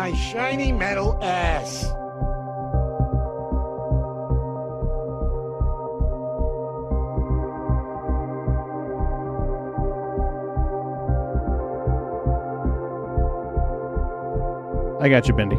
my shiny metal ass. I got you, Bendy.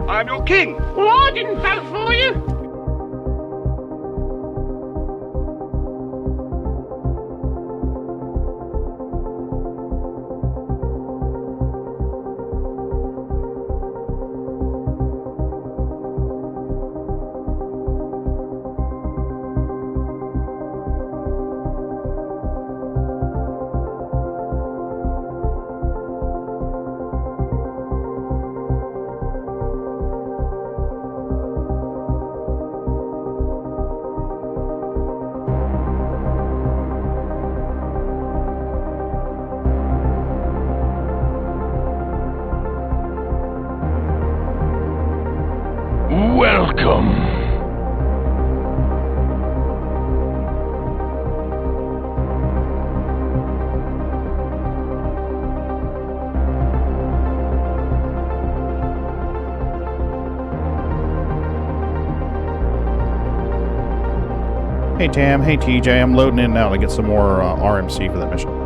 I'm your king. Well, I didn't vote for you. Welcome. Hey Tam, hey TJ, I'm loading in now to get some more RMC for that mission.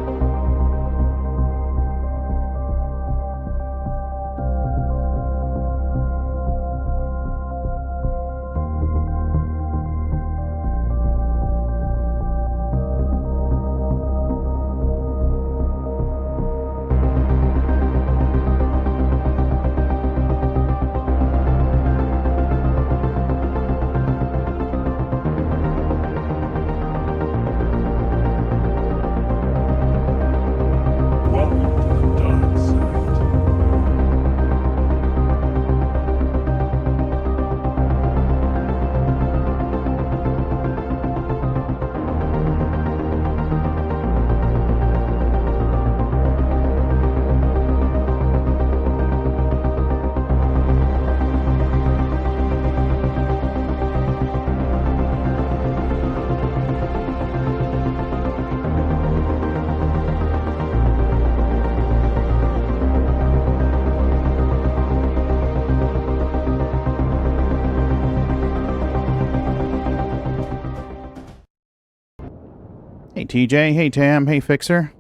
Hey TJ, hey Tam, hey Fixer.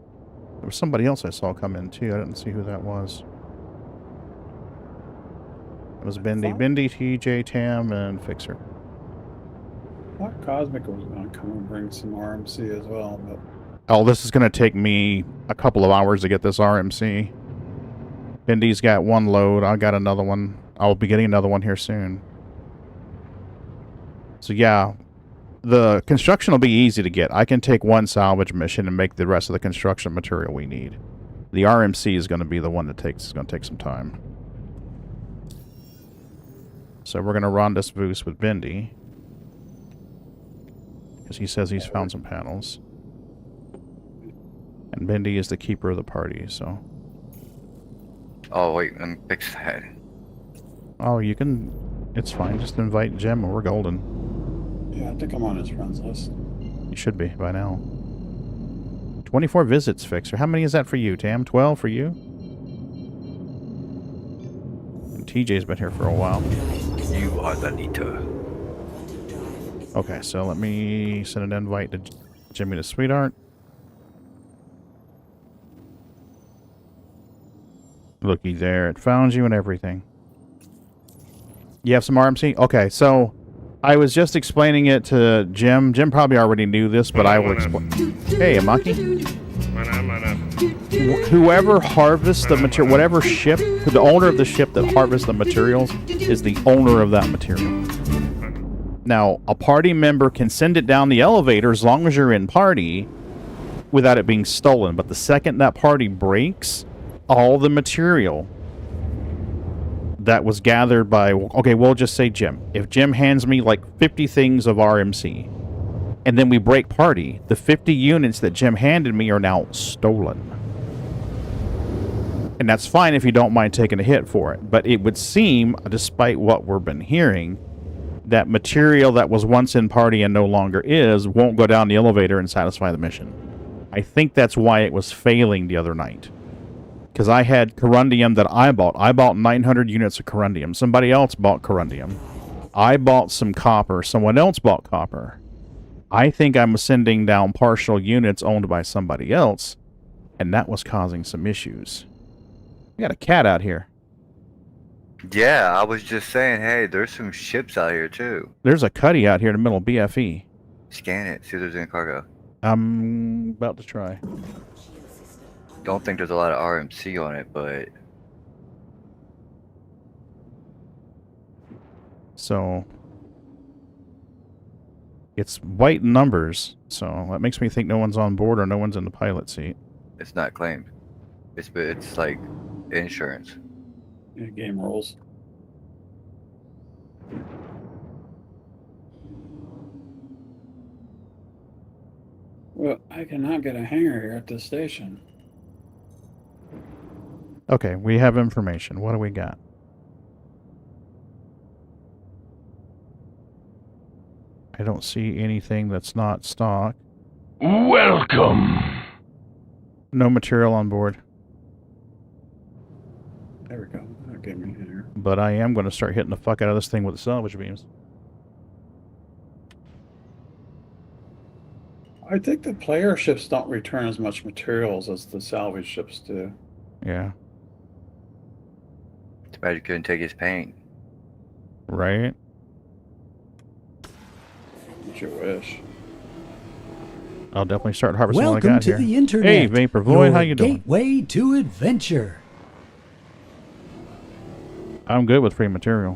There was somebody else I saw come in too. I didn't see who that was. It was Bendy, TJ, Tam, and Fixer. I thought Cosmic was going to come and bring some RMC as well, but... Oh, this is going to take me a couple of hours to get this RMC. Bendy's got one load. I got another one. I'll be getting another one here soon. So yeah, the construction will be easy to get. I can take one salvage mission and make the rest of the construction material we need. The RMC is going to be the one that is going to take some time. So we're going to rendezvous with Bendy, because he says he's found some panels. And Bendy is the keeper of the party, so... Oh, wait, let me fix that. Oh, you can... It's fine, just invite Jim or we're golden. Yeah, I think I'm on his friends list. You should be by now. 24 visits, Fixer. How many is that for you, Tam? 12 for you? And TJ's been here for a while. You are the leader. Okay, so let me send an invite to Jimmy the Sweetheart. Looky there, it found you and everything. You have some RMC? Okay, so I was just explaining it to Jim. Jim probably already knew this, but I will explain. Hey, Amaki? Whoever harvests the material, whatever ship, the owner of the ship that harvests the materials is the owner of that material. Now, a party member can send it down the elevator as long as you're in party without it being stolen. But the second that party breaks, all the material that was gathered by... Okay, we'll just say Jim. If Jim hands me like 50 things of RMC, and then we break party, the 50 units that Jim handed me are now stolen. And that's fine if you don't mind taking a hit for it. But it would seem, despite what we've been hearing, that material that was once in party and no longer is won't go down the elevator and satisfy the mission. I think that's why it was failing the other night. Because I had corundium that I bought. I bought 900 units of corundium. Somebody else bought corundium. I bought some copper. Someone else bought copper. I think I'm sending down partial units owned by somebody else, and that was causing some issues. We got a cat out here. Yeah, I was just saying, hey, there's some ships out here too. There's a cutty out here in the middle of BFE. Scan it, see if there's any cargo. I'm about to try. Don't think there's a lot of RMC on it, but... So... It's white numbers, so that makes me think no one's on board or no one's in the pilot seat. It's not claimed. It's like insurance. Yeah, game rules. Well, I cannot get a hangar here at this station. Okay, we have information. What do we got? I don't see anything that's not stock. Welcome. No material on board. There we go. That gave me a hangar. But I am going to start hitting the fuck out of this thing with the salvage beams. I think the player ships don't return as much materials as the salvage ships do. Yeah. Too bad you couldn't take his paint. Right? It's your wish. I'll definitely start harvesting what I Welcome got to here. the internet. Hey, Vapor Void, your how you doing? gateway to adventure. I'm good with free material.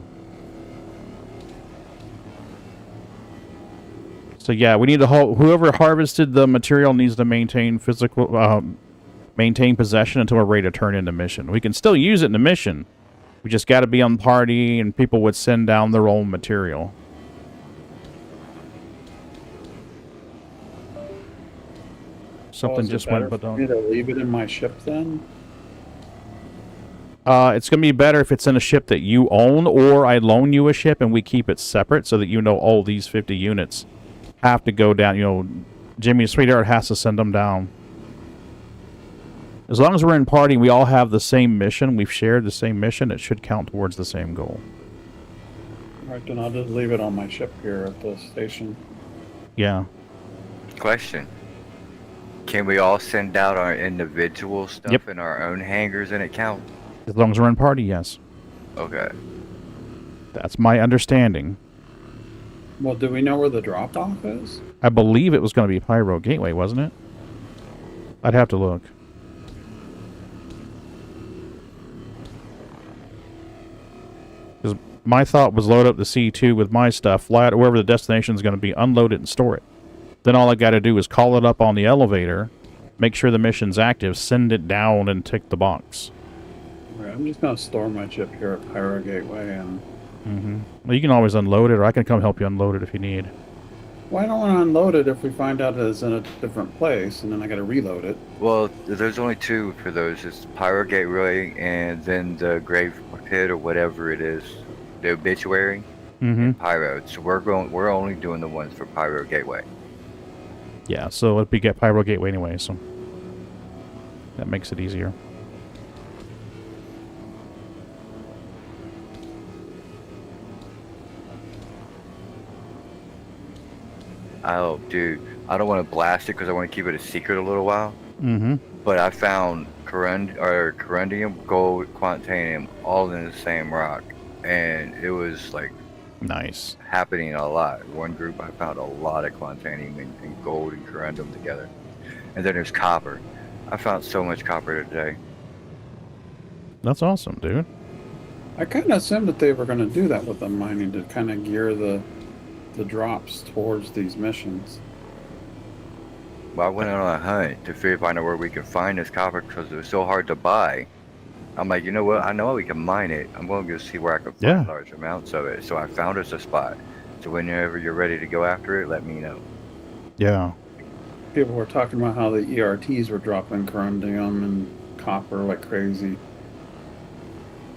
So yeah, we need to whoever harvested the material needs to maintain maintain possession until we're ready to turn in the mission. We can still use it in the mission. We just got to be on party, and people would send down their own material. Something just went, but don't. For me to leave it in my ship then? It's going to be better if it's in a ship that you own, or I loan you a ship and we keep it separate so that you know, oh, these 50 units have to go down. You know, Jimmy Sweetheart has to send them down. As long as we're in party, we all have the same mission. We've shared the same mission. It should count towards the same goal. Alright, then I'll just leave it on my ship here at the station. Yeah. Question. Can we all send out our individual stuff in our own hangars and it count? As long as we're in party, yes. Okay. That's my understanding. Well, do we know where the drop-off is? I believe it was going to be Pyro Gateway, wasn't it? I'd have to look. Because my thought was load up the C2 with my stuff, fly it wherever the destination is going to be, unload it, and store it. Then all I got to do is call it up on the elevator, make sure the mission's active, send it down, and tick the box. Alright, I'm just going to store my ship here at Pyro Gateway and... Well, you can always unload it, or I can come help you unload it if you need. Well, I don't want to unload it if we find out it's in a different place, and then I got to reload it. Well, there's only two for those. It's Pyro Gateway and then the Grave Pit or whatever it is. The Obituary and Pyro. So we're only doing the ones for Pyro Gateway. Yeah, so it'd be get Pyro Gateway anyway, so that makes it easier. Oh, dude, I don't want to blast it because I want to keep it a secret a little while. Mm-hmm. But I found corundium, gold, quantanium, all in the same rock, and it was like Nice. happening a lot. One group I found a lot of quantanium and gold and corundum together, and then there's copper. I found so much copper today. That's awesome, dude. I kind of assumed that they were going to do that with the mining to kind of gear the the drops towards these missions. Well, I went on a hunt to find out where we can find this copper because it was so hard to buy. I'm like, you know what? I know we can mine it. I'm going to go see where I can find large amounts of it. So I found us a spot. So whenever you're ready to go after it, let me know. Yeah. People were talking about how the ERTs were dropping corundum and copper like crazy.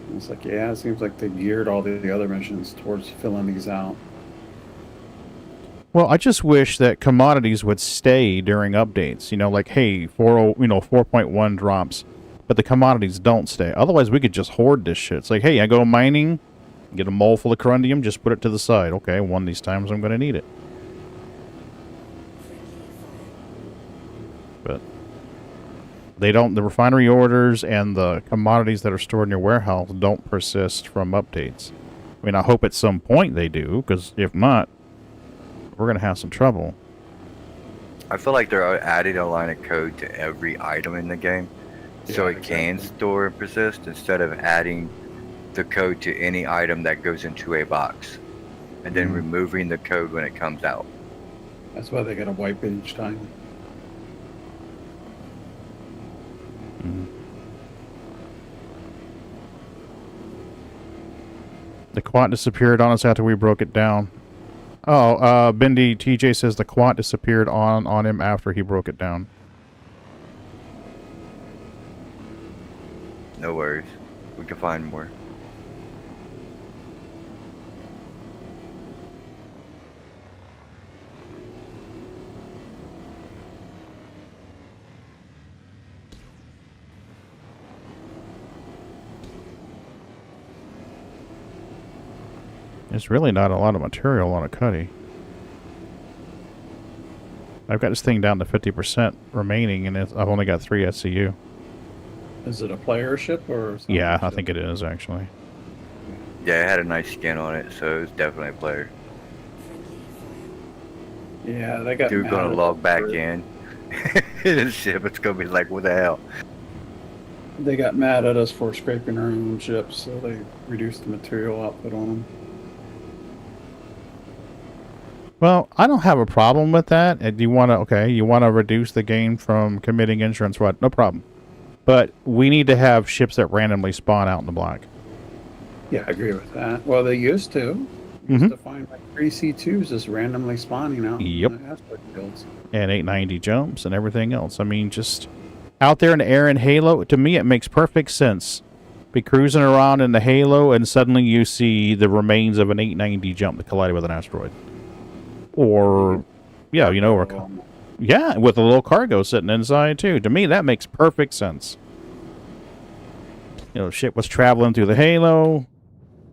And it's like, yeah, it seems like they geared all the other missions towards filling these out. Well, I just wish that commodities would stay during updates. You know, like, hey, 4.1 drops, but the commodities don't stay. Otherwise, we could just hoard this shit. It's like, hey, I go mining, get a mole full of corundium, just put it to the side. Okay, one of these times I'm going to need it. But they don't. The refinery orders and the commodities that are stored in your warehouse don't persist from updates. I mean, I hope at some point they do, because if not, we're going to have some trouble. I feel like they're adding a line of code to every item in the game so it can store and persist instead of adding the code to any item that goes into a box and then removing the code when it comes out. That's why they got to wipe it each time. The quant disappeared on us after we broke it down. Oh, Bendy TJ says the quant disappeared on him after he broke it down. No worries. We can find more. There's really not a lot of material on a cutty. I've got this thing down to 50% remaining, and I've only got 3 SCU. Is it a player ship or something? Yeah, I think it is, actually. Yeah, it had a nice skin on it, so it was definitely a player. Yeah, they got. Dude gonna log back in. The ship, it's gonna be like, what the hell? They got mad at us for scraping our own ships, so they reduced the material output on them. Well, I don't have a problem with that. And you want to reduce the gain from committing insurance fraud? No problem. But we need to have ships that randomly spawn out in the black. Yeah, I agree with that. Well, they used to. Used to find like 3 C2s just randomly spawning out in the asteroid fields. And 890 jumps and everything else. I mean, just out there in the air in Halo, to me it makes perfect sense. Be cruising around in the Halo and suddenly you see the remains of an 890 jump that collided with an asteroid. Or, yeah, you know, or with a little cargo sitting inside too. To me, that makes perfect sense. You know, shit was traveling through the Halo,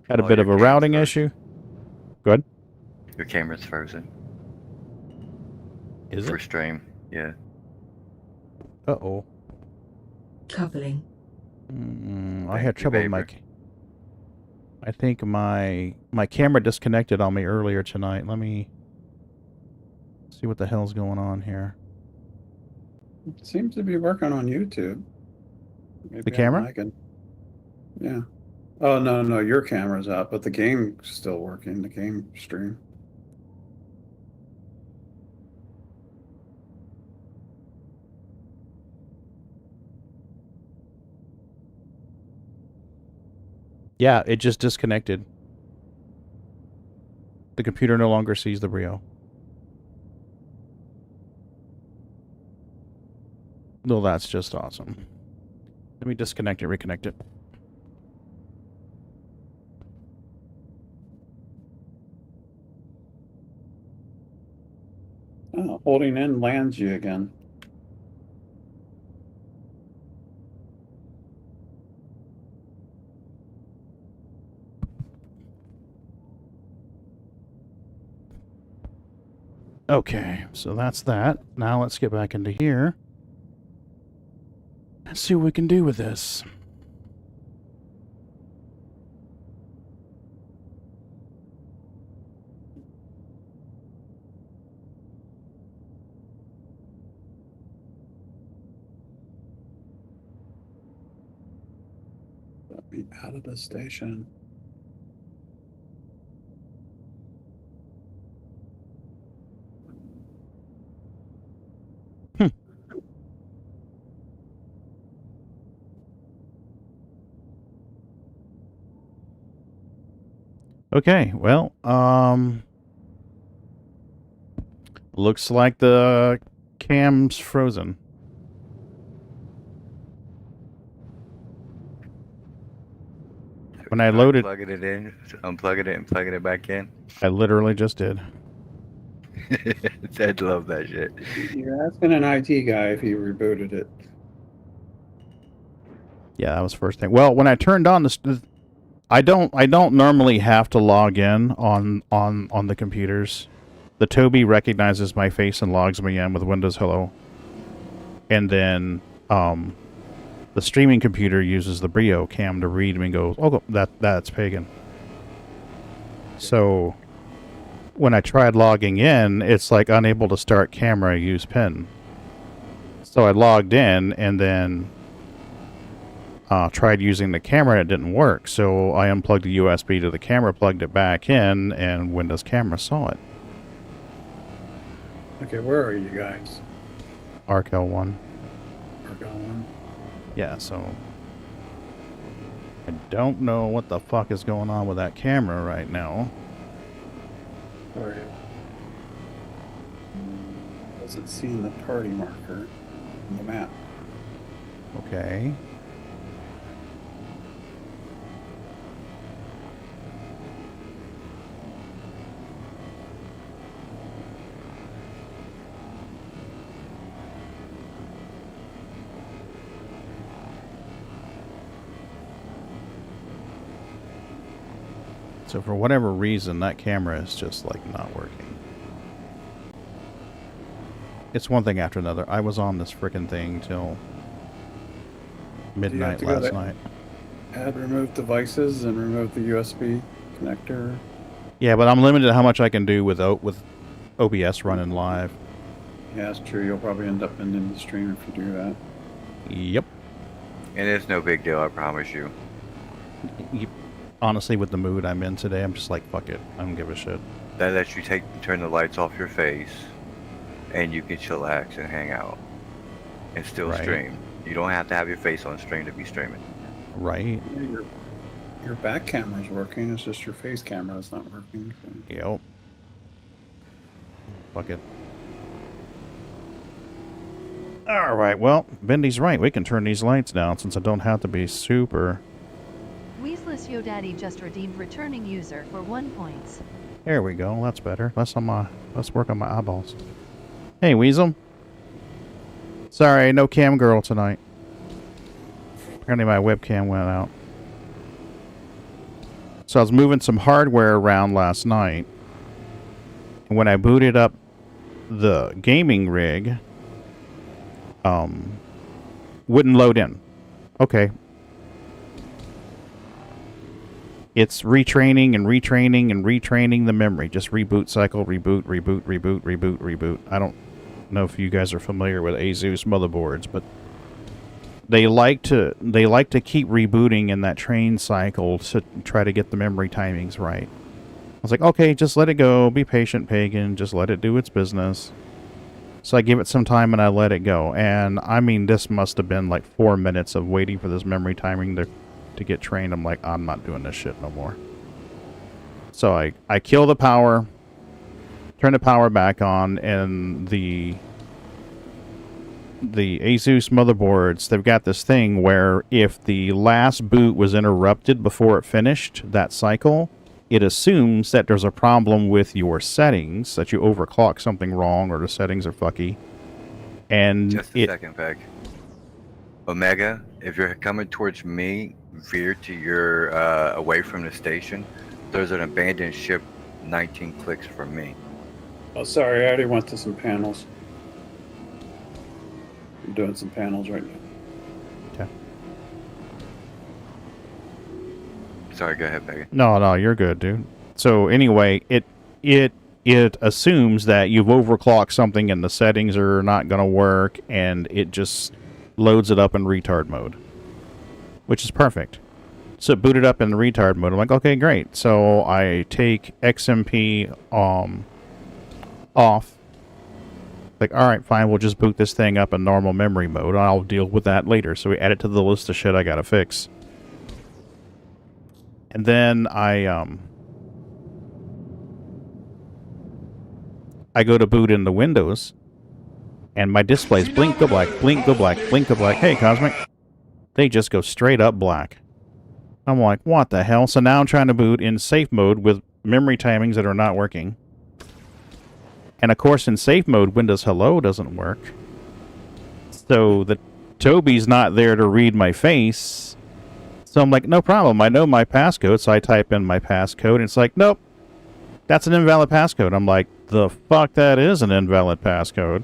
had a bit of a routing issue. Good. Your camera's frozen. Is it? For stream, yeah. Uh-oh. Coupling. I had trouble with my... I think my camera disconnected on me earlier tonight. Let me see what the hell's going on here. It seems to be working on YouTube. Maybe the camera? Yeah. Oh, no, your camera's out, but the game's still working, the game stream. Yeah, it just disconnected. The computer no longer sees the Brio. No, that's just awesome. Let me disconnect it, reconnect it. Oh, holding in lands you again. Okay, so that's that. Now let's get back into here. Let's see what we can do with this. Let me out of the station. Okay, well, looks like the cam's frozen. When I loaded, Plugging it in, unplugging it, and plugging it back in. I literally just did. I'd love that shit. You're asking an IT guy if he rebooted it. Yeah, that was the first thing. Well, when I turned on I don't normally have to log in on the computers. The Toby recognizes my face and logs me in with Windows Hello. And then the streaming computer uses the Brio cam to read me and goes, "Oh, that's Pagan." So when I tried logging in, it's like unable to start camera, use PIN. So I logged in and then tried using the camera and it didn't work. So I unplugged the USB to the camera, plugged it back in, and Windows Camera saw it. Okay, where are you guys? ARC-L1. We're going. Yeah, so I don't know what the fuck is going on with that camera right now. Where are you? Wasn't seeing the party marker on the map. Okay. So for whatever reason, that camera is just like not working. It's one thing after another. I was on this frickin' thing till midnight last night. Add remove devices and remove the USB connector. Yeah, but I'm limited to how much I can do with OBS running live. Yeah, that's true. You'll probably end up ending the stream if you do that. Yep. And it's no big deal, I promise you. Honestly, with the mood I'm in today, I'm just like, fuck it. I don't give a shit. That lets you turn the lights off your face, and you can chillax and hang out, and still stream. You don't have to have your face on stream to be streaming. Right. Yeah, your back camera's working. It's just your face camera is not working. So. Yep. Fuck it. Alright, well, Bendy's right. We can turn these lights down since I don't have to be super... Weaseless Yo Daddy just redeemed returning user for 1 point. There we go. That's better. Let's work on my eyeballs. Hey, Weasel. Sorry, no cam girl tonight. Apparently my webcam went out. So I was moving some hardware around last night. And when I booted up the gaming rig, wouldn't load in. Okay. It's retraining and retraining and retraining the memory. Just reboot cycle, reboot, reboot, reboot, reboot, reboot. I don't know if you guys are familiar with ASUS motherboards, but they like to keep rebooting in that train cycle to try to get the memory timings right. I was like, okay, just let it go. Be patient, Pagan. Just let it do its business. So I give it some time and I let it go. And I mean, this must have been like 4 minutes of waiting for this memory timing to get trained. I'm like, I'm not doing this shit no more. So I kill the power, turn the power back on, and the ASUS motherboards, they've got this thing where if the last boot was interrupted before it finished that cycle, it assumes that there's a problem with your settings, that you overclock something wrong or the settings are fucky. And just a second, Peg. Omega, if you're coming towards me, veer to your away from the station. There's an abandoned ship 19 clicks from me. Oh, sorry, I already went to some panels. I'm doing some panels right now. Okay. Sorry, go ahead, Peggy. No, you're good, dude. So anyway, it assumes that you've overclocked something and the settings are not going to work, and it just loads it up in retard mode, which is perfect. So it booted up in the retard mode. I'm like, okay, great. So I take XMP off. Like, all right, fine, we'll just boot this thing up in normal memory mode. I'll deal with that later. So we add it to the list of shit I gotta fix. And then I I go to boot into Windows, and my displays blink, go black, blink, go black, blink, go black. Hey, Cosmic. They just go straight up black. I'm like, what the hell? So now I'm trying to boot in safe mode with memory timings that are not working. And of course, in safe mode, Windows Hello doesn't work. So the Toby's not there to read my face. So I'm like, no problem. I know my passcode, so I type in my passcode, and it's like, nope, that's an invalid passcode. I'm like, the fuck, that is an invalid passcode.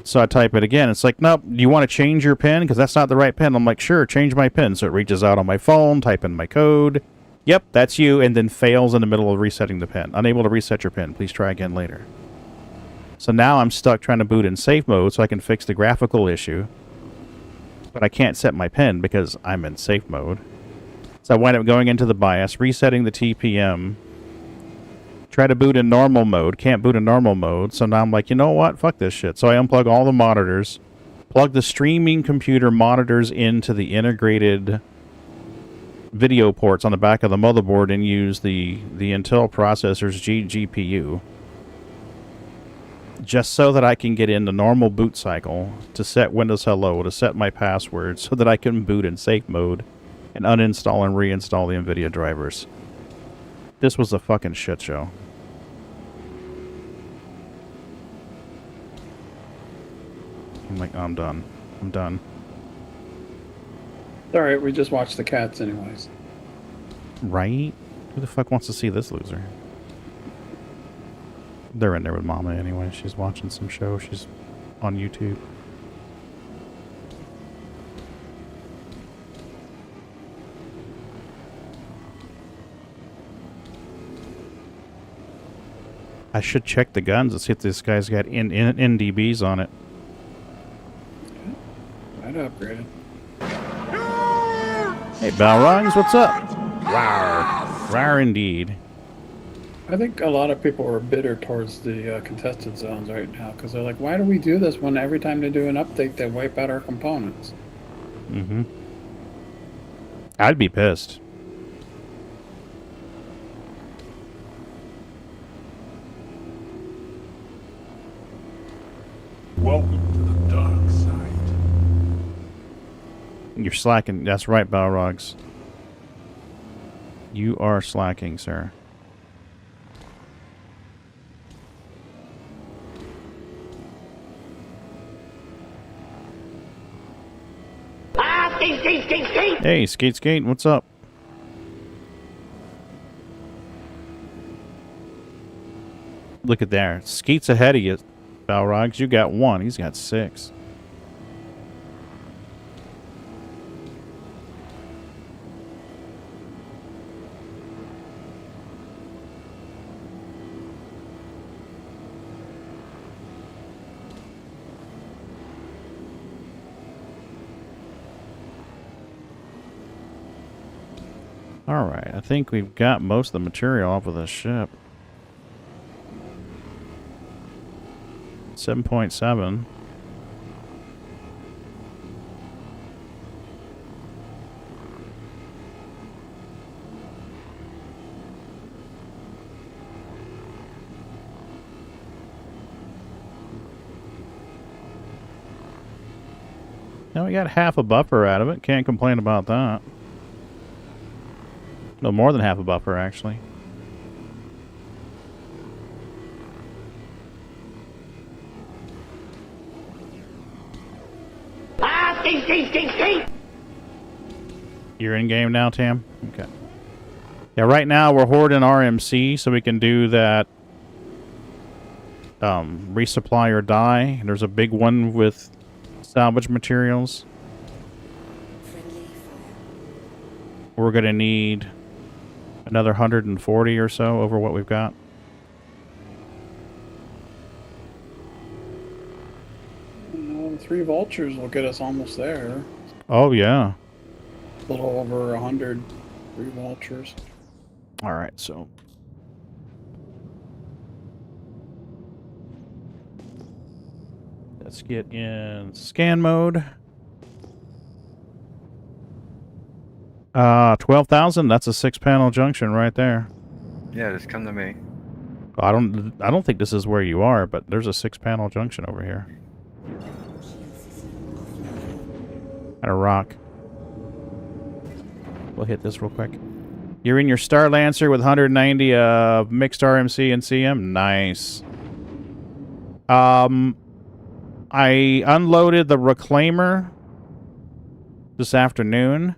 So I type it again. It's like, nope, do you want to change your PIN? Because that's not the right PIN. I'm like, sure, change my PIN. So it reaches out on my phone, type in my code. Yep, that's you, and then fails in the middle of resetting the PIN. Unable to reset your PIN. Please try again later. So now I'm stuck trying to boot in safe mode so I can fix the graphical issue. But I can't set my PIN because I'm in safe mode. So I wind up going into the BIOS, resetting the TPM. Try to boot in normal mode. Can't boot in normal mode. So now I'm like, you know what? Fuck this shit. So I unplug all the monitors. Plug the streaming computer monitors into the integrated video ports on the back of the motherboard and use the Intel processor's GPU. Just so that I can get in the normal boot cycle to set Windows Hello, to set my password, so that I can boot in safe mode and uninstall and reinstall the NVIDIA drivers. This was a fucking shit show. I'm like, I'm done. I'm done. Alright, we just watched the cats anyways. Right? Who the fuck wants to see this loser? They're in there with Mama anyway. She's watching some show. She's on YouTube. I should check the guns and see if this guy's got NDBs on it. I'd upgrade it. Hey, Balrogs, what's up? Rawr. Rawr indeed. I think a lot of people are bitter towards the contested zones right now because they're like, why do we do this when every time they do an update they wipe out our components? Mm-hmm. I'd be pissed. Welcome to the dark side. You're slacking. That's right, Balrogs. You are slacking, sir. Hey, Skate, what's up? Look at there. Skeet's ahead of you, Balrogs. You got 1. He's got 6. Alright, I think we've got most of the material off of the ship. 7.7. Now we got half a buffer out of it. Can't complain about that. No, more than half a buffer, actually. You're in game now, Tam? Okay. Yeah, right now we're hoarding RMC so we can do that resupply or die. There's a big one with salvage materials. We're going to need another 140 or so over what we've got. The 3 vultures will get us almost there. Oh, yeah. A little over 100 3 vultures. All right, so let's get in scan mode. 12,000. That's a 6-panel junction right there. Yeah, just come to me. I don't think this is where you are, but there's a 6-panel junction over here. And a rock. We'll hit this real quick. You're in your Star Lancer with 190 mixed RMC and CM. Nice. I unloaded the Reclaimer this afternoon.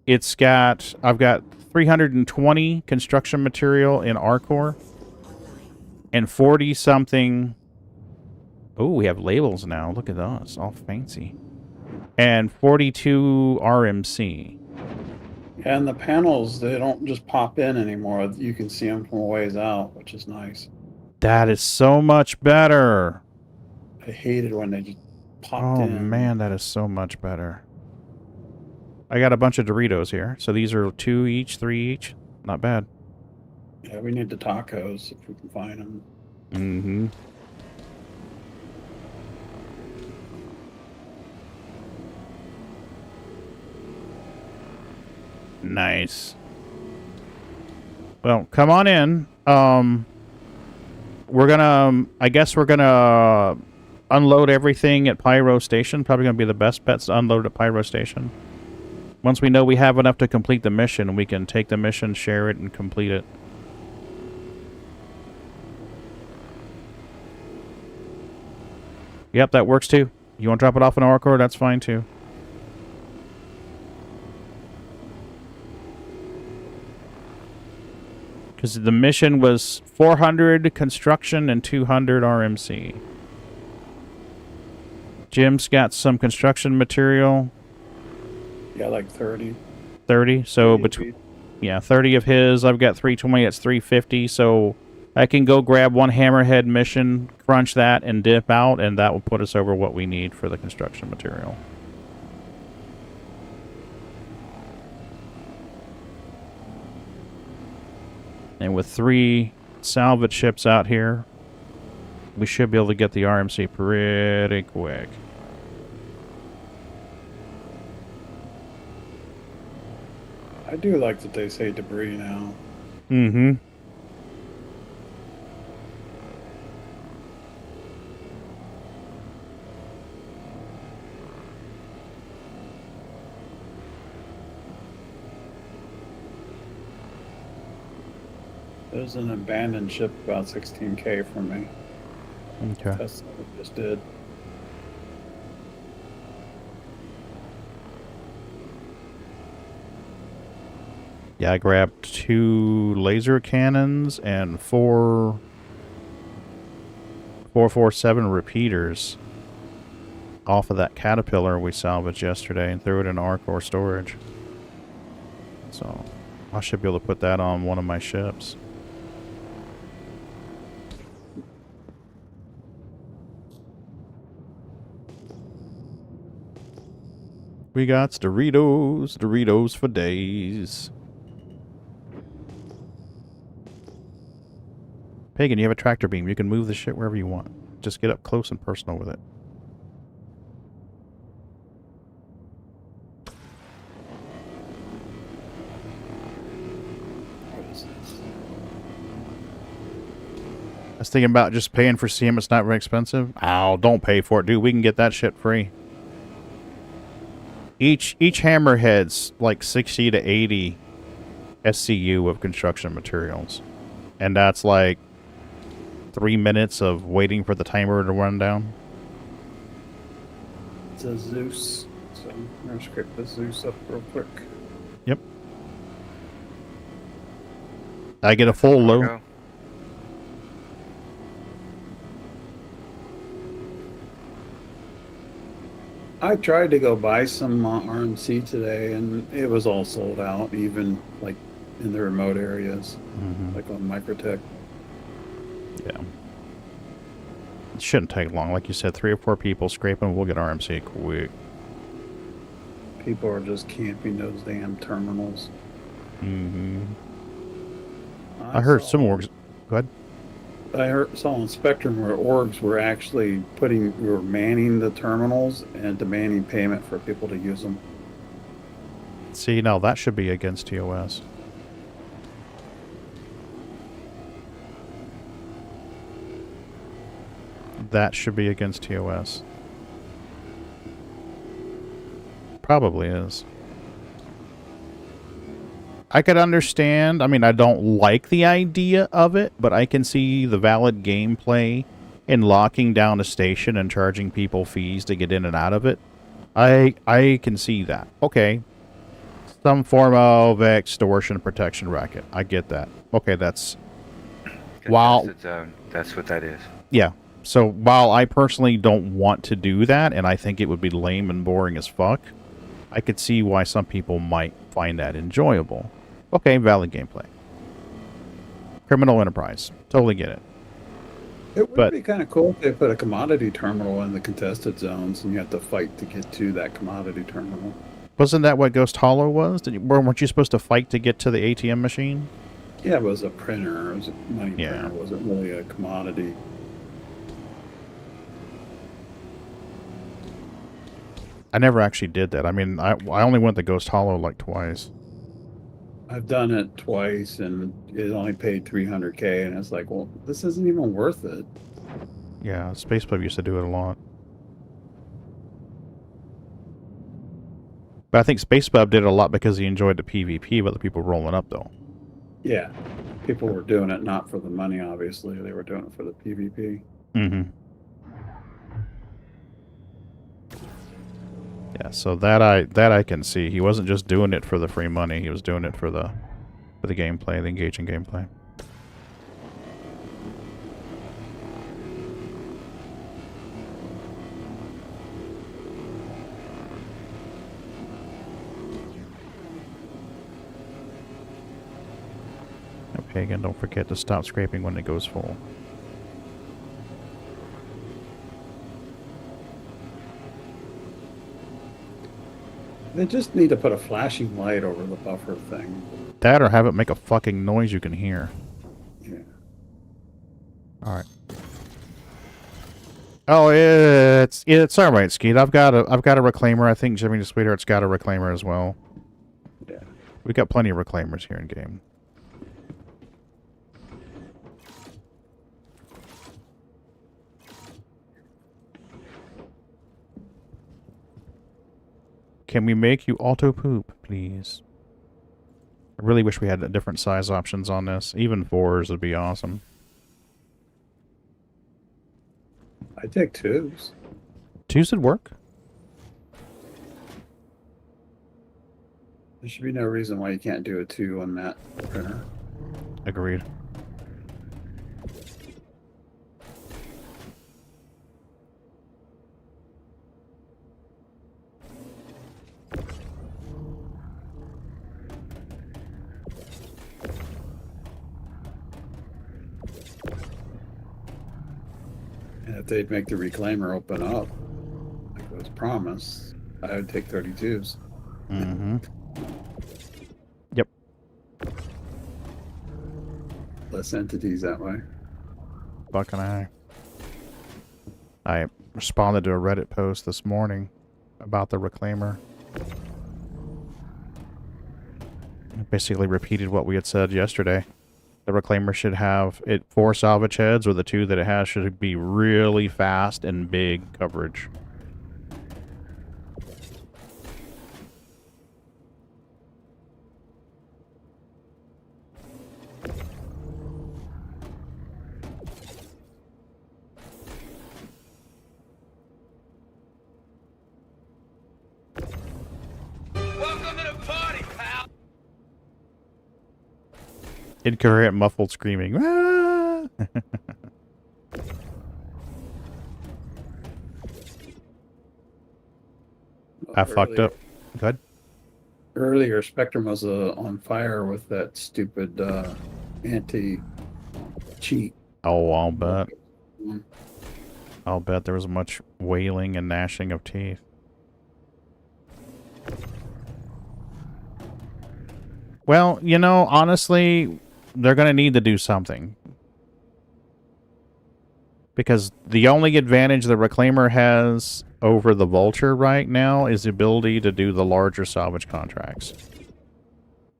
I've got 320 construction material in R-Core and 40 something. Oh, we have labels now. Look at those, all fancy. And 42 RMC. And the panels, they don't just pop in anymore. You can see them from a ways out, which is nice. That is so much better. I hated when they just popped in. Oh man, that is so much better. I got a bunch of Doritos here. So these are 2 each, 3 each. Not bad. Yeah, we need the tacos if we can find them. Mm-hmm. Nice. Well, come on in. We're gonna, I guess we're gonna unload everything at Pyro Station. Probably gonna be the best bets to unload at Pyro Station. Once we know we have enough to complete the mission, we can take the mission, share it, and complete it. Yep, that works too. You want to drop it off in R-Core? That's fine too. Because the mission was 400 construction and 200 RMC. Jim's got some construction material. Yeah, like 30. 30. So between, yeah, 30 of his. I've got 320. That's 350. So I can go grab one hammerhead mission, crunch that, and dip out, and that will put us over what we need for the construction material. And with 3 salvage ships out here, we should be able to get the RMC pretty quick. I do like that they say debris now. Mm-hmm. There's an abandoned ship about 16K from me. Okay. That's what we just did. Yeah, I grabbed 2 laser cannons and 4 447 repeaters off of that Caterpillar we salvaged yesterday and threw it in R-Core storage. So I should be able to put that on one of my ships. We got Doritos, Doritos for days. Pagan, you have a tractor beam. You can move the shit wherever you want. Just get up close and personal with it. What is this? I was thinking about just paying for CM. It's not very expensive. Oh, don't pay for it, dude. We can get that shit free. Each hammerhead's like 60 to 80 SCU of construction materials. And that's like 3 minutes of waiting for the timer to run down. It's a Zeus. So I'm going to scrape the Zeus up real quick. Yep. I get a full load. I tried to go buy some RMC today, and it was all sold out, even like in the remote areas, like on Microtech. Yeah. It shouldn't take long. Like you said, 3 or 4 people scraping, we'll get RMC quick. People are just camping those damn terminals. I heard some orgs. Go ahead. I saw on Spectrum where orgs were actually were manning the terminals and demanding payment for people to use them. See, now that should be against TOS. that should be against TOS. Probably is. I could understand. I mean, I don't like the idea of it, but I can see the valid gameplay in locking down a station and charging people fees to get in and out of it. I can see that. Okay. Some form of extortion protection racket. I get that. Okay, that's... While... That's what that is. Yeah. So, while I personally don't want to do that, and I think it would be lame and boring as fuck, I could see why some people might find that enjoyable. Okay, valid gameplay. Criminal enterprise. Totally get it. It would be kind of cool if they put a commodity terminal in the contested zones and you have to fight to get to that commodity terminal. Wasn't that what Ghost Hollow was? Weren't you supposed to fight to get to the ATM machine? Yeah, it was a printer. It was a money printer. It wasn't really a commodity. I never actually did that. I mean, I only went to Ghost Hollow like twice. I've done it twice, and it only paid $300K, and it's like, well, this isn't even worth it. Yeah, Space Pub used to do it a lot. But I think Space Pub did it a lot because he enjoyed the PvP, but the people rolling up, though. Yeah. People were doing it not for the money, obviously. They were doing it for the PvP. Mm-hmm. Yeah, so that I can see. He wasn't just doing it for the free money. He was doing it for the gameplay, the engaging gameplay. Okay, again, don't forget to stop scraping when it goes full. They just need to put a flashing light over the buffer thing. That or have it make a fucking noise you can hear. Yeah. Alright. Oh, it's alright, Skeet. I've got a reclaimer. I think Jimmy the Sweetheart's got a reclaimer as well. Yeah. We got plenty of reclaimers here in game. Can we make you auto-poop, please? I really wish we had different size options on this. Even 4s would be awesome. I take 2s. 2s would work? There should be no reason why you can't do a 2 on that printer. Agreed. And if they'd make the reclaimer open up, like it was promised, I would take 32s. Mm-hmm. Yep. Less entities that way. Fucking I responded to a Reddit post this morning about the reclaimer. It basically repeated what we had said yesterday. The reclaimer should have 4 salvage heads, or the 2 that it has should be really fast and big coverage. Welcome to the party, pal! Incoherent muffled screaming. Ah! I fucked up. Good. Earlier, Spectrum was on fire with that stupid anti-cheat. Oh, I'll bet. I'll bet there was much wailing and gnashing of teeth. Well, you know, honestly, they're going to need to do something. Because the only advantage the Reclaimer has over the Vulture right now is the ability to do the larger salvage contracts.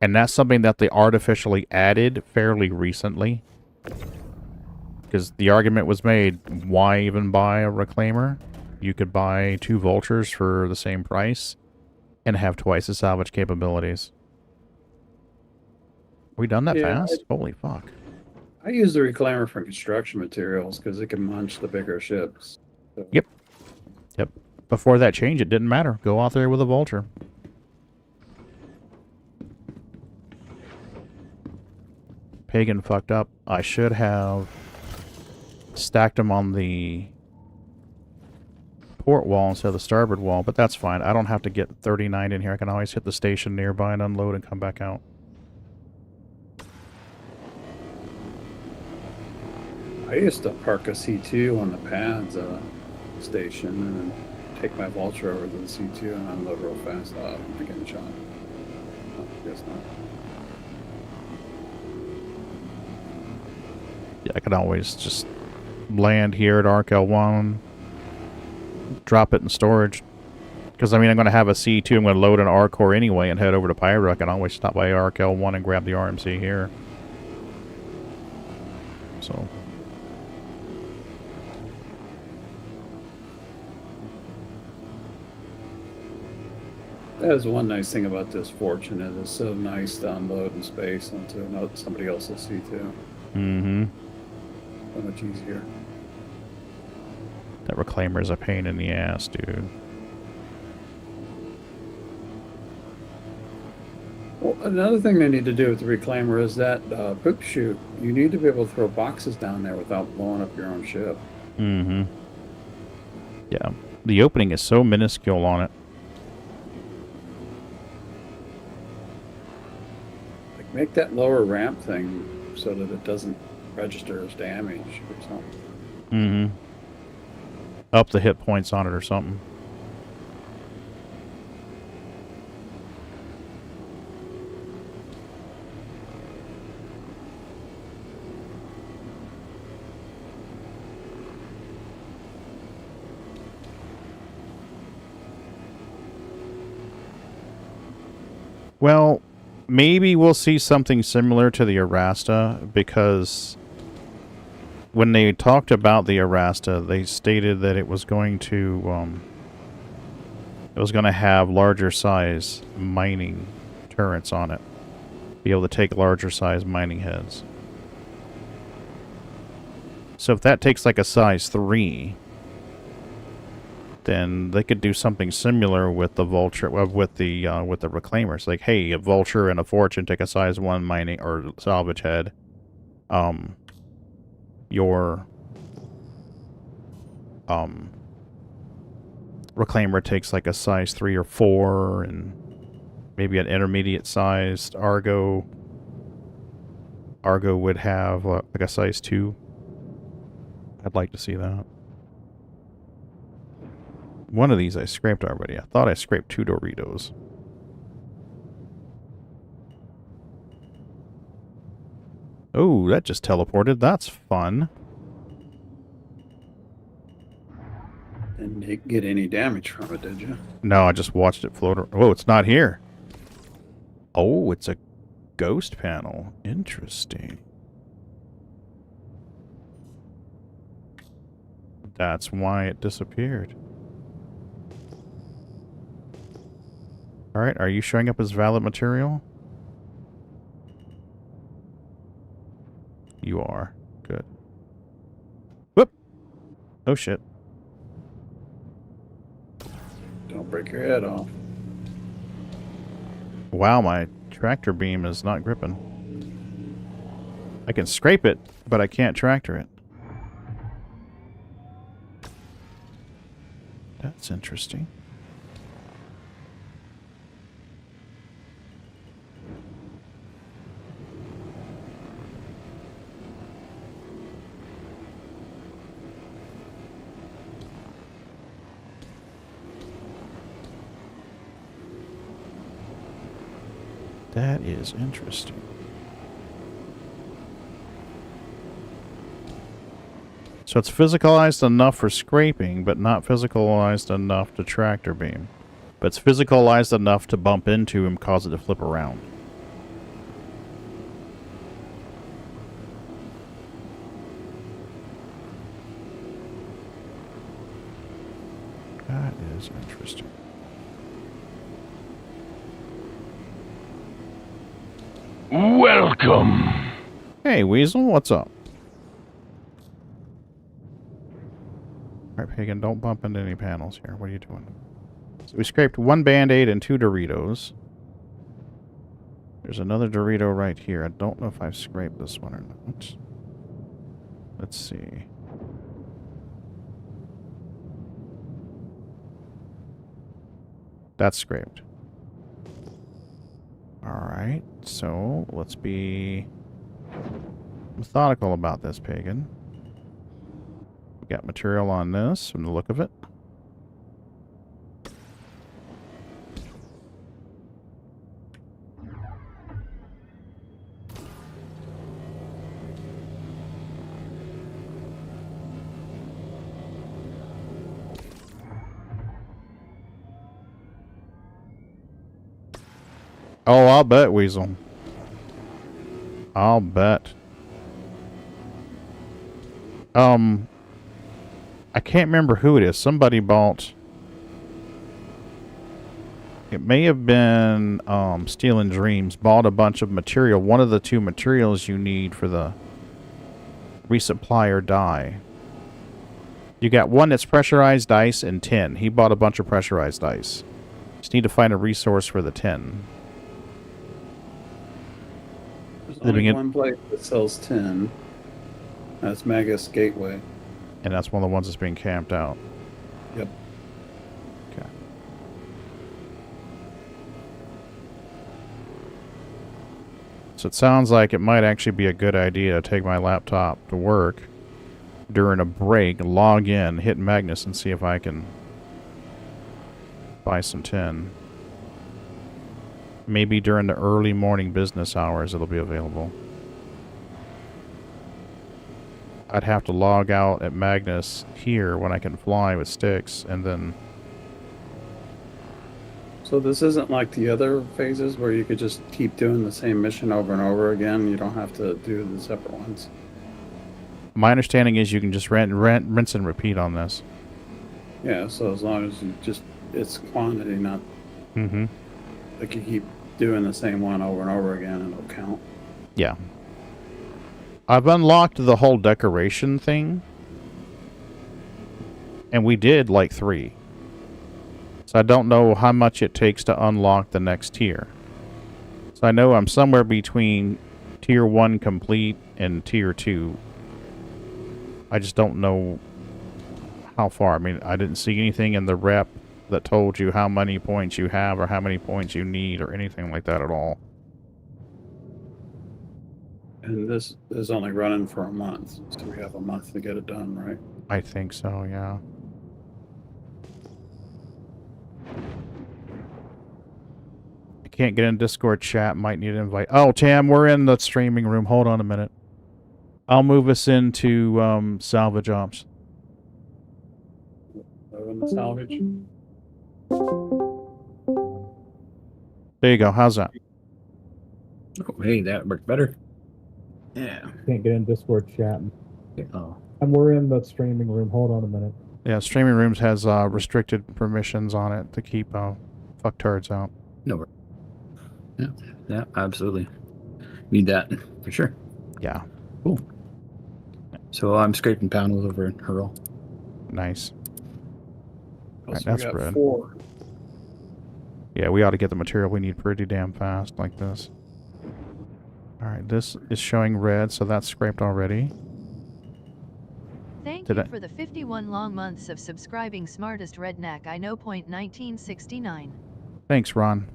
And that's something that they artificially added fairly recently. Because the argument was made, why even buy a reclaimer? You could buy 2 vultures for the same price and have twice the salvage capabilities. We done that fast? Holy fuck. I use the reclaimer for construction materials because it can munch the bigger ships. So. Yep. Yep. Before that change, it didn't matter. Go out there with a vulture. Pagan fucked up. I should have stacked them on the port wall instead of the starboard wall, but that's fine. I don't have to get 39 in here. I can always hit the station nearby and unload and come back out. I used to park a C2 on the pads station and then take my vulture over to the C2 and unload real fast. I'm getting shot. Oh, I guess not. Yeah, I can always just land here at Arc L1, drop it in storage. Because, I mean, I'm going to have a C2, I'm going to load an R core anyway and head over to Pyro. I can always stop by Arc L1 and grab the RMC here. So... That is one nice thing about this Fortune. It is so nice to unload in space onto somebody else's C2. Mm-hmm. So much easier. That reclaimer is a pain in the ass, dude. Well, another thing they need to do with the reclaimer is that poop chute. You need to be able to throw boxes down there without blowing up your own ship. Mm-hmm. Yeah. The opening is so minuscule on it. Like, make that lower ramp thing so that it doesn't register as damage or something. Mm-hmm. Up the hit points on it or something. Well, maybe we'll see something similar to the Arasta, because when they talked about the Arasta, they stated that it was going to have larger size mining turrets on it. Be able to take larger size mining heads. So if that takes like a size 3, then they could do something similar with the Vulture, with the Reclaimers. Like, hey, a Vulture and a Fortune take a size 1 mining or salvage head. Your Reclaimer takes like a size 3 or 4, and maybe an intermediate sized Argo. Argo would have like a size 2. I'd like to see that. One of these I scraped already. I thought I scraped 2 Doritos. Oh, that just teleported. That's fun. Didn't get any damage from it, did you? No, I just watched it float. Oh, it's not here. Oh, it's a ghost panel. Interesting. That's why it disappeared. Alright, are you showing up as valid material? You are. Good. Whoop! Oh shit. Don't break your head off. Wow, my tractor beam is not gripping. I can scrape it, but I can't tractor it. That's interesting. That is interesting. So it's physicalized enough for scraping, but not physicalized enough to tractor beam. But it's physicalized enough to bump into and cause it to flip around. That is interesting. Welcome. Hey, Weasel, what's up? Alright, Pagan, don't bump into any panels here. What are you doing? So we scraped 1 Band-Aid and 2 Doritos. There's another Dorito right here. I don't know if I've scraped this one or not. Let's see. That's scraped. Alright, so let's be methodical about this, Pagan. We got material on this from the look of it. Oh, I'll bet, Weasel. I'll bet. I can't remember who it is. Somebody bought... It may have been Steel and Dreams. Bought a bunch of material. One of the 2 materials you need for the resupply or die. You got one that's pressurized ice and tin. He bought a bunch of pressurized ice. Just need to find a resource for the tin. There's only one place that sells tin. That's Magus Gateway. And that's one of the ones that's being camped out. Yep. Okay. So it sounds like it might actually be a good idea to take my laptop to work during a break, log in, hit Magnus, and see if I can buy some tin. Maybe during the early morning business hours it'll be available. I'd have to log out at Magnus here when I can fly with sticks, and then... So this isn't like the other phases where you could just keep doing the same mission over and over again. You don't have to do the separate ones. My understanding is you can just rinse and repeat on this. Yeah, so as long as you just... It's quantity, not... Mm-hmm. Like you keep doing the same one over and over again and it'll count. Yeah. I've unlocked the whole decoration thing. And we did like 3. So I don't know how much it takes to unlock the next tier. So I know I'm somewhere between tier 1 complete and tier 2. I just don't know how far. I mean, I didn't see anything in the rep that told you how many points you have or how many points you need or anything like that at all. And this is only running for a month, so we have a month to get it done, right? I think so, yeah. I can't get in Discord chat. Might need an invite. Oh, Tam, we're in the streaming room. Hold on a minute. I'll move us into salvage ops. In the salvage. There you go. How's that? Oh, hey, that worked better. Yeah. Can't get in Discord chat. Oh. And we're in the streaming room. Hold on a minute. Yeah, streaming rooms has restricted permissions on it to keep fucktards out. No. Yeah, yeah, absolutely. Need that for sure. Yeah. Cool. So I'm scraping panels over in Hurl. Nice. So Right, that's we got good. 4. Yeah, we ought to get the material we need pretty damn fast like this. Alright, this is showing red, so that's scraped already. Thank you for the 51 long months of subscribing, smartest redneck I know. 1969. Thanks, Ron.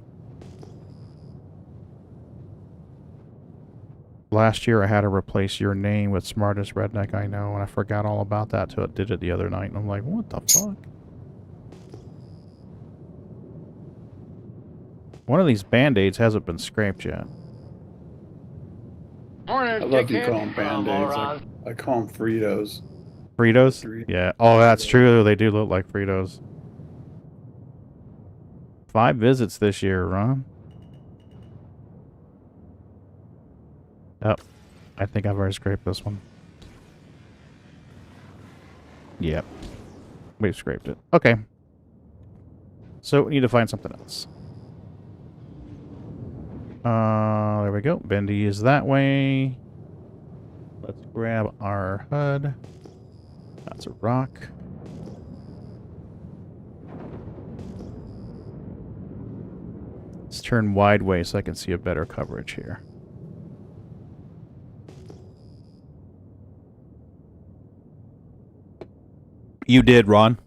Last year I had to replace your name with smartest redneck I know, and I forgot all about that till it did it the other night, and I'm like, what the fuck? One of these band-aids hasn't been scraped yet. I love you call them Band-Aids. I call them Fritos. Fritos? Yeah. Oh, that's true. They do look like Fritos. 5 visits this year, Ron. Oh, I think I've already scraped this one. Yep. We've scraped it. Okay. So we need to find something else. There we go. Bendy is that way. Let's grab our HUD. That's a rock. Let's turn wide way so I can see a better coverage here. You did, Ron.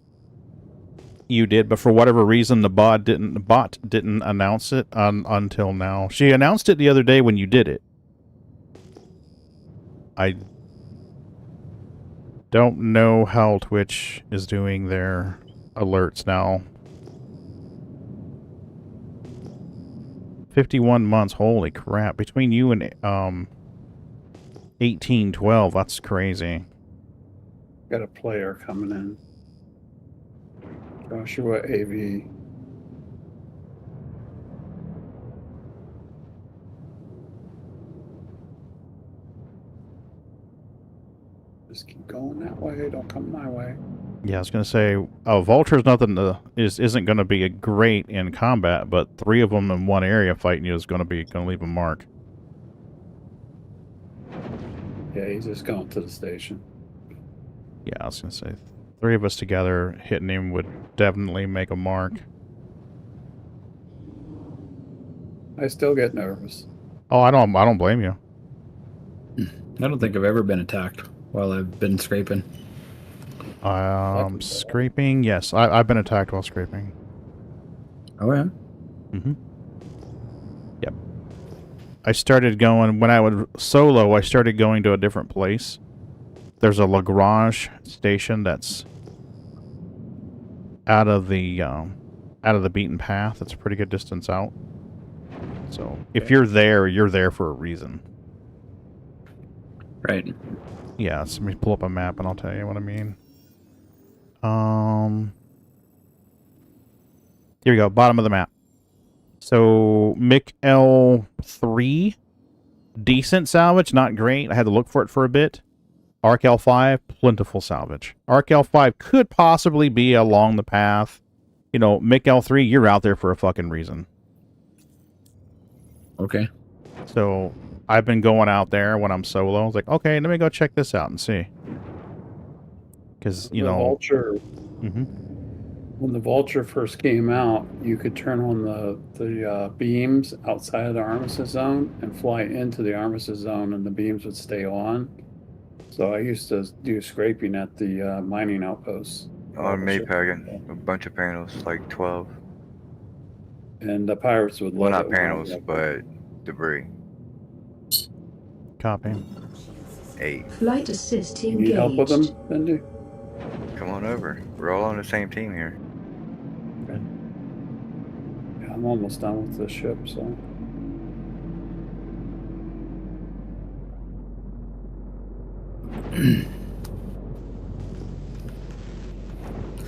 You did, but for whatever reason, the bot didn't announce it until now. She announced it the other day when you did it. I don't know how Twitch is doing their alerts now. 51 months, holy crap. Between you and 1812, that's crazy. Got a player coming in. Joshua AV. Just keep going that way. Don't come my way. Yeah, I was gonna say, Vulture's nothing isn't gonna be a great in combat, but 3 of them in one area fighting you is gonna leave a mark. Yeah, he's just going to the station. Yeah, I was gonna say, 3 of us together hitting him would definitely make a mark. I still get nervous. Oh, I don't blame you. I don't think I've ever been attacked while I've been scraping. Scraping, yes. I've been attacked while scraping. Oh, yeah? Mm-hmm. Yep. I started going, when I would solo, I started going to a different place. There's a Lagrange station that's out of the beaten path. It's a pretty good distance out. So if you're there for a reason. Right. Yeah, so let me pull up a map and I'll tell you what I mean. Here we go, bottom of the map. So Mick L3, decent salvage, not great. I had to look for it for a bit. Arc L5, plentiful salvage. Arc L5 could possibly be along the path. You know, Mick L3, you're out there for a fucking reason. Okay. So I've been going out there when I'm solo. I was like, okay, let me go check this out and see. Because, you know... Vulture... Mm-hmm. When the Vulture first came out, you could turn on the beams outside of the armistice zone and fly into the armistice zone, and the beams would stay on. So I used to do scraping at the mining outposts. On me, Pagan. A bunch of panels, like 12. And the pirates would Well, love not it when I panels, was up but debris. Copy. 8. Flight assist there. You engaged. need help with them, Bendy? Come on over. We're all on the same team here. Yeah, I'm almost done with this ship, so...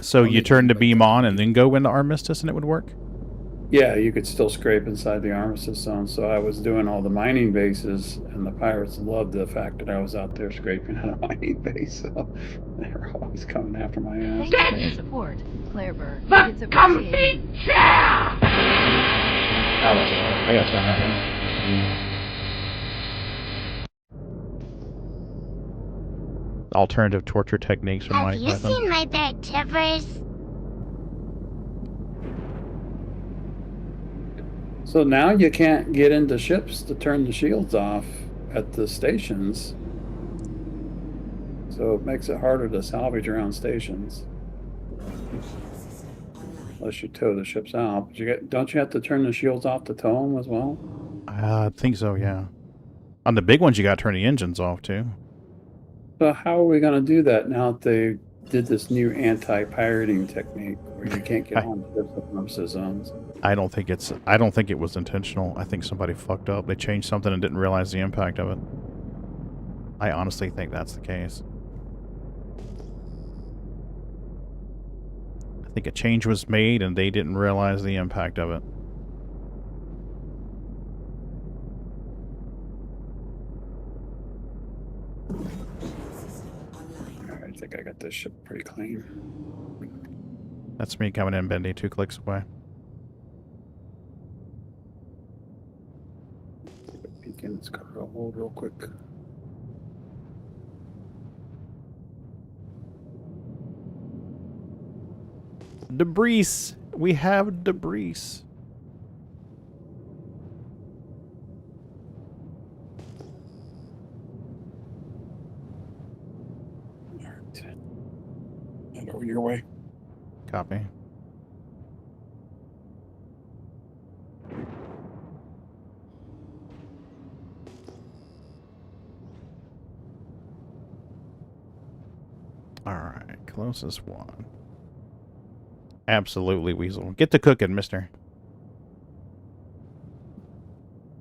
So you turn the beam on and then go into Armistice and it would work? Yeah, you could still scrape inside the armistice zone. So I was doing all the mining bases, and the pirates loved the fact that I was out there scraping at a mining base. So they were always coming after my ass. Thanks for the support, Claire Bird. It's appreciated. I got time. Alternative torture techniques from Manic. Have you seen my bear Tibbers? So now you can't get into ships to turn the shields off at the stations. So it makes it harder to salvage around stations. Unless you tow the ships out. But don't you have to turn the shields off to tow them as well? I think so, yeah. On the big ones, you got to turn the engines off, too. So how are we going to do that now that they did this new anti-pirating technique where you can't get on ships with armistice zones? I don't think it was intentional. I think somebody fucked up. They changed something and didn't realize the impact of it. I honestly think that's the case. I think a change was made and they didn't realize the impact of it. I think I got this ship pretty clean. That's me coming in, Bendy, 2 clicks away. Peek in this cargo hold real quick. Debris! We have debris. Alright. Head over your way. Copy. Alright, closest one. Absolutely, Weasel. Get to cooking, mister.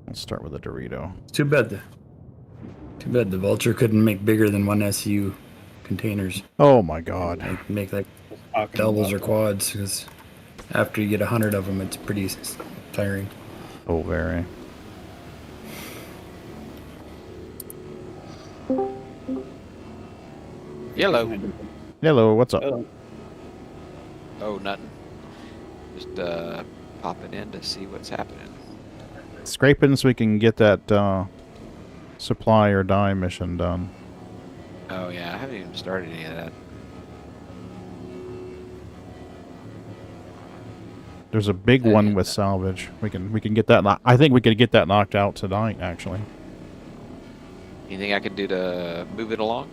Let's start with a Dorito. Too bad the Vulture couldn't make bigger than 1 SU containers. Oh my god. Like, make like doubles or quads, because after you get 100 of them, it's pretty tiring. Oh, very. Hello. Hello, what's up? Hello. Oh, nothing. Just popping in to see what's happening. Scraping so we can get that supply or die mission done. Oh yeah, I haven't even started any of that. There's a big one with salvage. We can get that. I think we could get that knocked out tonight, actually. Anything I can do to move it along?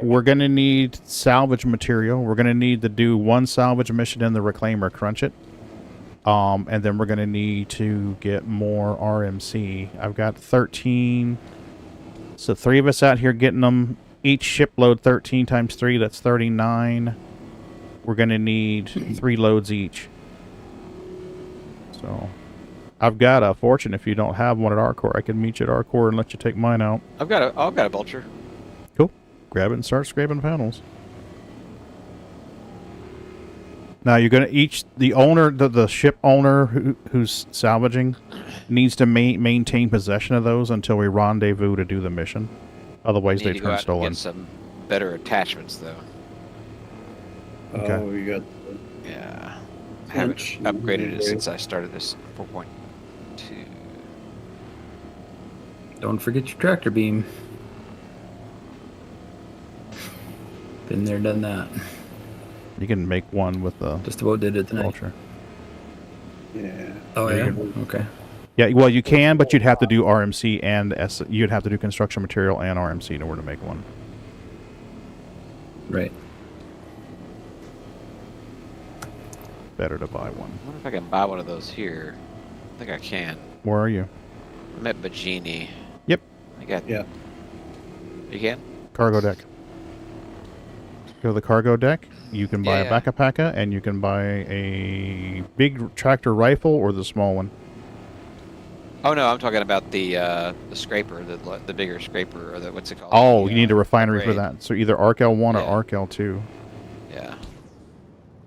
We're gonna need salvage material. We're gonna need to do 1 salvage mission in the Reclaimer, crunch it. And then we're gonna need to get more RMC. I've got 13. So 3 of us out here getting them. Each shipload 13 times 3. That's 39. We're gonna need 3 loads each. So I've got a fortune. If you don't have one at Arcor, I can meet you at Arcor and let you take mine out. I've got a vulture. Cool. Grab it and start scraping panels. Now you're gonna the owner, the ship owner who's salvaging, needs to maintain possession of those until we rendezvous to do the mission. Otherwise, they turn stolen. Get some better attachments though. Okay. Oh, you got. Yeah. I haven't upgraded it since I started this 4.2. Don't forget your tractor beam. Been there, done that. You can make one with the just about did it tonight. Vulture. Yeah. Oh yeah. Okay. Yeah, well, you can, but you'd have to do RMC and you'd have to do construction material and RMC in order to make one. Right. Better to buy one. I wonder if I can buy one of those here. I think I can. Where are you? I'm at Bajini. Yep. I got. Yeah. You can? Cargo deck. Go to the cargo deck. You can buy a Wakapedia, and you can buy a big tractor rifle or the small one. Oh no, I'm talking about the scraper, the bigger scraper, or the what's it called? Oh, you need a refinery for that. So either Arc L1 or Arc L2. Yeah.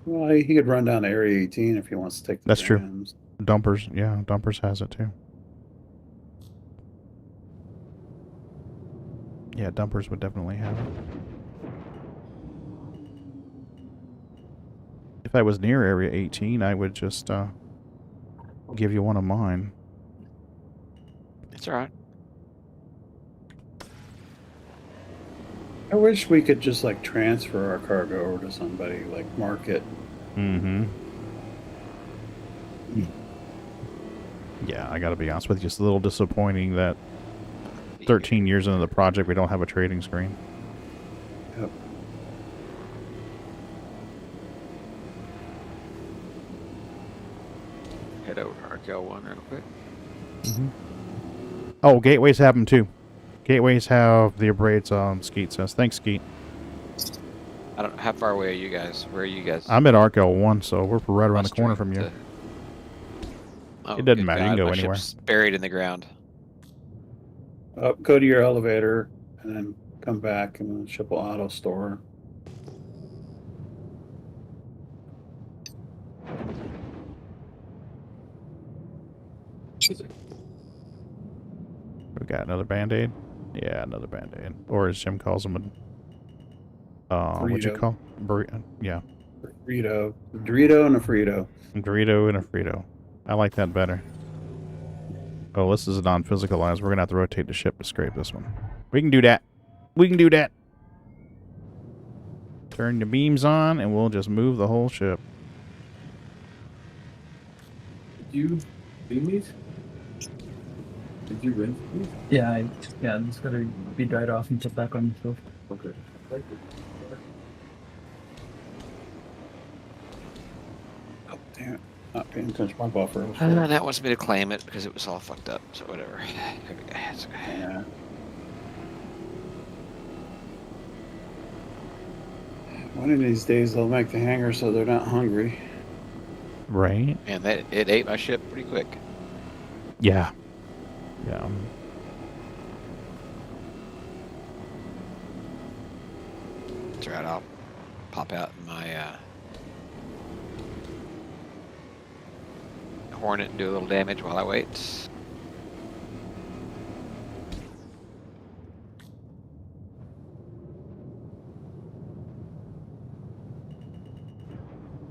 Well, he could run down to Area 18 if he wants to take the That's jams. true. Dumpers, yeah, Dumpers has it too. Yeah, Dumpers would definitely have it. If I was near Area 18, I would just give you one of mine. It's alright. I wish we could just like transfer our cargo over to somebody, like mark it. Mm-hmm. Yeah, I gotta be honest with you, it's a little disappointing that 13 years into the project we don't have a trading screen. Yep. Head over to RKL1 real quick. Mm-hmm. Oh, gateways have them too. Gateways have the abrades on, Skeet says. Thanks, Skeet. I don't. How far away are you guys? Where are you guys? I'm at Arc L1, so we're right around the corner from you. Oh, it doesn't good matter. You God, can go my anywhere. ship's buried in the ground. Up, go to your elevator, and then come back, and the ship will auto store. We got another Band-Aid? Yeah, another Band-Aid. Or as Jim calls them, What'd you Frito. call? Yeah. Frito. Dorito and a Frito. Dorito and a Frito. I like that better. Oh, this is a non-physicalized. We're going to have to rotate the ship to scrape this one. We can do that. We can do that. Turn the beams on, and we'll just move the whole ship. Did you do these? Did you rinse these? Yeah, I'm just gonna be dried off and put back on the stove. Okay. Oh, damn it. Not paying attention to my buffer. That wants me to claim it because it was all fucked up, so whatever. It's okay. Yeah. One of these days they'll make the hangar so they're not hungry. Right? And it ate my ship pretty quick. Yeah. Yeah. That's right, I'll pop out my Hornet and do a little damage while I wait.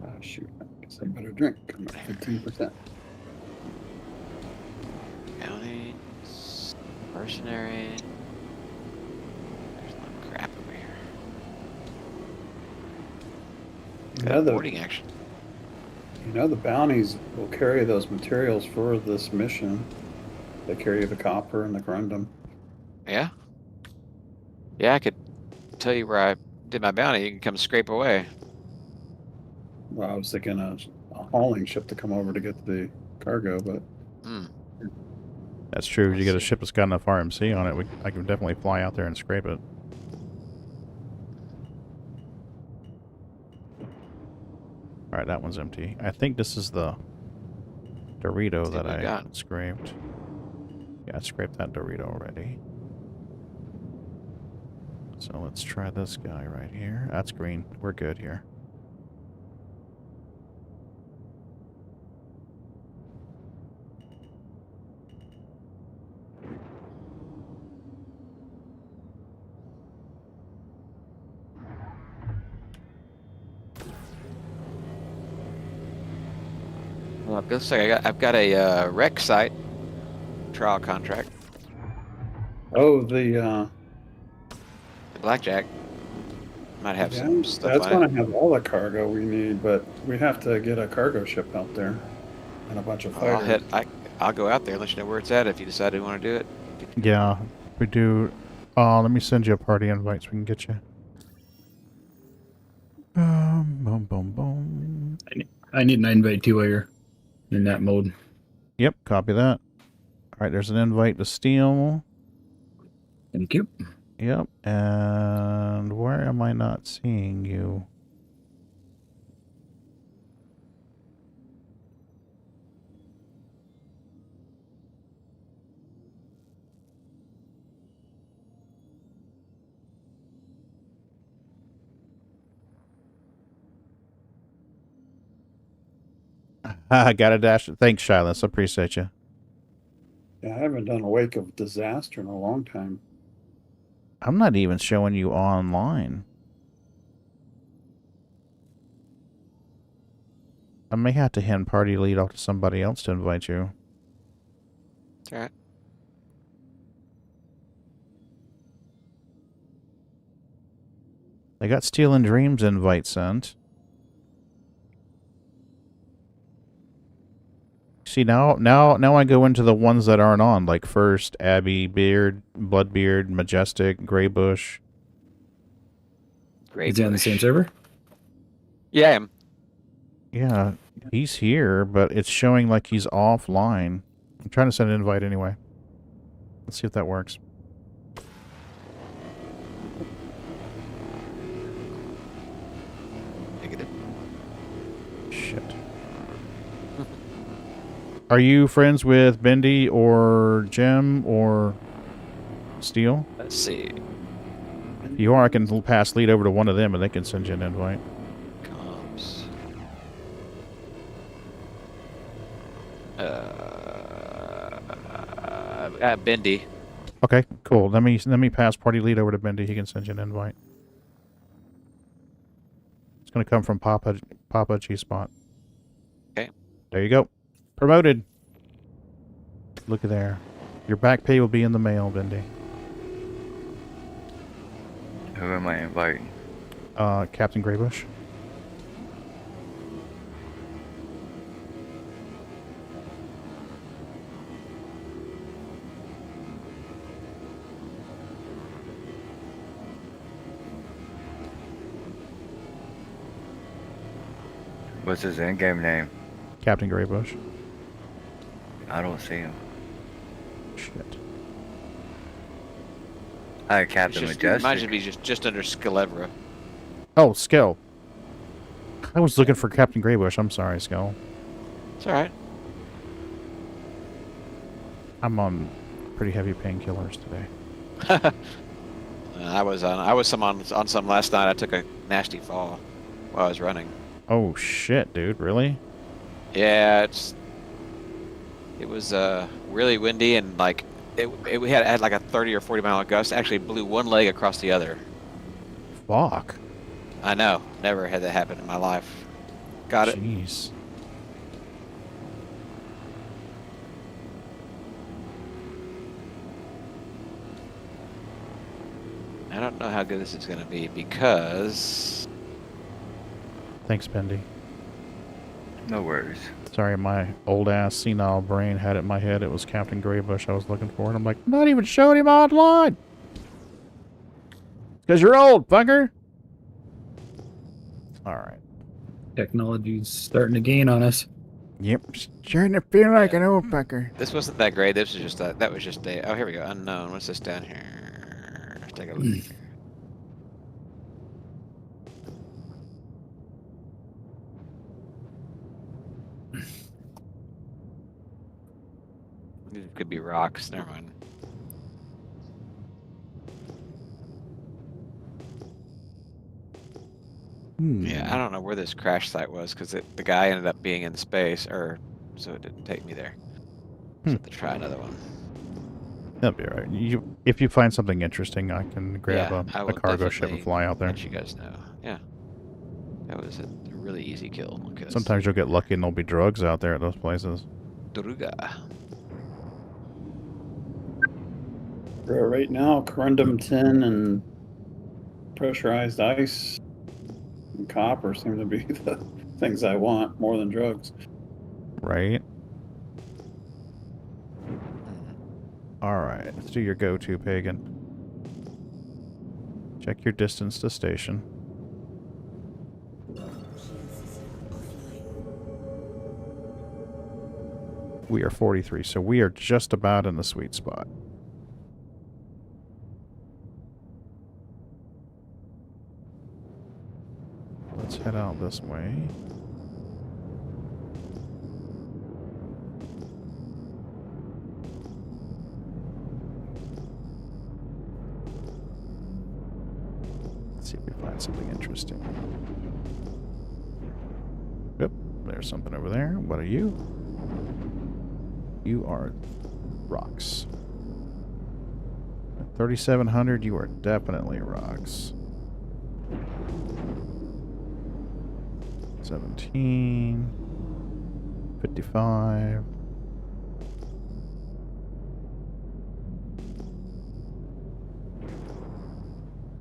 Oh, shoot. I guess I better drink. I'm at 15%. Bounties, mercenary. There's no crap over here. Yeah, the Boarding action. You know, the bounties will carry those materials for this mission. They carry the copper and the corundum. Yeah? Yeah, I could tell you where I did my bounty. You can come scrape away. Well, I was thinking a hauling ship to come over to get the cargo, but... That's true. If you get a ship that's got enough RMC on it, I can definitely fly out there and scrape it. Alright, that one's empty. I think this is the Dorito that I scraped. Yeah, I scraped that Dorito already. So let's try this guy right here. That's green. We're good here. Well, it looks like I've got a rec site trial contract. Oh, the Blackjack might have yeah, some stuff that's on going it. to have all the cargo we need, but we have to get a cargo ship out there and a bunch of fighters. I'll go out there and let you know where it's at if you decide you want to do it. Yeah, we do. Let me send you a party invite so we can get you. Boom, boom, boom. I need an invite too while you're in that mode. Yep, copy that. Alright, there's an invite to steal. Thank you. Yep, and where am I not seeing you? I got a dash. Thanks, Shilas. Appreciate you. Yeah, I haven't done a wake of disaster in a long time. I'm not even showing you online. I may have to hand party lead off to somebody else to invite you. All right. I got Steel and Dreams invite sent. See, now I go into the ones that aren't on, like First, Abbey, Beard, Bloodbeard, Majestic, Greybush. Is he on the same server? Yeah, I am. Yeah, he's here, but it's showing like he's offline. I'm trying to send an invite anyway. Let's see if that works. Negative. Shit. Are you friends with Bendy or Jim or Steel? Let's see. If you are, I can pass lead over to one of them and they can send you an invite. Comms. Bendy. Okay, cool. Let me pass party lead over to Bendy. He can send you an invite. It's going to come from Papa G-Spot. Okay. There you go. Promoted. Look at there. Your back pay will be in the mail, Bendy. Who am I inviting? Captain Graybush. What's his in-game name? Captain Graybush. I don't see him. Shit. Hi, Captain Majestic. Mine should be just under Skelevra. Oh, Skill. I was looking for Captain Graybush. I'm sorry, Skill. It's alright. I'm on pretty heavy painkillers today. I was on some last night. I took a nasty fall while I was running. Oh shit, dude! Really? Yeah, it was really windy and like we had like a 30 or 40 mile gust. Actually blew one leg across the other. Fuck. I know. Never had that happen in my life. Got it. Jeez. I don't know how good this is going to be because... Thanks, Bendy. No worries. Sorry, my old-ass senile brain had it in my head. It was Captain Graybush I was looking for, and I'm like, not even showing him online! Because you're old, fucker! Alright. Technology's starting to gain on us. Yep, starting to feel like an old fucker. This wasn't that great. This was just that was just a... Oh, here we go. Unknown. What's this down here? Let's take a look here. It could be rocks. Never mind. Yeah, I don't know where this crash site was because the guy ended up being in space, so it didn't take me there. So I have to try another one. That'll be alright. If you find something interesting, I can grab a cargo ship and fly out there. Let you guys know. Yeah, that was a really easy kill. Sometimes you'll get lucky and there'll be drugs out there at those places. Druga. Right now, corundum tin and pressurized ice and copper seem to be the things I want more than drugs. Right. Alright, let's do your go-to, Pagan. Check your distance to station. We are 43, so we are just about in the sweet spot. Let's head out this way. Let's see if we find something interesting. Yep, there's something over there. What are you? You are rocks. At 3,700, you are definitely rocks. 17, 55.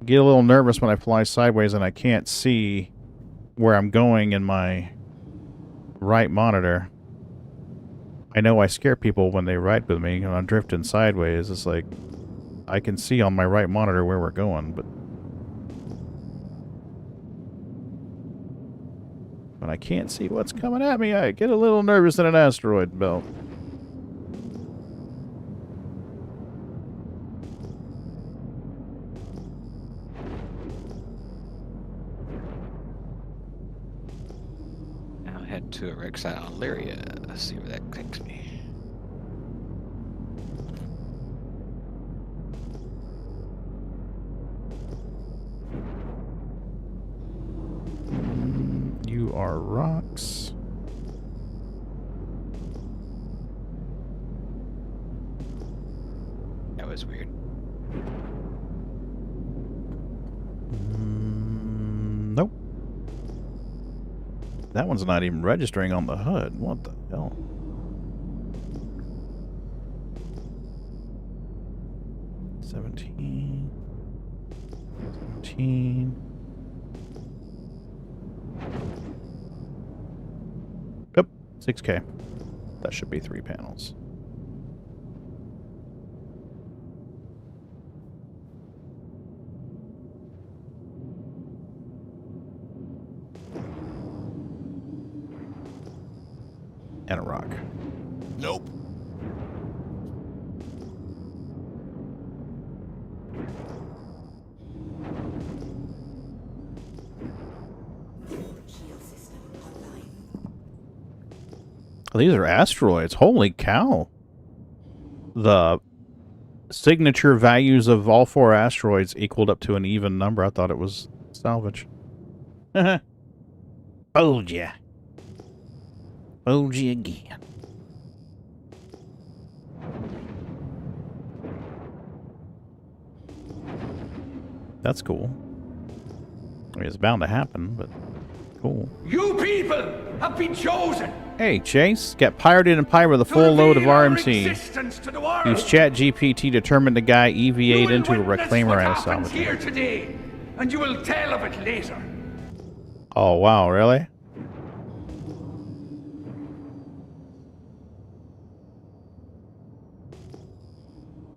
Get a little nervous when I fly sideways and I can't see where I'm going in my right monitor. I know I scare people when they ride with me and I'm drifting sideways. It's like I can see on my right monitor where we're going, but when I can't see what's coming at me, I get a little nervous in an asteroid belt. Now head to a wreck site on Lyria. Let's see where that takes me. You are rocks. That was weird. Nope. That one's not even registering on the HUD. What the hell? $17. Yep, 6K. That should be 3 panels. And a rock. Nope. These are asteroids. Holy cow. The signature values of all 4 asteroids equaled up to an even number. I thought it was salvage. Fooled ya. Fooled you again. That's cool. I mean, it's bound to happen, but cool. You people have been chosen. Hey, Chase, get pirated and pyro the full load of RMC. Use ChatGPT to determine the guy EVA'd into a reclaimer at a salvage. Here today, and you will tell of it later. Oh, wow, really?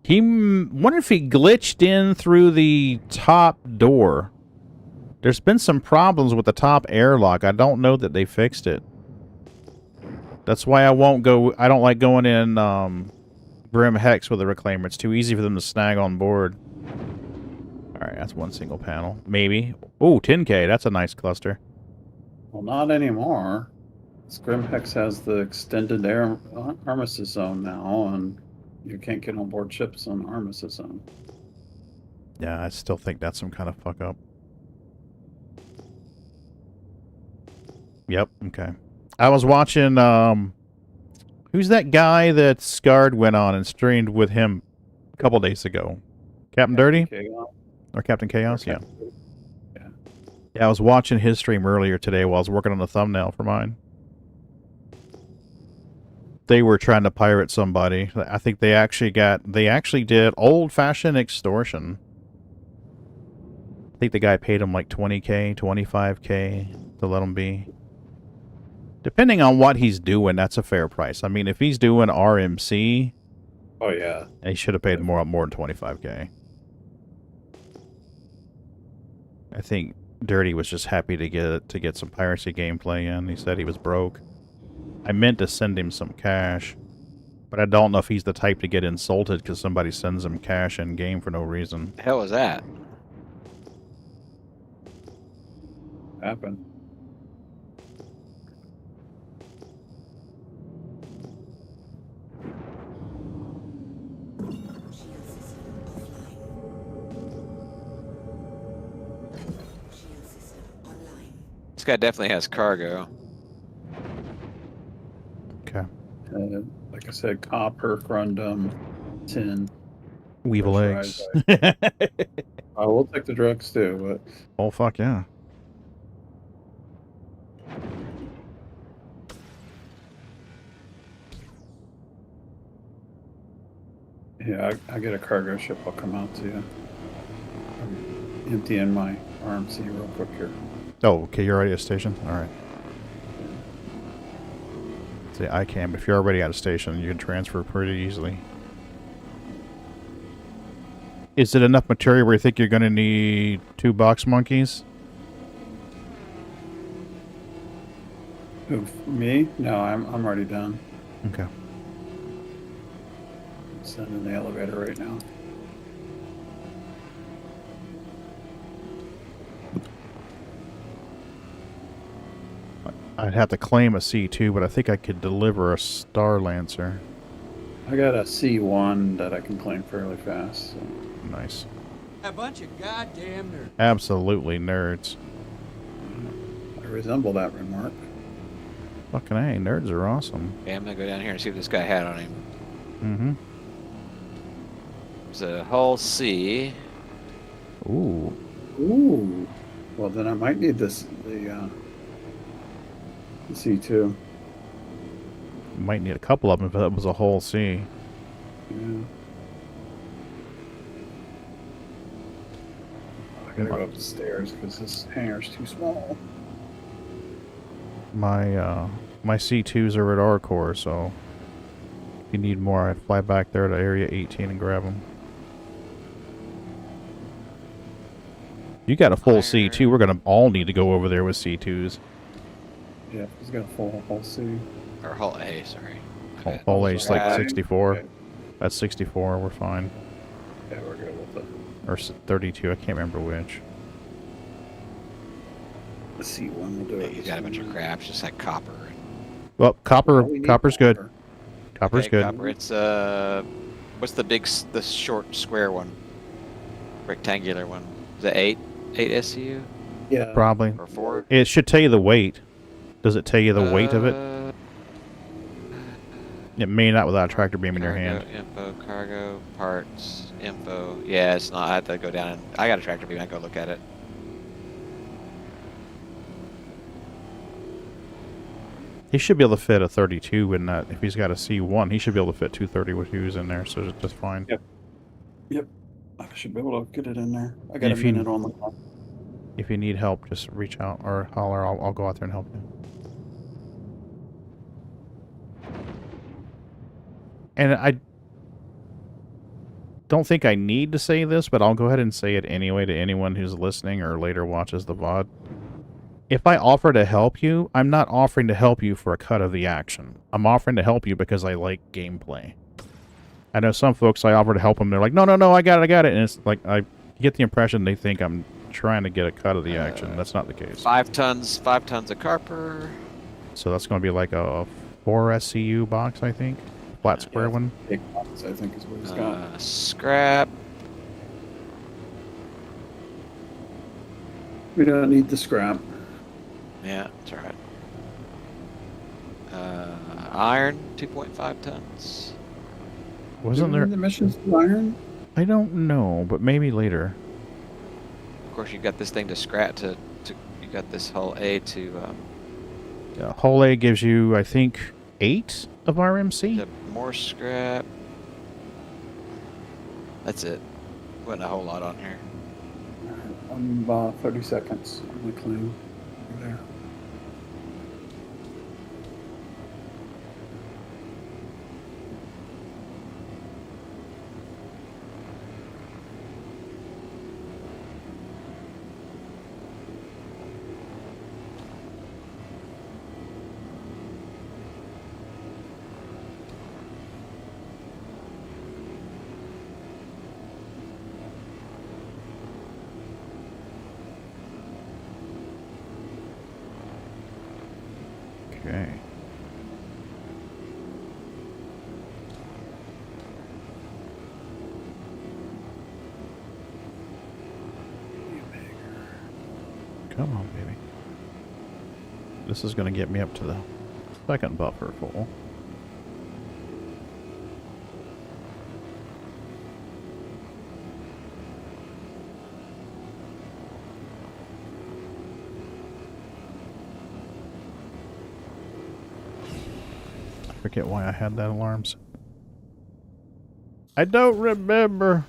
Wonder if he glitched in through the top door. There's been some problems with the top airlock. I don't know that they fixed it. That's why I won't go. I don't like going in Grim Hex with a reclaimer. It's too easy for them to snag on board. Alright, that's one single panel. Maybe. Oh, 10K. That's a nice cluster. Well, not anymore. Grim Hex has the extended air armistice zone now, and you can't get on board ships on armistice zone. Yeah, I still think that's some kind of fuck up. Yep, okay. I was watching, who's that guy that Scarred went on and streamed with him a couple days ago? Captain Dirty? Chaos. Or Captain Chaos? Yeah. Yeah, I was watching his stream earlier today while I was working on the thumbnail for mine. They were trying to pirate somebody. I think they actually did old-fashioned extortion. I think the guy paid him like 20K, 25K to let him be. Depending on what he's doing, that's a fair price. I mean, if he's doing RMC, oh yeah, he should have paid more than 25K. I think Dirty was just happy to get some piracy gameplay in. He said he was broke. I meant to send him some cash, but I don't know if he's the type to get insulted because somebody sends him cash in game for no reason. The hell was that? Happened. This guy definitely has cargo. Okay. Like I said, copper, corundum, tin. Weevil eggs. I will take the drugs too, but... Oh, fuck yeah. Yeah, I get a cargo ship. I'll come out to you. I'm emptying my RMC real quick here. Oh, okay, you're already at a station? Alright. See, I can, but if you're already at a station, you can transfer pretty easily. Is it enough material where you think you're going to need 2 box monkeys? Who, me? No, I'm already done. Okay. Sending the elevator right now. I'd have to claim a C2, but I think I could deliver a Star Lancer. I got a C1 that I can claim fairly fast. So. Nice. A bunch of goddamn nerds. Absolutely nerds. I resemble that remark. Fucking A, nerds are awesome. Yeah, I'm gonna go down here and see what this guy had on him. Mm-hmm. There's a hull C. Ooh. Ooh. Well, then I might need this. C2. Might need a couple of them if that was a whole C. Yeah. I gotta go up the stairs because this hangar's too small. My C2s are at our core, so if you need more, I'd fly back there to Area 18 and grab them. You got a full C2. We're gonna all need to go over there with C2s. Yeah, he's got a full whole C. Or hull A, sorry. Whole A's like Okay. 64. Okay. That's 64. We're fine. Yeah, we're good with it. Or 32. I can't remember which. The C1 will do it. He's got a bunch of craps, just like copper. Well, copper. Oh, we need Copper's good. copper. Copper's Okay, good. Copper. It's what's the short square one? Rectangular one. Is it 8 SCU Yeah. Probably. or 4? It should tell you the weight. Does it tell you the weight of it? It may not without a tractor beam in your hand. Info, cargo, parts, info. Yeah, it's not. I have to go down and I got a tractor beam. I go look at it. He should be able to fit a 32 in that. If he's got a C1, he should be able to fit 232s in there, so it's just fine. Yep. Yep. I should be able to get it in there. I got a If you- minute on the clock. If you need help, just reach out or holler. I'll go out there and help you. And I don't think I need to say this, but I'll go ahead and say it anyway to anyone who's listening or later watches the VOD. If I offer to help you, I'm not offering to help you for a cut of the action. I'm offering to help you because I like gameplay. I know some folks, I offer to help them, they're like, no, I got it. And it's like, I get the impression they think I'm trying to get a cut of the action. That's not the case. 5 tons of copper. So that's going to be like a 4 SCU box, I think. Flat square one. Big box, I think is what he's got. Scrap. We don't need the scrap. Yeah, that's alright. Iron, 2.5 tons. Wasn't there? The missions to iron? I don't know, but maybe later. Of course, you've got this thing to scrap to you got this whole A to Whole A gives you, I think, 8 of RMC. more scrap. That's it. Wasn't a whole lot on here. I'm about 30 seconds on the claim. There. Okay. Come on, baby. This is going to get me up to the second buffer full. I forget why I had that alarm set. I don't remember.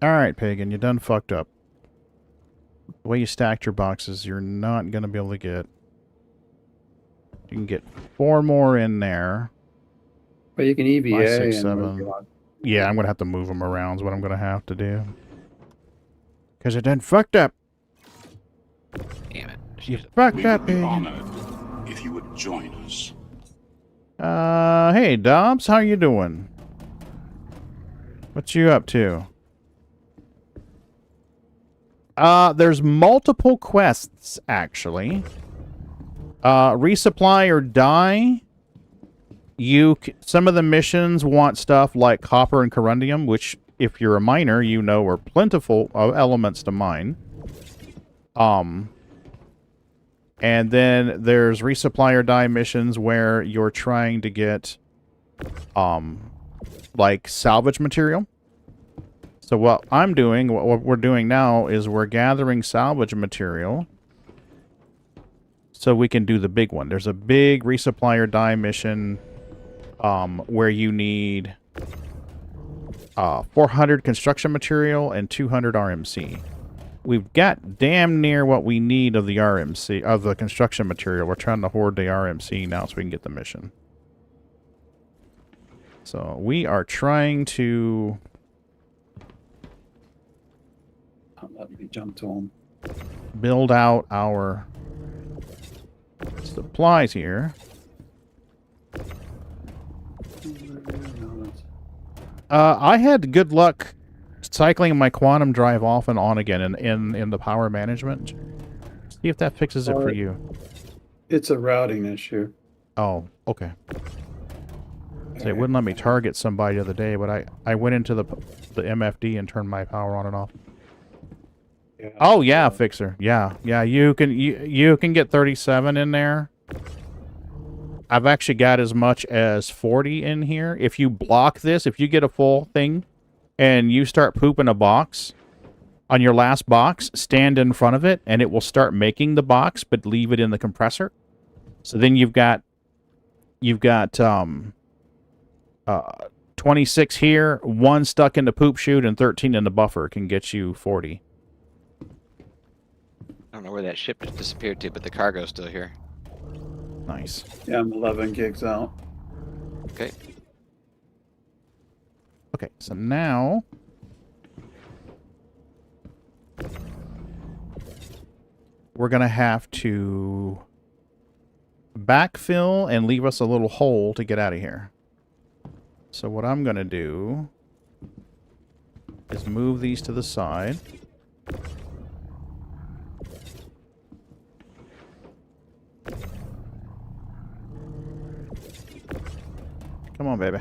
Alright, Pagan, you done fucked up. The way you stacked your boxes, you're not going to be able to get... You can get 4 more in there. But you can EVA 5, 6, and 7. Yeah, I'm going to have to move them around is what I'm going to have to do. Because it done fucked up. Damn it. You fucked We up, would be Pagan. honored if you would join us. Hey, Dobbs, how you doing? What you up to? There's multiple quests, actually. Resupply or die. Some of the missions want stuff like copper and corundium, which, if you're a miner, you know are plentiful of elements to mine. And then there's resupply or die missions where you're trying to get, like salvage material. So what I'm doing, what we're doing now is we're gathering salvage material so we can do the big one. There's a big resupply or die mission where you need 400 construction material and 200 RMC. We've got damn near what we need of the RMC, of the construction material. We're trying to hoard the RMC now so we can get the mission. So we are trying to... Let me jump to him. Build out our supplies here. I had good luck cycling my quantum drive off and on again in the power management. See if that fixes it for you. It's a routing issue. Oh, okay. So it wouldn't let me target somebody the other day, but I went into the MFD and turned my power on and off. Yeah, oh yeah, Fixer. Yeah, you can get 37 in there. I've actually got as much as 40 in here. If you block this, if you get a full thing and you start pooping a box on your last box, stand in front of it and it will start making the box, but leave it in the compressor. So then you've got 26 here, 1 stuck in the poop chute, and 13 in the buffer can get you 40. I don't know where that ship just disappeared to, but the cargo's still here. Nice. Yeah, I'm 11 gigs out. Okay. Okay, so now we're going to have to backfill and leave us a little hole to get out of here. So what I'm going to do is move these to the side. Come on, baby.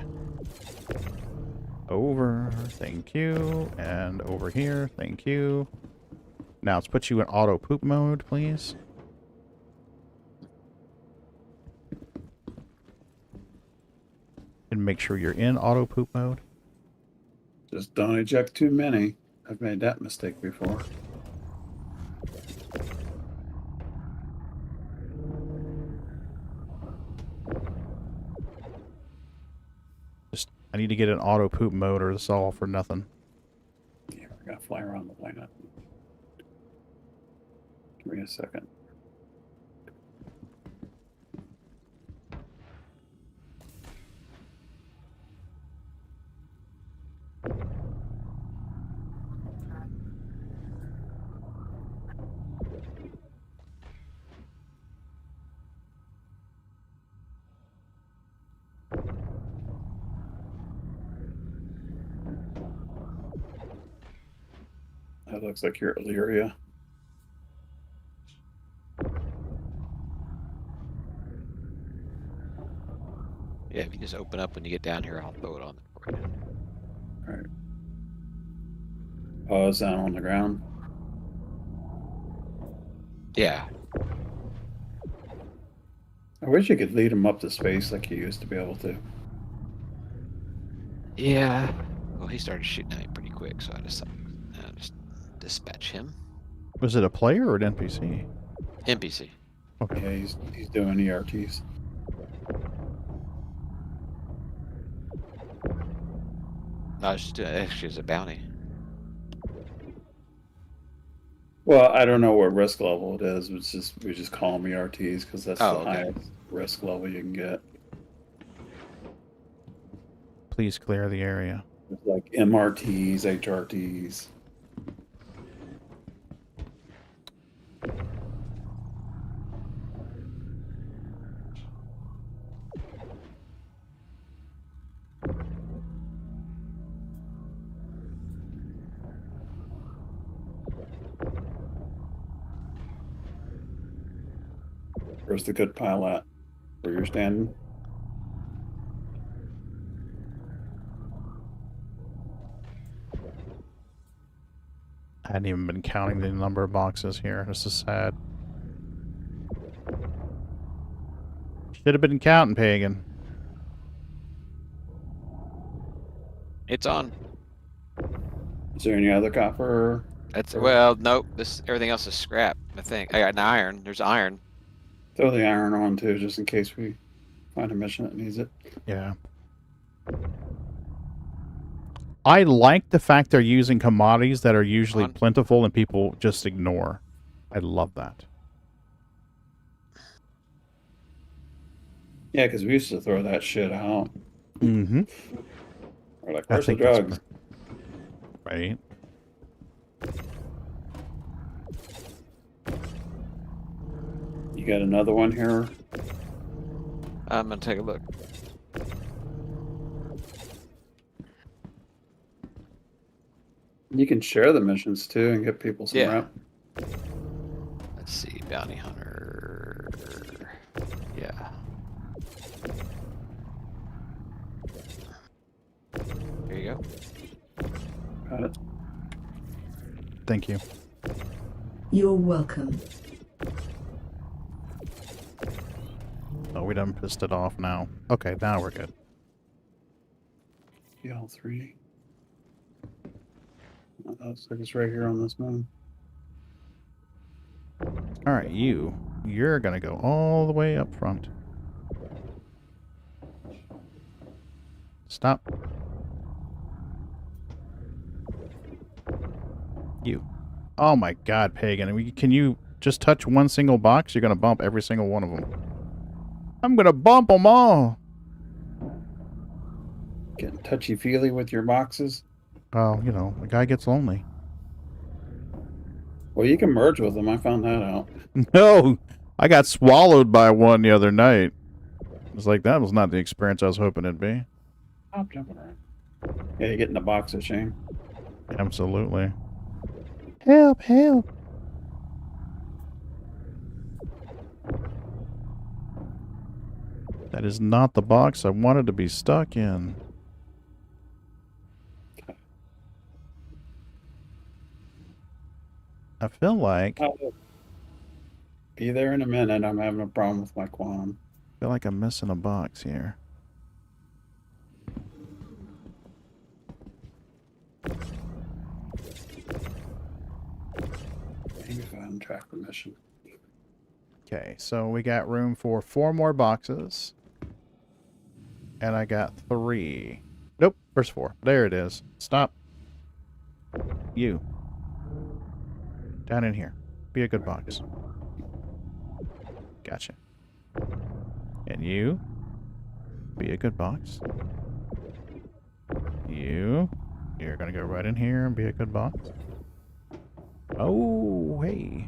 Over, thank you. And over here, thank you. Now let's put you in auto poop mode, please. And make sure you're in auto poop mode. Just don't eject too many. I've made that mistake before. I need to get in auto poop mode or it's all for nothing. Yeah, we're gonna fly around the planet. Give me a second. That looks like you're Illyria. Yeah, if you just open up when you get down here, I'll throw it on for you. Alright. Pause down on the ground. Yeah. I wish you could lead them up to space like you used to be able to. Yeah. Well, he started shooting at me pretty quick, so I just dispatch him. Was it a player or an NPC? NPC. Okay, yeah, he's doing ERTs. No, I was just doing, actually, it's a bounty. Well, I don't know what risk level it is. It's just we just call them ERTs because that's the highest risk level you can get. Please clear the area. It's like MRTs, HRTs. Where's the good pile at? Where you're standing? I hadn't even been counting the number of boxes here. This is sad. Should have been counting, Pagan. It's on. Is there any other copper? That's well, nope. This everything else is scrap. I think I got an iron. There's iron. Throw the iron on too, just in case we find a mission that needs it. Yeah. I like the fact they're using commodities that are usually plentiful and people just ignore. I love that. Yeah, because we used to throw that shit out. Mm-hmm. We're like, where's the drugs? Right. You got another one here? I'm gonna take a look. You can share the missions too and get people some rep. Let's see, bounty hunter. Yeah. Here you go. Got it. Thank you. You're welcome. Oh, we done pissed it off now. Okay, now we're good. PL3. Oh, looks like it's right here on this moon. All right, you're gonna go all the way up front. Stop. You. Oh my God, Pagan! Can you just touch one single box? You're gonna bump every single one of them. I'm gonna bump them all. Getting touchy-feely with your boxes? Oh, you know, the guy gets lonely. Well, you can merge with them. I found that out. No, I got swallowed by one the other night. It's like, that was not the experience I was hoping it'd be. Stop jumping around. Yeah, you get in the boxes, Shane. Absolutely. Help, help. That is not the box I wanted to be stuck in. I feel like... I'll be there in a minute. I'm having a problem with my quantum. I feel like I'm missing a box here. Maybe if I untrack the mission. Okay, so we got room for 4 more boxes. And I got 3. Nope, there's 4. There it is. Stop. You. Down in here. Be a good box. Gotcha. And you. Be a good box. You're gonna go right in here and be a good box. Oh, hey.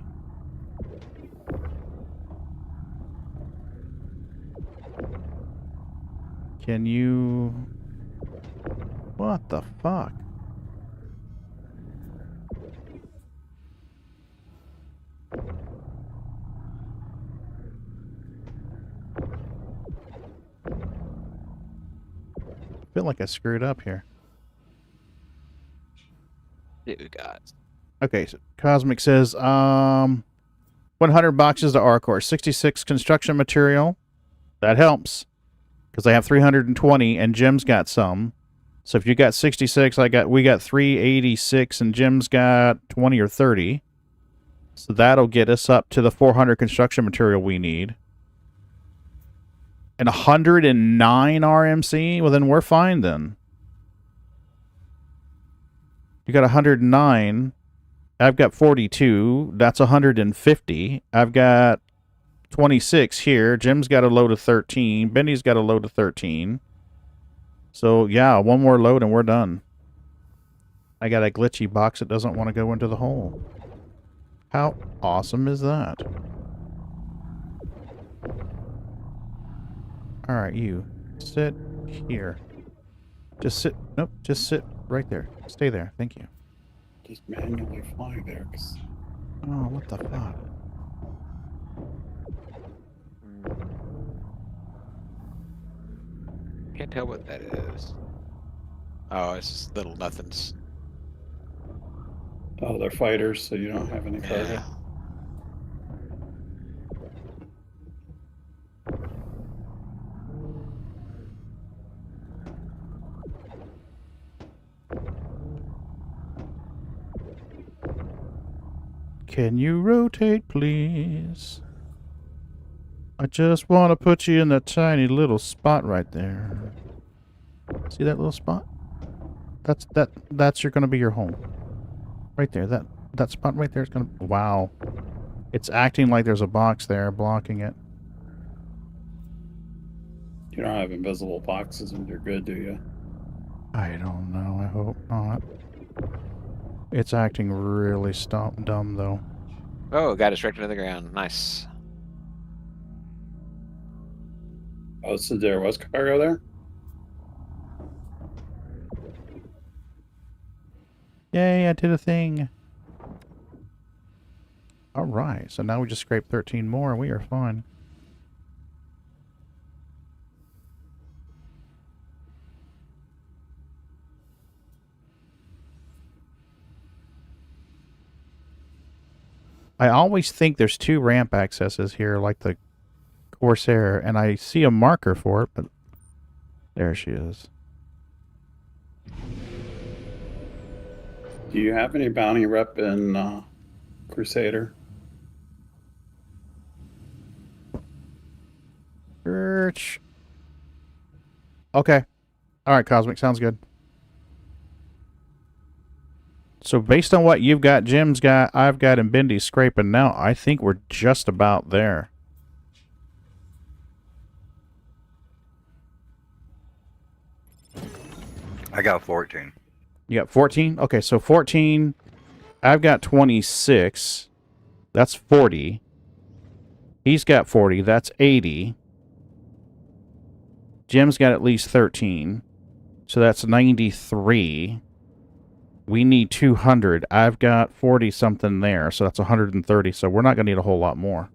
Can you... What the fuck? I feel like I screwed up here. You got. Okay, so Cosmic says, 100 boxes to Arcor, 66 construction material. That helps. Because I have 320 and Jim's got some. So if you got 66, we got 386 and Jim's got 20 or 30. So that'll get us up to the 400 construction material we need. And 109 RMC? Well, then we're fine then. You got 109. I've got 42. That's 150. I've got 26 here. Jim's got a load of 13. Benny's got a load of 13. So, yeah, one more load and we're done. I got a glitchy box that doesn't want to go into the hole. How awesome is that? Alright, you. Sit here. Just sit. Nope, just sit right there. Stay there. Thank you. Just manually fly there. Oh, what the fuck? Can't tell what that is. Oh, it's just little nothings. Oh, they're fighters, so you don't have any cargo. Yeah. Can you rotate, please? I just want to put you in that tiny little spot right there. See that little spot? That's going to be your home. Right there. That spot right there is going to... Wow. It's acting like there's a box there blocking it. You don't have invisible boxes and you're good, do you? I don't know. I hope not. It's acting really dumb, though. Oh, got it straight into the ground. Nice. Oh, so there was cargo there? Yay, I did a thing. Alright, so now we just scraped 13 more and we are fine. I always think there's 2 ramp accesses here, like the Corsair, and I see a marker for it, but there she is. Do you have any bounty rep in Crusader? Church. Okay. Alright, Cosmic, sounds good. So based on what you've got, Jim's got, I've got, and Bendy's scraping now, I think we're just about there. I got 14. You got 14? Okay, so 14. I've got 26. That's 40. He's got 40. That's 80. Jim's got at least 13. So that's 93. We need 200. I've got 40 something there, so that's 130. So we're not going to need a whole lot more.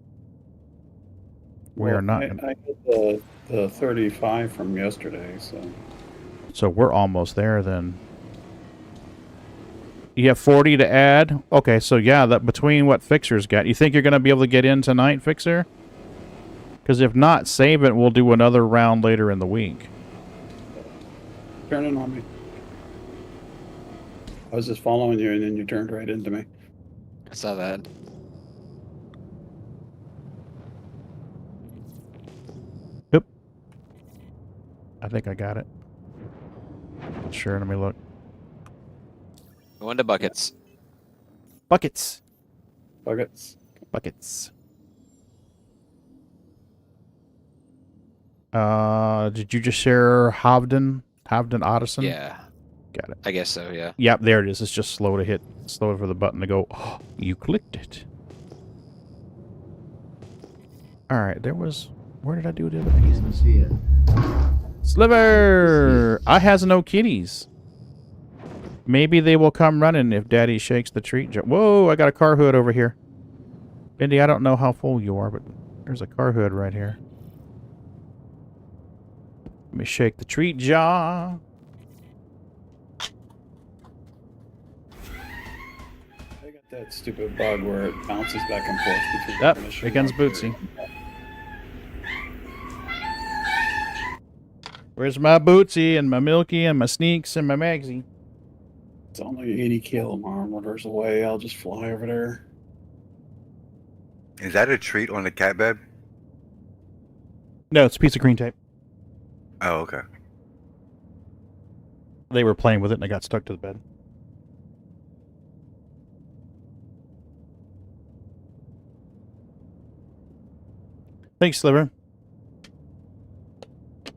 We are not. I get the 35 from yesterday, so. So we're almost there then. You have 40 to add? Okay, so yeah, that between what Fixer's got. You think you're going to be able to get in tonight, Fixer? Because if not, save it. We'll do another round later in the week. Turn it on me. I was just following you, and then you turned right into me. I saw that. Yep. I think I got it. Sure, let me look. Go into buckets. Buckets. Buckets. Buckets. Did you just share Hovden? Hovden Otteson? Yeah. Got it. I guess so, yeah. Yep, there it is. It's just slow to hit. Slow for the button to go, oh, you clicked it. Alright, there was... Where did I do the other pieces? Sliver! I has no kitties. Maybe they will come running if Daddy shakes the treat jar. Whoa, I got a car hood over here. Bendy, I don't know how full you are, but there's a car hood right here. Let me shake the treat jar. I got that stupid bug where it bounces back and forth between Yep, the mission here comes marker. Bootsy. Where's my Bootsy and my Milky and my Sneaks and my Magsy? It's only 80 kilometers away. I'll just fly over there. Is that a treat on the cat bed? No, it's a piece of green tape. Oh, okay. They were playing with it and I got stuck to the bed. Thanks, Sliver.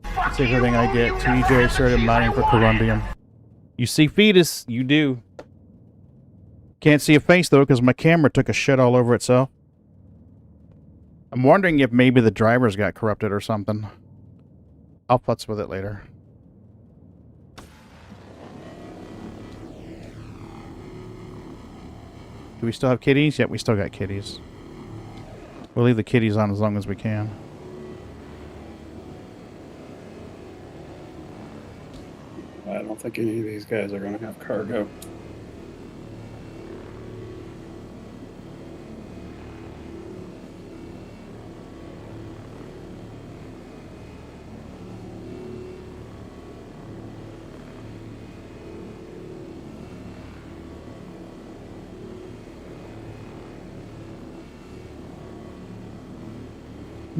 That's everything I get. TJ started mining for corundium. You see fetus? You do. Can't see a face, though, because my camera took a shit all over itself. I'm wondering if maybe the drivers got corrupted or something. I'll putz with it later. Do we still have kitties? Yep, we still got kitties. We'll leave the kitties on as long as we can. I don't think any of these guys are going to have cargo.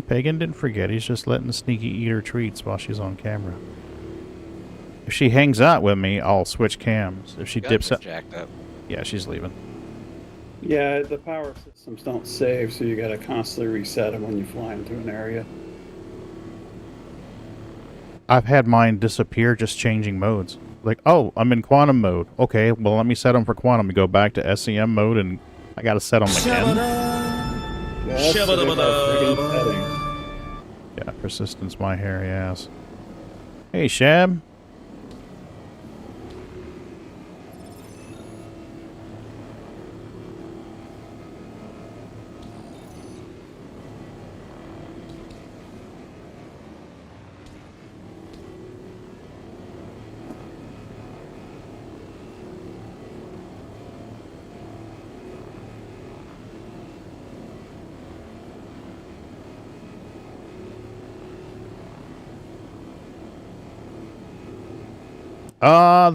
Pagan didn't forget. He's just letting Sneaky eat her treats while she's on camera. If she hangs out with me, I'll switch cams. If she dips up, jacked up. Yeah, she's leaving. Yeah, the power systems don't save, so you gotta constantly reset them when you fly into an area. I've had mine disappear just changing modes. Like, oh, I'm in quantum mode. Okay, well, let me set them for quantum and go back to SEM mode, and I gotta set them again. Yeah, persistence, my hairy ass. Hey, Shab.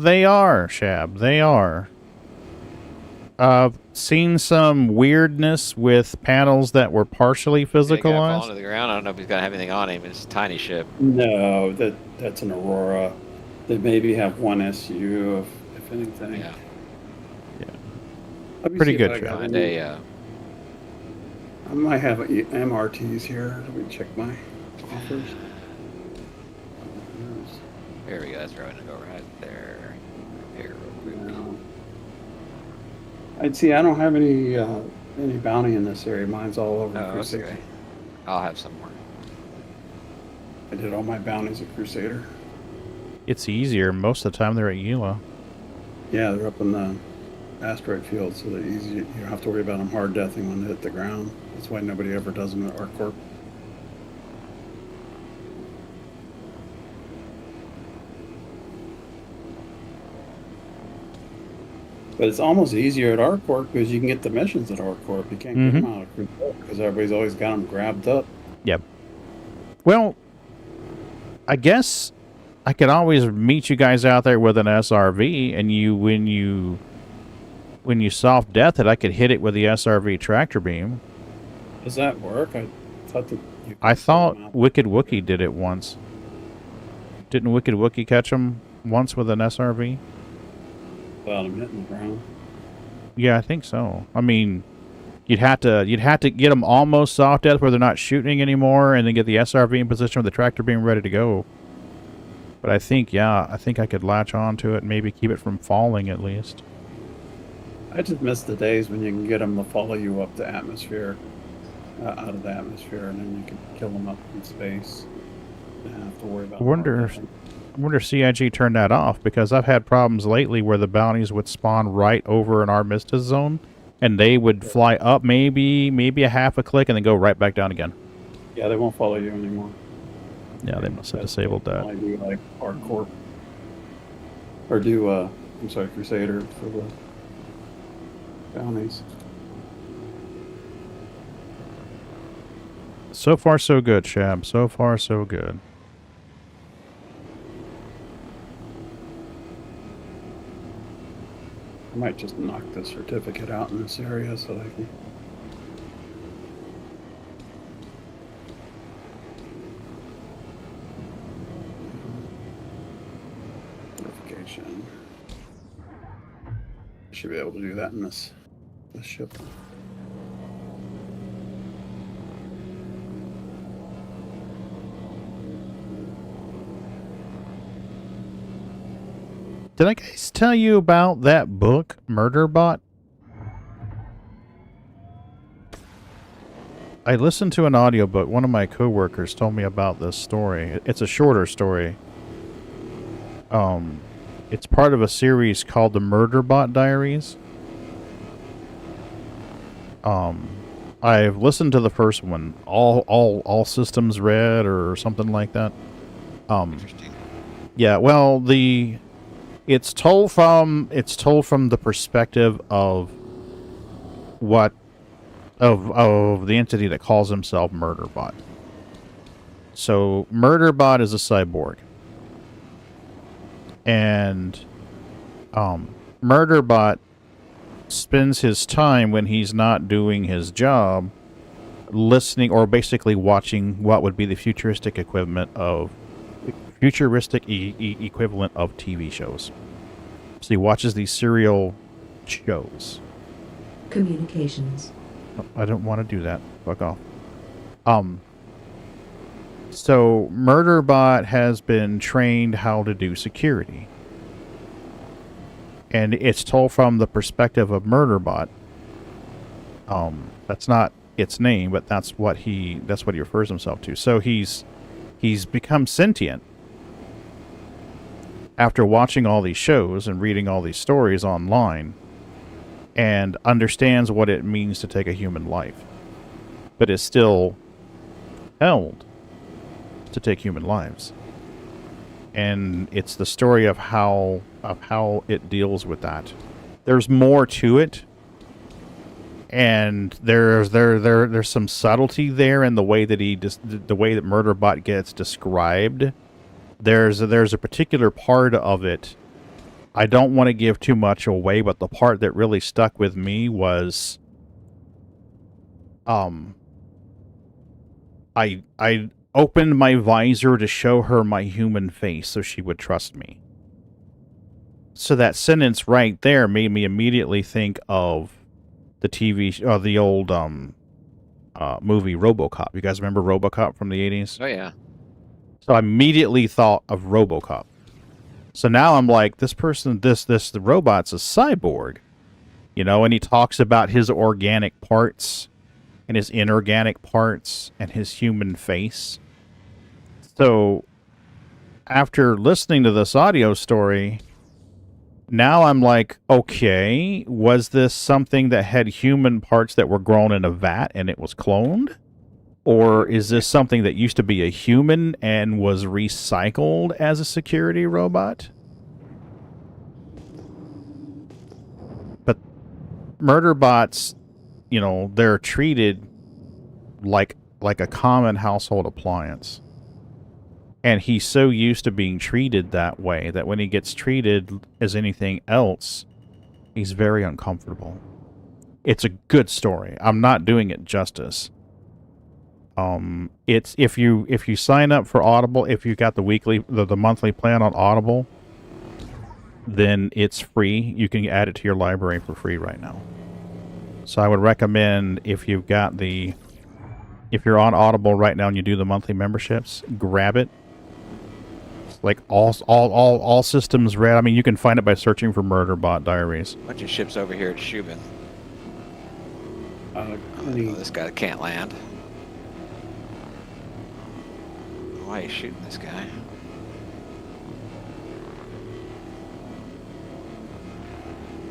They are, Shab. They are. Seen some weirdness with panels that were partially physicalized. Falling to the ground. I don't know if he's gonna have anything on him. It's a tiny ship. No, that's an Aurora. They maybe have one SU, if anything. Yeah. Pretty good job. I might have MRTs here. Let me check my offers. There we go. That's right. Go right there. Here, real quick. I'd see. I don't have any bounty in this area. Mine's all over Crusader. Okay. I'll have some more. I did all my bounties at Crusader. It's easier. Most of the time they're at Eula. Yeah, they're up in the asteroid field, so they're easy. You don't have to worry about them hard deathing when they hit the ground. That's why nobody ever does them at ArcCorp. But it's almost easier at ArcCorp because you can get the missions at ArcCorp. You can't get them out of Crusader because everybody's always got them grabbed up. Yep. Well, I guess I could always meet you guys out there with an SRV, and when you soft death it, I could hit it with the SRV tractor beam. Does that work? I thought Wicked Wookie did it once. Didn't Wicked Wookie catch him once with an SRV? Without him hitting the ground. Yeah, I think so. I mean, you'd have to get them almost soft death where they're not shooting anymore, and then get the SRV in position with the tractor beam ready to go. But I think I could latch on to it and maybe keep it from falling at least. I just miss the days when you can get them to follow you up the atmosphere, out of the atmosphere, and then you can kill them up in space. You don't have to worry about. I wonder if CIG turned that off, because I've had problems lately where the bounties would spawn right over an Armistice zone, and they would fly up maybe a half a click and then go right back down again. Yeah, they won't follow you anymore. Yeah, they must have disabled that. I do like ArcCorp. Or do, Crusader for the bounties. So far, so good, Shab. So far, so good. I might just knock the certificate out in this area so I can. Certification. Should be able to do that in this ship. Did I guys tell you about that book, Murderbot? I listened to an audiobook. One of my coworkers told me about this story. It's a shorter story. It's part of a series called the Murderbot Diaries. I've listened to the first one, all systems read or something like that. Interesting. Yeah, well, it's told from the perspective of the entity that calls himself Murderbot. So Murderbot is a cyborg, and Murderbot spends his time when he's not doing his job listening or basically watching what would be the futuristic equivalent of equivalent of TV shows. So he watches these serial shows. Communications. I don't want to do that. Fuck off. So Murderbot has been trained how to do security. And it's told from the perspective of Murderbot. That's not its name, but that's what he refers himself to. So he's become sentient after watching all these shows and reading all these stories online, and understands what it means to take a human life, but is still held to take human lives. And it's the story of how it deals with that. There's more to it, and there's some subtlety there in the way that the way that Murderbot gets described. There's a particular part of it. I don't want to give too much away, but the part that really stuck with me was I opened my visor to show her my human face so she would trust me. So that sentence right there made me immediately think of the the old movie RoboCop. You guys remember RoboCop from the 80s? Oh yeah. So I immediately thought of RoboCop. So now I'm like, the robot's a cyborg, and he talks about his organic parts and his inorganic parts and his human face. So after listening to this audio story, now I'm like, okay, was this something that had human parts that were grown in a vat and it was cloned? Or is this something that used to be a human and was recycled as a security robot? But Murderbots, they're treated like a common household appliance. And he's so used to being treated that way that when he gets treated as anything else, he's very uncomfortable. It's a good story. I'm not doing it justice. It's if you sign up for Audible, if you got the monthly plan on Audible, then it's free. You can add it to your library for free right now. So I would recommend if you're on Audible right now and you do the monthly memberships, grab it. Like all systems red. I mean, you can find it by searching for Murderbot Diaries. Bunch of ships over here at Shubin. This guy can't land. Why are you shooting this guy?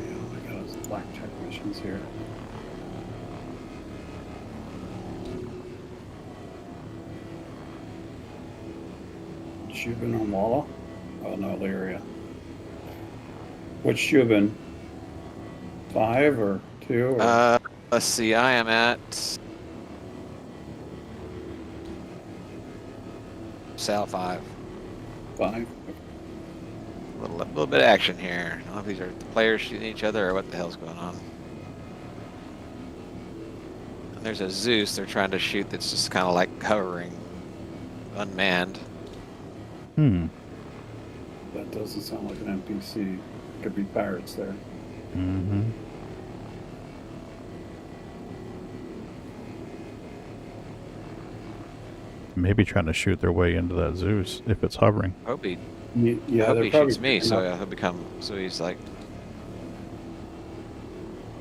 Yeah, I got his blackjack missions here. Shubin on Walla? Oh no, Lyria. Which Shubin? 5 or 2? Or? Let's see. I am at Sal 5. 5. A little bit of action here. I don't know if these are players shooting each other or what the hell's going on. And there's a Zeus they're trying to shoot that's just kind of like hovering, unmanned. That doesn't sound like an NPC. Could be pirates there. Mm-hmm. Maybe trying to shoot their way into that Zeus if it's hovering. I hope he probably shoots me, so he'll become. So he's like.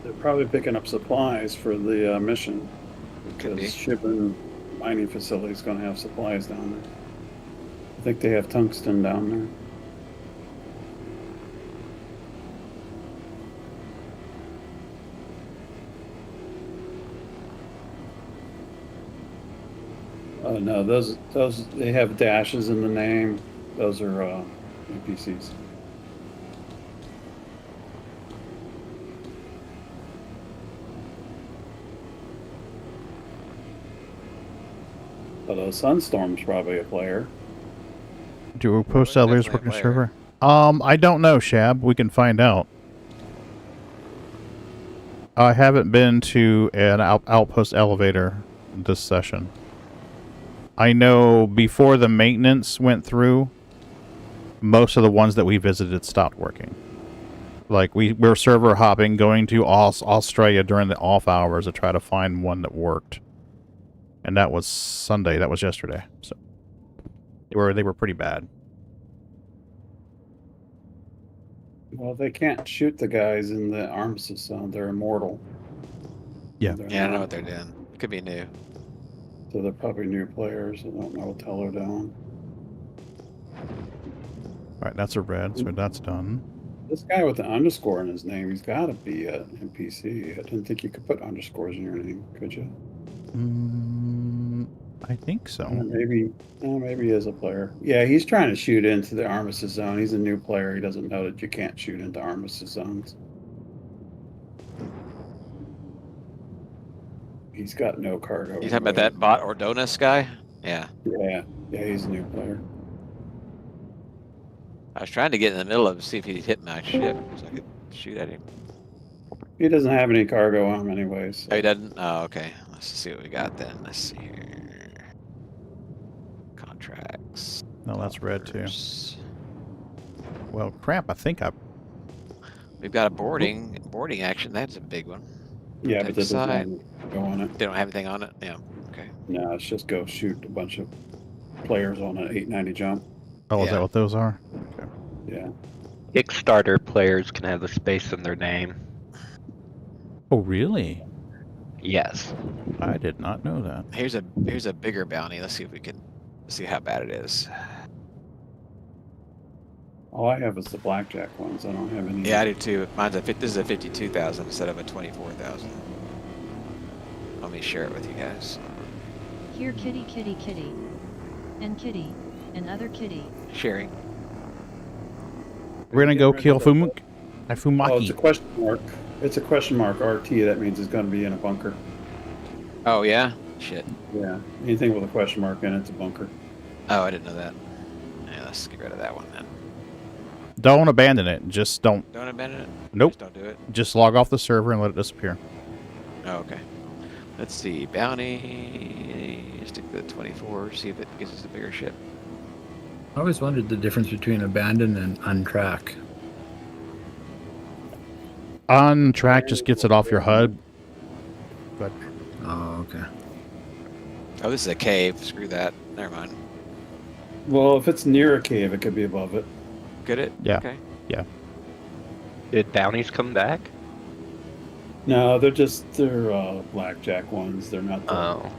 They're probably picking up supplies for the mission. Because shipping mining facility is going to have supplies down there. I think they have tungsten down there. No, those they have dashes in the name. Those are NPCs. Although Sunstorm's probably a player. Do post sellers work in server? I don't know, Shab. We can find out. I haven't been to an outpost elevator this session. I know before the maintenance went through, most of the ones that we visited stopped working. Like, we were server hopping, going to Australia during the off hours to try to find one that worked. And that was Sunday. That was yesterday. So they were pretty bad. Well, they can't shoot the guys in the armistice zone. They're immortal. Yeah. Yeah, I don't know what they're doing. Could be new. So they're probably new players. I don't know what the hell they're doing. Alright, that's a red, so that's done. This guy with the underscore in his name, he's got to be an NPC. I didn't think you could put underscores in your name, could you? I think so. Maybe he is a player. Yeah, he's trying to shoot into the armistice zone. He's a new player. He doesn't know that you can't shoot into armistice zones. He's got no cargo. You talking about that bot Ordonez guy? Yeah. Yeah, he's a new player. I was trying to get in the middle of him, see if he'd hit my ship, so I could shoot at him. He doesn't have any cargo on him anyways. So. Oh, he doesn't? Oh, okay. Let's see what we got then. Let's see here. Contracts. No, that's red too. Well, crap, I think We've got a boarding action. That's a big one. Yeah, but this doesn't go on it. They don't have anything on it? Yeah, okay. No, it's just go shoot a bunch of players on an 890 jump. Oh, is that what those are? Okay. Yeah. Kickstarter players can have the space in their name. Oh, really? Yes. I did not know that. Here's a bigger bounty. Let's see if we can see how bad it is. All I have is the blackjack ones. I don't have any. Yeah, I do too. This is a 52,000 instead of a 24,000. Let me share it with you guys. Here, kitty, kitty, kitty, and kitty, and other kitty. Sharing. We're gonna go kill Fumaki. Oh, it's a question mark. It's a question mark RT. That means it's going to be in a bunker. Oh yeah. Shit. Yeah. Anything with a question mark in it's a bunker. Oh, I didn't know that. Yeah, let's get rid of that one then. Don't abandon it. Just don't. Don't abandon it? Nope. Just don't do it? Just log off the server and let it disappear. Oh, okay. Let's see. Bounty. Stick to the 24. See if it gives us a bigger ship. I always wondered the difference between abandon and untrack. On track just gets it off your HUD. But oh, okay. Oh, this is a cave. Screw that. Never mind. Well, if it's near a cave, it could be above it. Could it? Yeah. Okay. Yeah. Did bounties come back? No, they're blackjack ones. They're not the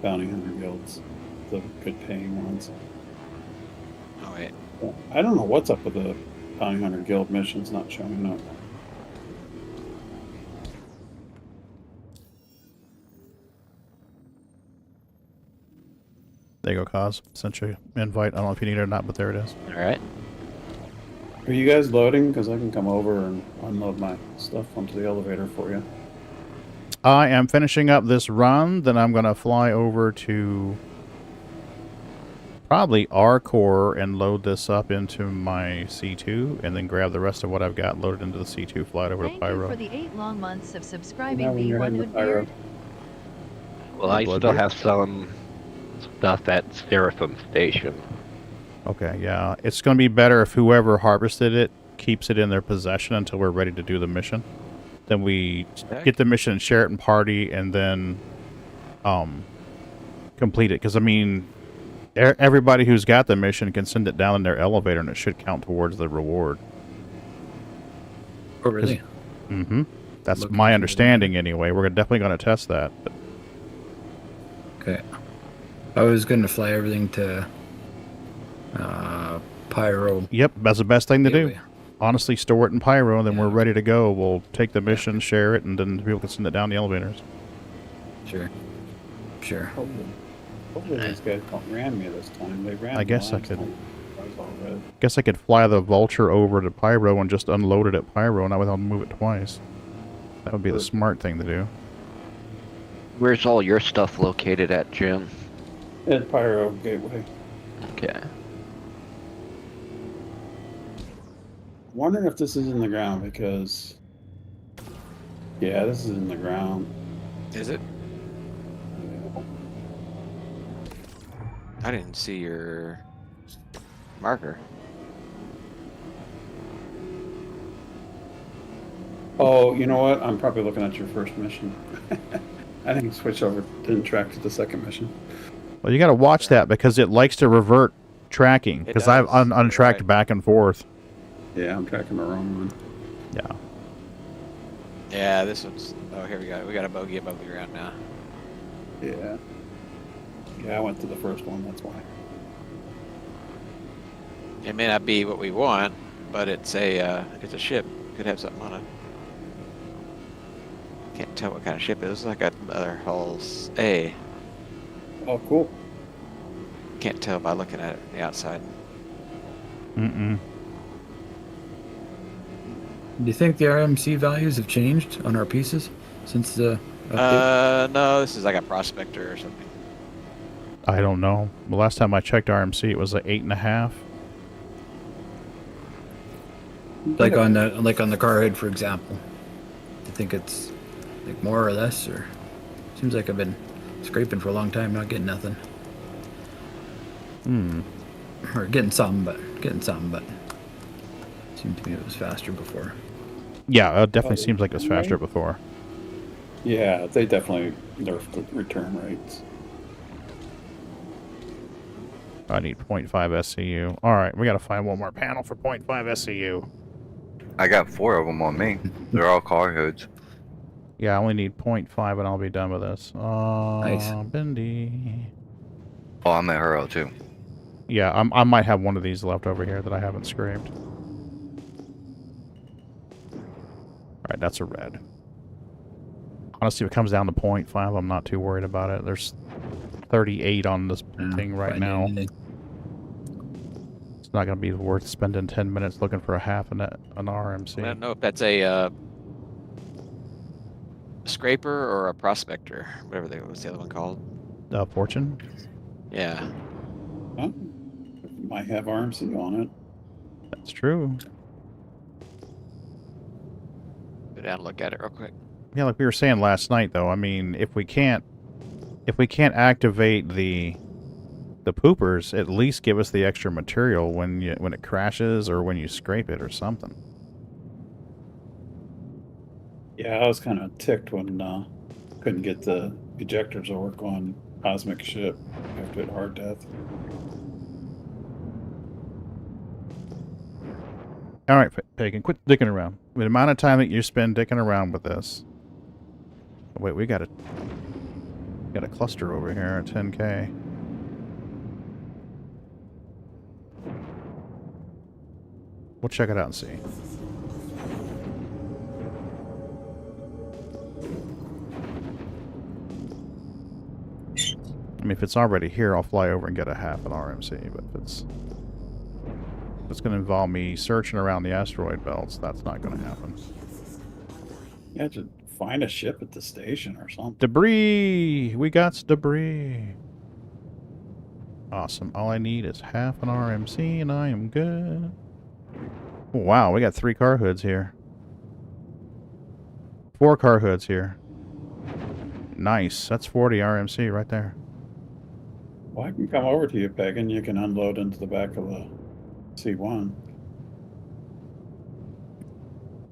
bounty hunter guilds, the good paying ones. Oh wait. I don't know what's up with the bounty hunter guild missions not showing up. there you go, Cos. Sent you an invite. I don't know if you need it or not, but there it is. All right. Are you guys loading? Because I can come over and unload my stuff onto the elevator for you. I am finishing up this run, then I'm going to fly over to probably R core and load this up into my C2, and then grab the rest of what I've got loaded into the C2, fly it over to Pyro. Thank you for the 8 long months of subscribing. Now when you're heading to Pyro. Well, I still have some stuff at Seraphim Station. Okay, yeah. It's going to be better if whoever harvested it keeps it in their possession until we're ready to do the mission. Then we get the mission and share it in party, and then complete it. Because, I mean, everybody who's got the mission can send it down in their elevator, and it should count towards the reward. Oh, really? Mm-hmm. That's my understanding, anyway. We're definitely going to test that. But. Okay. I was going to fly everything to Pyro. Yep, that's the best thing to do. Honestly, store it in Pyro, and then we're ready to go. We'll take the mission, share it, and then people can send it down the elevators. Sure. Sure. Hopefully these guys ran me this time. They ran. I guess I last could. time. I was all red. Guess I could fly the Vulture over to Pyro and just unload it at Pyro, and I would have to move it twice. That would be the smart thing to do. Where's all your stuff located at, Jim? At Pyro Gateway. Okay. Wondering if this is in the ground because, yeah, this is in the ground. Is it? I didn't see your marker. Oh, you know what? I'm probably looking at your first mission. I think switch over, didn't track to the second mission. Well, you got to watch that because it likes to revert tracking. Because I've untracked back and forth. Yeah, I'm tracking the wrong one. Yeah. Yeah, this one's. Oh, here we go. We got a bogey above the ground now. Yeah. Yeah, I went to the first one. That's why. It may not be what we want, but it's a ship. Could have something on it. Can't tell what kind of ship it is. It's like another hulls A. Oh, cool. Can't tell by looking at it from the outside. Mm-mm. Do you think the RMC values have changed on our pieces since the update? No, this is like a prospector or something. I don't know. The last time I checked RMC, it was like 8.5. Like on the Carhead, for example. Do you think it's like more or less, or seems like I've been scraping for a long time, not getting nothing. Or getting some, but seemed to me it was faster before. Yeah, it definitely seems like it was faster before. Yeah, they definitely nerfed the return rates. I need 0.5 SCU. All right, we got to find one more panel for 0.5 SCU. I got 4 of them on me. They're all car hoods. Yeah, I only need 0.5 and I'll be done with this. Nice. Bendy. Oh, I'm at Hurl too. Yeah, I might have one of these left over here that I haven't scraped. Alright, that's a red. Honestly, if it comes down to 0.5, I'm not too worried about it. There's 38 on this thing right now. It's not going to be worth spending 10 minutes looking for a half an RMC. I don't know if that's a scraper or a prospector, whatever what's the other one called? Fortune? Yeah. Huh? It might have RMC on it. That's true. Go down and look at it real quick. Yeah, like we were saying last night, though. I mean, if we can't activate the poopers, at least give us the extra material when it crashes or when you scrape it or something. Yeah, I was kind of ticked when couldn't get the ejectors to work on Cosmic Ship after it hard death. All right, Pagan, quit dicking around. The amount of time that you spend dicking around with this. Wait, we got a cluster over here at 10K. We'll check it out and see. I mean, if it's already here, I'll fly over and get a half an RMC, but if it's going to involve me searching around the asteroid belts, that's not going to happen. Yeah, just find a ship at the station or something. Debris! We got debris. Awesome. All I need is half an RMC and I am good. Oh, wow, we got 3 car hoods here. 4 car hoods here. Nice. That's 40 RMC right there. Well, I can come over to you, Pagan. You can unload into the back of the C1.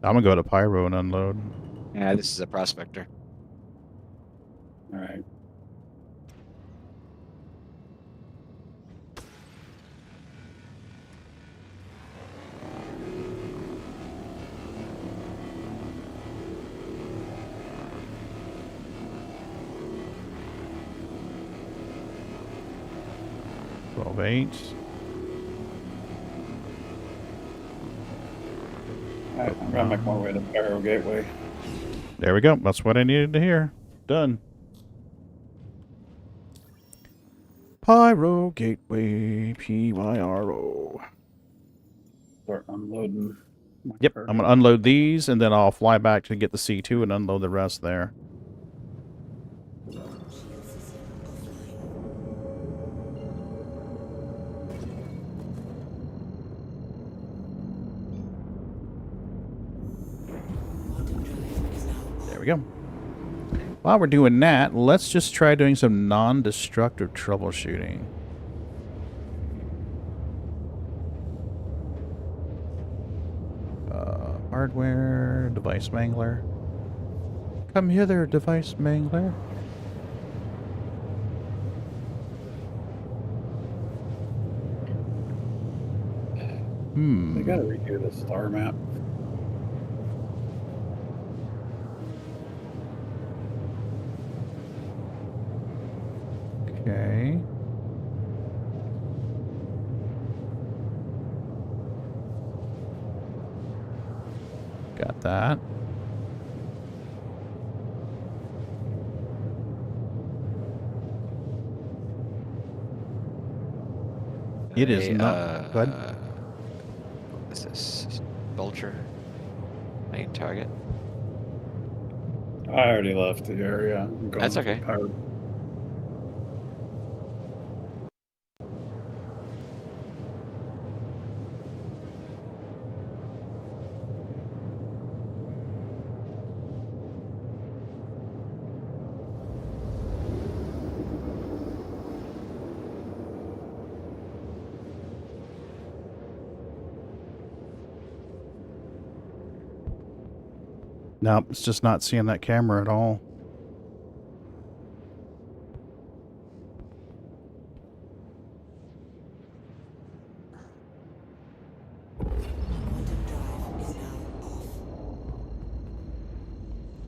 I'm going to go to Pyro and unload. Yeah, this is a prospector. All right. Eight. Alright, I'm gonna make my way to Pyro Gateway. There we go. That's what I needed to hear. Done. Pyro Gateway, PYRO. Start unloading. Yep, I'm gonna unload these and then I'll fly back to get the C2 and unload the rest there. There we go. While we're doing that, let's just try doing some non-destructive troubleshooting. Hardware, device mangler. Come hither, device mangler. They gotta redo the star map. Okay. Got that. It is not. Go ahead. What is this? Vulture. Main target. I already left the area. I'm going That's to the okay. pirate. Nope, it's just not seeing that camera at all.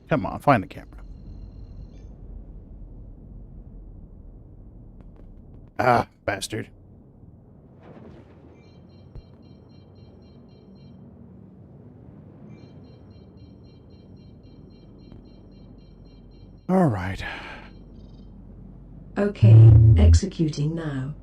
Come on, find the camera. Ah, bastard. All right. Okay, executing now.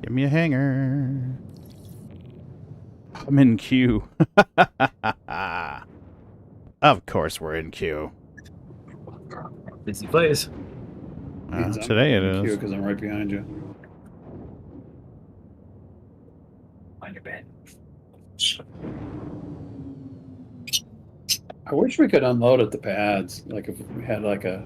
Give me a hanger. I'm in queue. Of course we're in queue. Busy place. Today it is. Because I'm right behind you. On your bed. I wish we could unload at the pads. Like if we had like a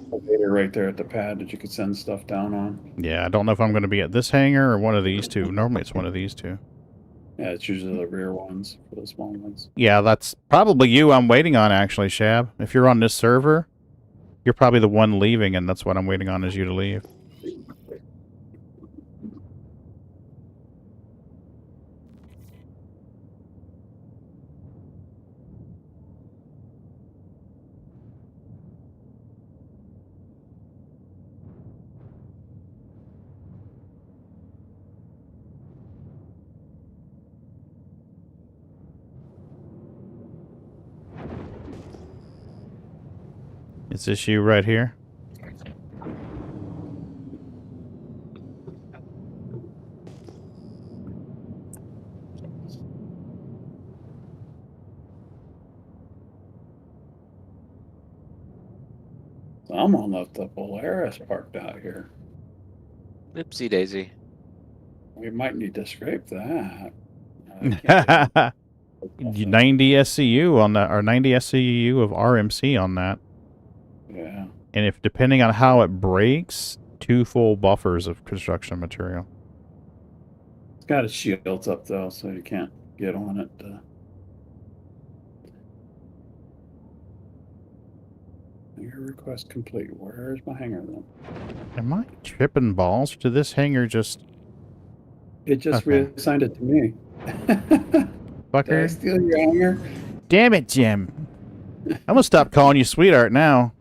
elevator right there at the pad that you could send stuff down on. Yeah, I don't know if I'm going to be at this hangar or one of these two. Normally it's one of these two. Yeah, it's usually the rear ones for the small ones. Yeah, that's probably you I'm waiting on, actually, Shab. If you're on this server, you're probably the one leaving, and that's what I'm waiting on is you to leave. Is this you right here? Someone left the Polaris parked out here. Oopsie daisy. We might need to scrape that. 90 SCU on that, or 90 SCU of RMC on that. Yeah. And if depending on how it breaks, 2 full buffers of construction material. It's got its shields up though, so you can't get on it. Your request complete. Where's my hangar then? Am I tripping balls? Did this hangar just... It just reassigned it to me. Fucker. Did I steal your hangar? Damn it, Jim. I'm gonna stop calling you sweetheart now.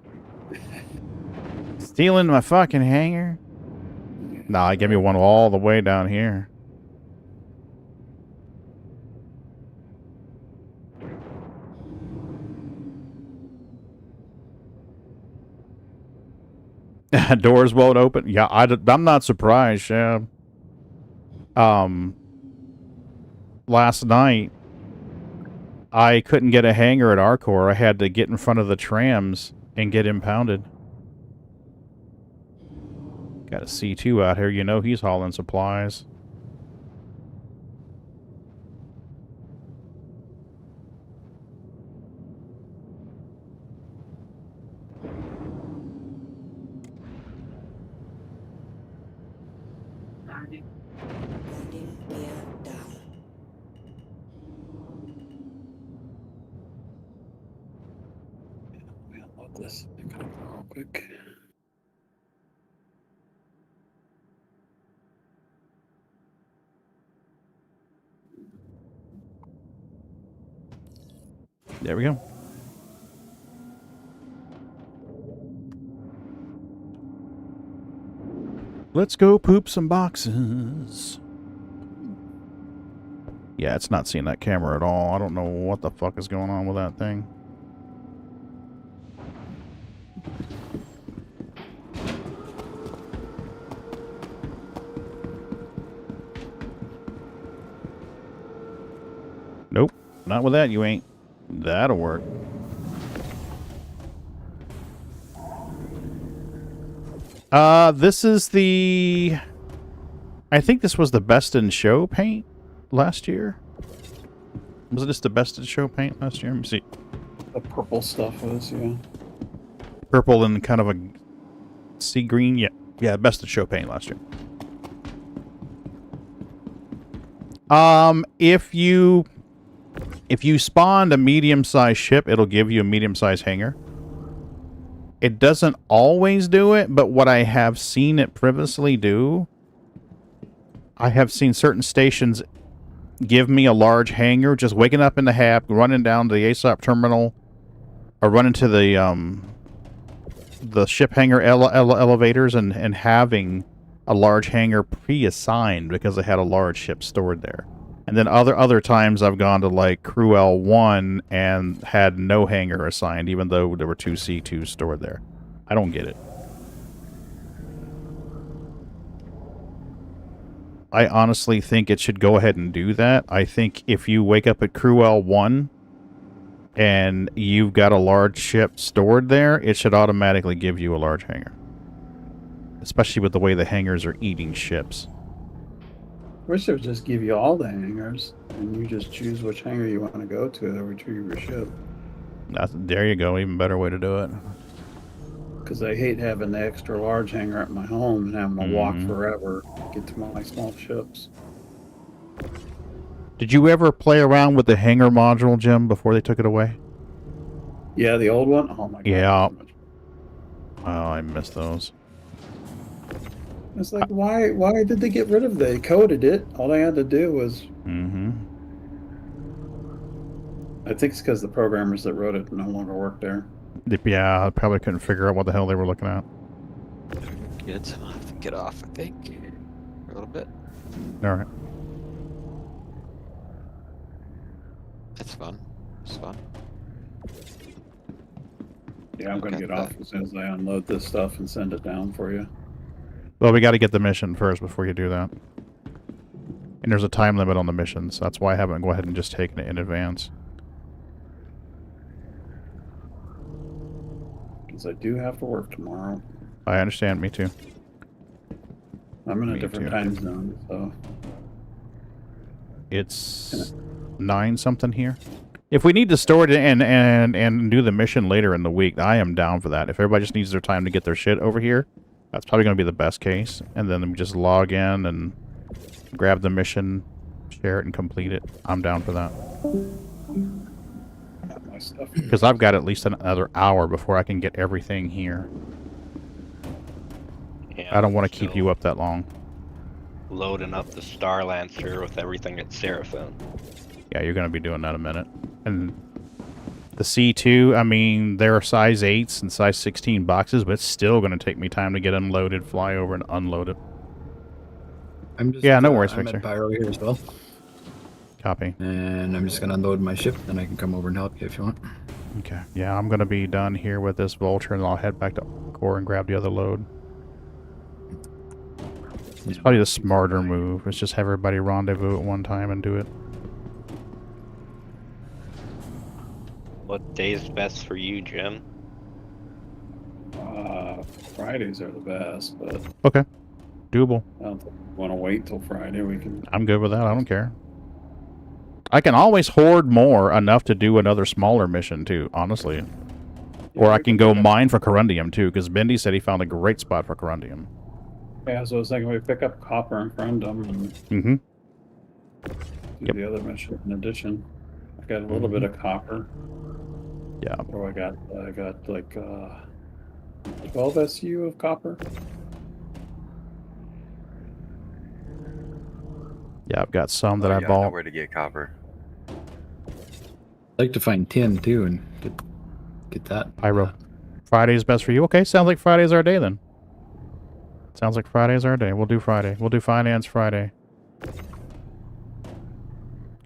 Stealing my fucking hangar? Nah, give me one all the way down here. Doors won't open. Yeah, I'm not surprised. Yeah. Last night, I couldn't get a hangar at Arcor. I had to get in front of the trams and get impounded. Got a C2 out here. You know he's hauling supplies. This real quick. There we go. Let's go poop some boxes. Yeah, it's not seeing that camera at all. I don't know what the fuck is going on with that thing. Nope. Not with that, you ain't. That'll work. This is the... I think this was the Best in Show paint last year. Was this the Best in Show paint last year? Let me see. The purple stuff was, yeah. Purple and kind of a sea green. Yeah. Yeah, Best in Show paint last year. If you spawned a medium-sized ship, it'll give you a medium-sized hangar. It doesn't always do it, but what I have seen it previously do, I have seen certain stations give me a large hangar, just waking up in the hab, running down to the ASOP terminal, or running to the ship hangar elevators and having a large hangar pre-assigned because they had a large ship stored there. And then other times I've gone to like Crew L1 and had no hangar assigned, even though there were 2 C2s stored there. I don't get it. I honestly think it should go ahead and do that. I think if you wake up at Crew L1 and you've got a large ship stored there, it should automatically give you a large hangar. Especially with the way the hangars are eating ships. Wish it would just give you all the hangars, and you just choose which hangar you want to go to to retrieve your ship. There you go, even better way to do it. Because I hate having the extra large hangar at my home and having to walk forever to get to my small ships. Did you ever play around with the hangar module, Jim, before they took it away? Yeah, the old one? Oh my god. Yeah. Oh, I missed those. It's like, why did they get rid of it? They coded it. All they had to do was... I think it's because the programmers that wrote it no longer work there. Yeah, I probably couldn't figure out what the hell they were looking at. Good. I'll have to get off, I think, for a little bit. Alright. That's fun. It's fun. Yeah, I'm going to get off as soon as I unload this stuff and send it down for you. Well, we got to get the mission first before you do that. And there's a time limit on the missions. That's why I haven't go ahead and just taken it in advance. Because I do have to work tomorrow. I understand, me too. I'm in a different time zone, so... It's 9-something here. If we need to store it and do the mission later in the week, I am down for that. If everybody just needs their time to get their shit over here, that's probably going to be the best case. And then we just log in and grab the mission, share it, and complete it. I'm down for that. Because I've got at least another hour before I can get everything here. Yeah, I don't want to keep you up that long. Loading up the Star Lancer with everything at Seraphim. Yeah, you're going to be doing that in a minute. And the C2, I mean, there are size 8s and size 16 boxes, but it's still going to take me time to get unloaded, fly over, and unload it. I'm just, yeah, no worries, I'm Victor. at Pyro here as well. Copy. And I'm just going to unload my ship, then I can come over and help you if you want. Okay. Yeah, I'm going to be done here with this Vulture, and I'll head back to core and grab the other load. It's probably the smarter move. It's just have everybody rendezvous at one time and do it. What day's best for you, Jim? Fridays are the best, but Okay. Doable. I don't think we want to wait till Friday. We can. I'm good with that. I don't care. I can always hoard more enough to do another smaller mission, too, honestly. Or I can go mine for corundium, too, because Bendy said he found a great spot for corundium. Yeah, so I was thinking we pick up copper and corundum and do the other mission in addition. I got a little bit of copper. Yeah. So I got like 12 SU of copper. Yeah, I've got some that I bought. Where to get copper? I'd like to find tin too and get that. Pyro. Friday's best for you. Okay, sounds like Friday's our day then. Sounds like Friday's our day. We'll do Friday. We'll do finance Friday.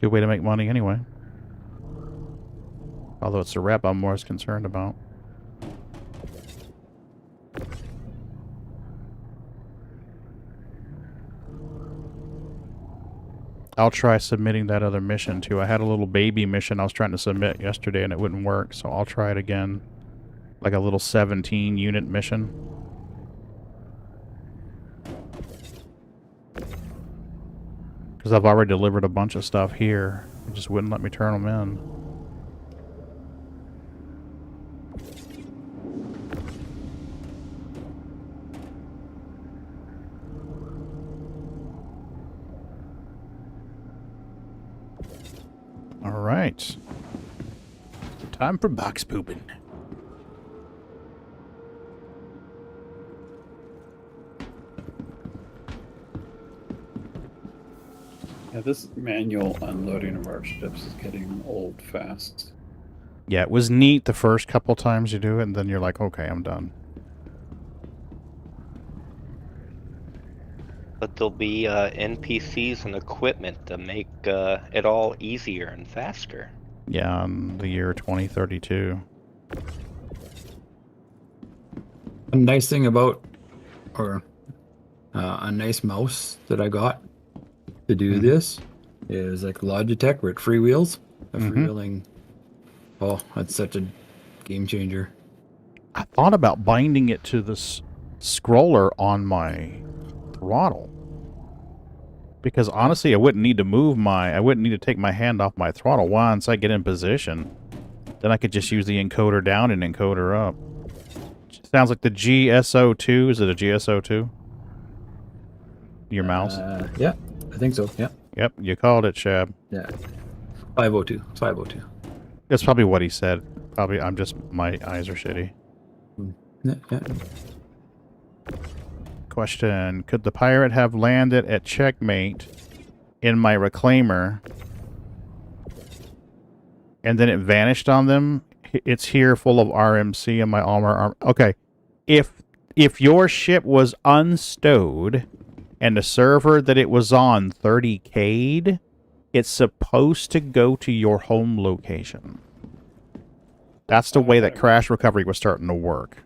Good way to make money anyway. Although it's the rep I'm more concerned about. I'll try submitting that other mission too. I had a little baby mission I was trying to submit yesterday and it wouldn't work, so I'll try it again. Like a little 17 unit mission. Because I've already delivered a bunch of stuff here. It just wouldn't let me turn them in. All right. Time for box pooping. Yeah, this manual unloading of our ships is getting old fast. Yeah, it was neat the first couple times you do it, and then you're like, okay, I'm done. But there'll be NPCs and equipment to make it all easier and faster. Yeah, in the year 2032. A nice thing about, or a nice mouse that I got to do this is like Logitech where it freewheels. Freewheeling. Oh, that's such a game changer. I thought about binding it to this scroller on my throttle. Because honestly, I wouldn't need to take my hand off my throttle once I get in position. Then I could just use the encoder down and encoder up. Sounds like the GSO2. Is it a GSO2? Your mouse? Yeah, I think so. Yeah. Yep, you called it, Shab. Yeah. 502. It's 502. That's probably what he said. Probably, my eyes are shitty. Yeah, yeah. Question: could the pirate have landed at checkmate in my reclaimer and then it vanished on them? It's here full of RMC and my armor. Okay, if your ship was unstowed and the server that it was on 30K'd, it's supposed to go to your home location. That's the way that crash recovery was starting to work.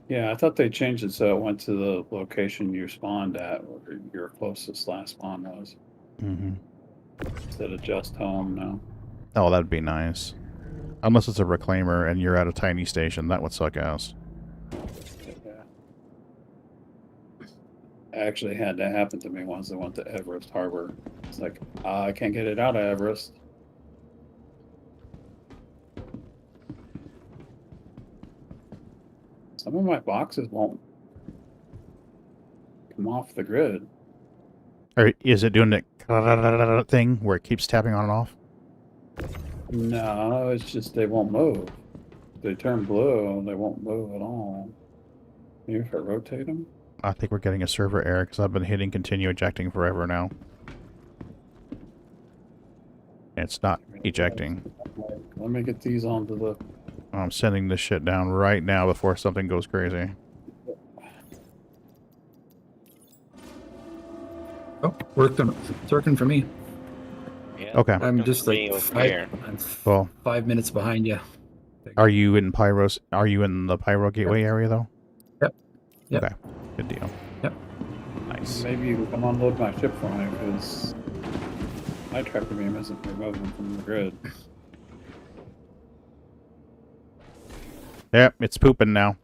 Yeah, I thought they changed it so it went to the location you spawned at, where your closest last spawn was. Instead of just home now. Oh, that'd be nice. Unless it's a reclaimer and you're at a tiny station, that would suck ass. Yeah. Actually had that happen to me once. I went to Everest Harbor. It's like, I can't get it out of Everest. Some of my boxes won't come off the grid. Or is it doing that thing where it keeps tapping on and off? No, it's just they won't move. They turn blue, they won't move at all. Maybe if I rotate them? I think we're getting a server error because I've been hitting continue ejecting forever now. And it's not ejecting. Let me get these onto the... I'm sending this shit down right now before something goes crazy. Oh, it's working for me. Yeah, okay. I'm just like well, 5 minutes behind you. Are you in Pyros? Are you in the Pyro Gateway area though? Yep. Okay. Good deal. Yep. Nice. Nice. Maybe you can come unload my ship for me, because my tractor beam isn't removing from the grid. Yep, it's pooping now.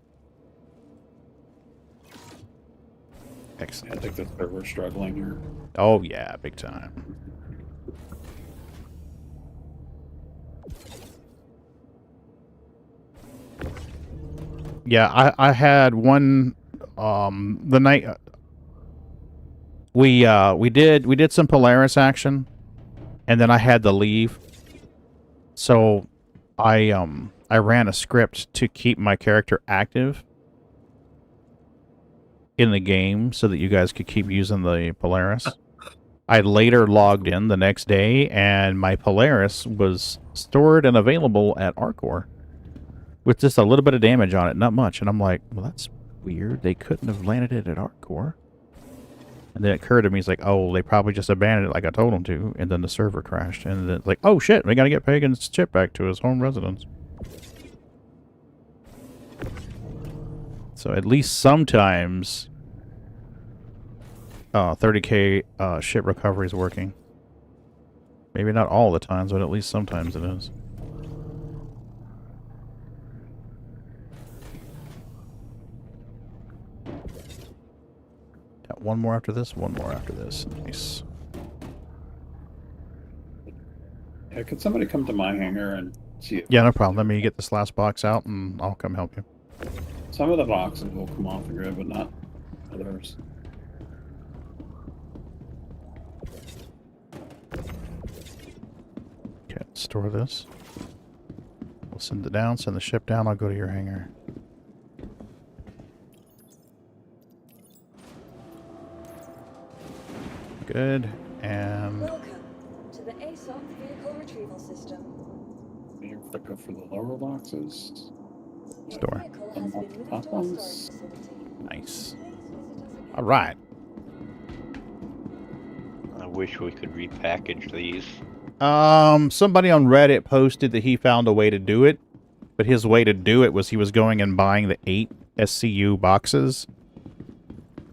Excellent. I think that's where we're struggling here. Oh yeah, big time. Yeah, I had one the night we did some Polaris action, and then I had to leave. So I ran a script to keep my character active in the game so that you guys could keep using the Polaris. I later logged in the next day, and my Polaris was stored and available at Arcor with just a little bit of damage on it, not much. And I'm like, well, that's weird. They couldn't have landed it at Arcor. And then it occurred to me, it's like, oh, they probably just abandoned it like I told them to, and then the server crashed. And then it's like, oh shit, we gotta get Pagan's chip back to his home residence. So at least sometimes 30k ship recovery is working. Maybe not all the times, but at least sometimes it is. Got one more after this, one more after this. Nice. Yeah, could somebody come to my hangar and see it? Yeah, no problem. Let me get this last box out and I'll come help you. Some of the boxes will come off the grid, but not others. Okay, store this. We'll send it down, send the ship down, I'll go to your hangar. Good, and... Welcome to the ASOP vehicle retrieval system. You click up for the lower boxes. Store. Unlock the top ones. Nice. Alright. I wish we could repackage these. Somebody on Reddit posted that he found a way to do it, but his way to do it was he was going and buying the 8 SCU boxes,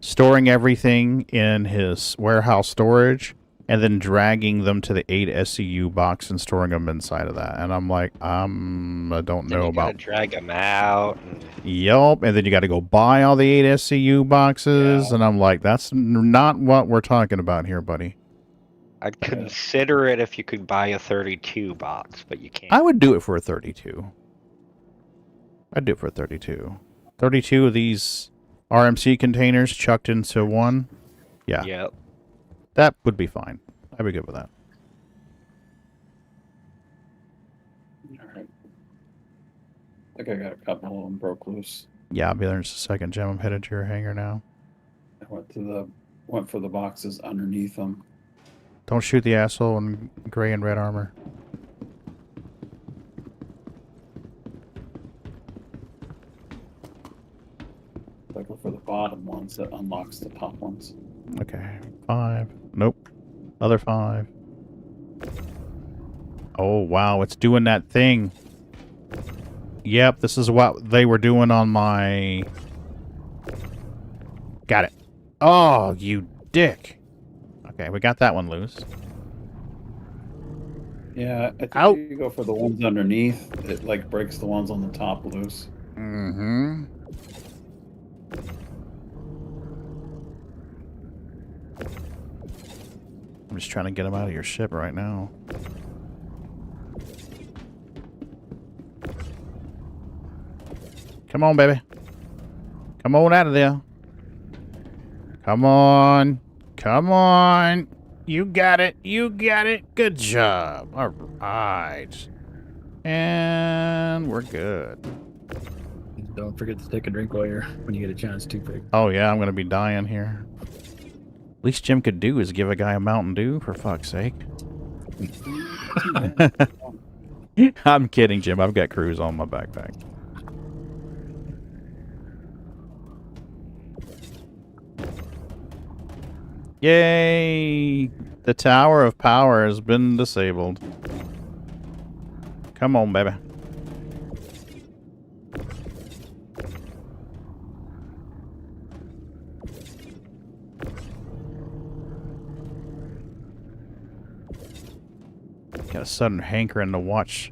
storing everything in his warehouse storage, and then dragging them to the 8 SCU box and storing them inside of that. And I'm like, I don't know about... drag them out. Yup, and then you got to go buy all the 8 SCU boxes, Yeah. and I'm like, that's not what we're talking about here, buddy. I'd consider it if you could buy a 32 box, but you can't. I would do it for a 32. I'd do it for a 32. 32 of these RMC containers chucked into one. Yeah. Yep. That would be fine. I'd be good with that. Alright. I think I got a couple of them broke loose. Yeah, I'll be there in just a second, Jim. I'm headed to your hangar now. I went for the boxes underneath them. Don't shoot the asshole in gray and red armor. I go for the bottom ones that unlocks the top ones. Okay. 5. Nope. Other 5. Oh, wow. It's doing that thing. Yep, this is what they were doing on my... Got it. Oh, you dick. Okay, we got that one loose. Yeah, I think Ow. you go for the ones underneath. It like breaks the ones on the top loose. Mm-hmm. I'm just trying to get them out of your ship right now. Come on, baby. Come on out of there. Come on. Come on. You got it. You got it. Good job. All right. And we're good. Don't forget to take a drink while when you get a chance to, Pig. Oh, yeah, I'm going to be dying here. Least Jim could do is give a guy a Mountain Dew, for fuck's sake. I'm kidding, Jim. I've got Cruise on my backpack. Yay! The Tower of Power has been disabled. Come on, baby. Got a sudden hankering to watch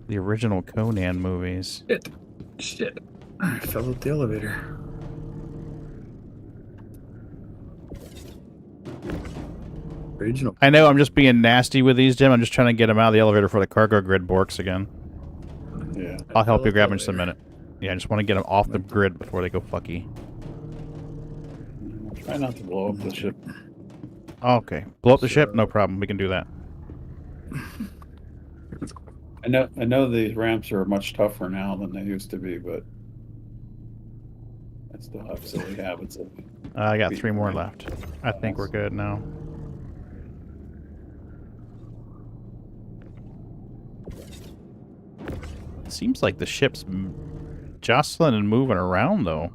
the original Conan movies. Shit. I fell out the elevator. Original. I know I'm just being nasty with these, Jim. I'm just trying to get them out of the elevator before the cargo grid borks again. Yeah. I'll help you grab in just a minute. Yeah, I just want to get them off the grid before they go fucky. Try not to blow up the ship. Okay. Blow up the ship? No problem. We can do that. I know these ramps are much tougher now than they used to be, but I still have silly habits of. I got 3 more left. I think we're good now. It seems like the ship's jostling and moving around, though.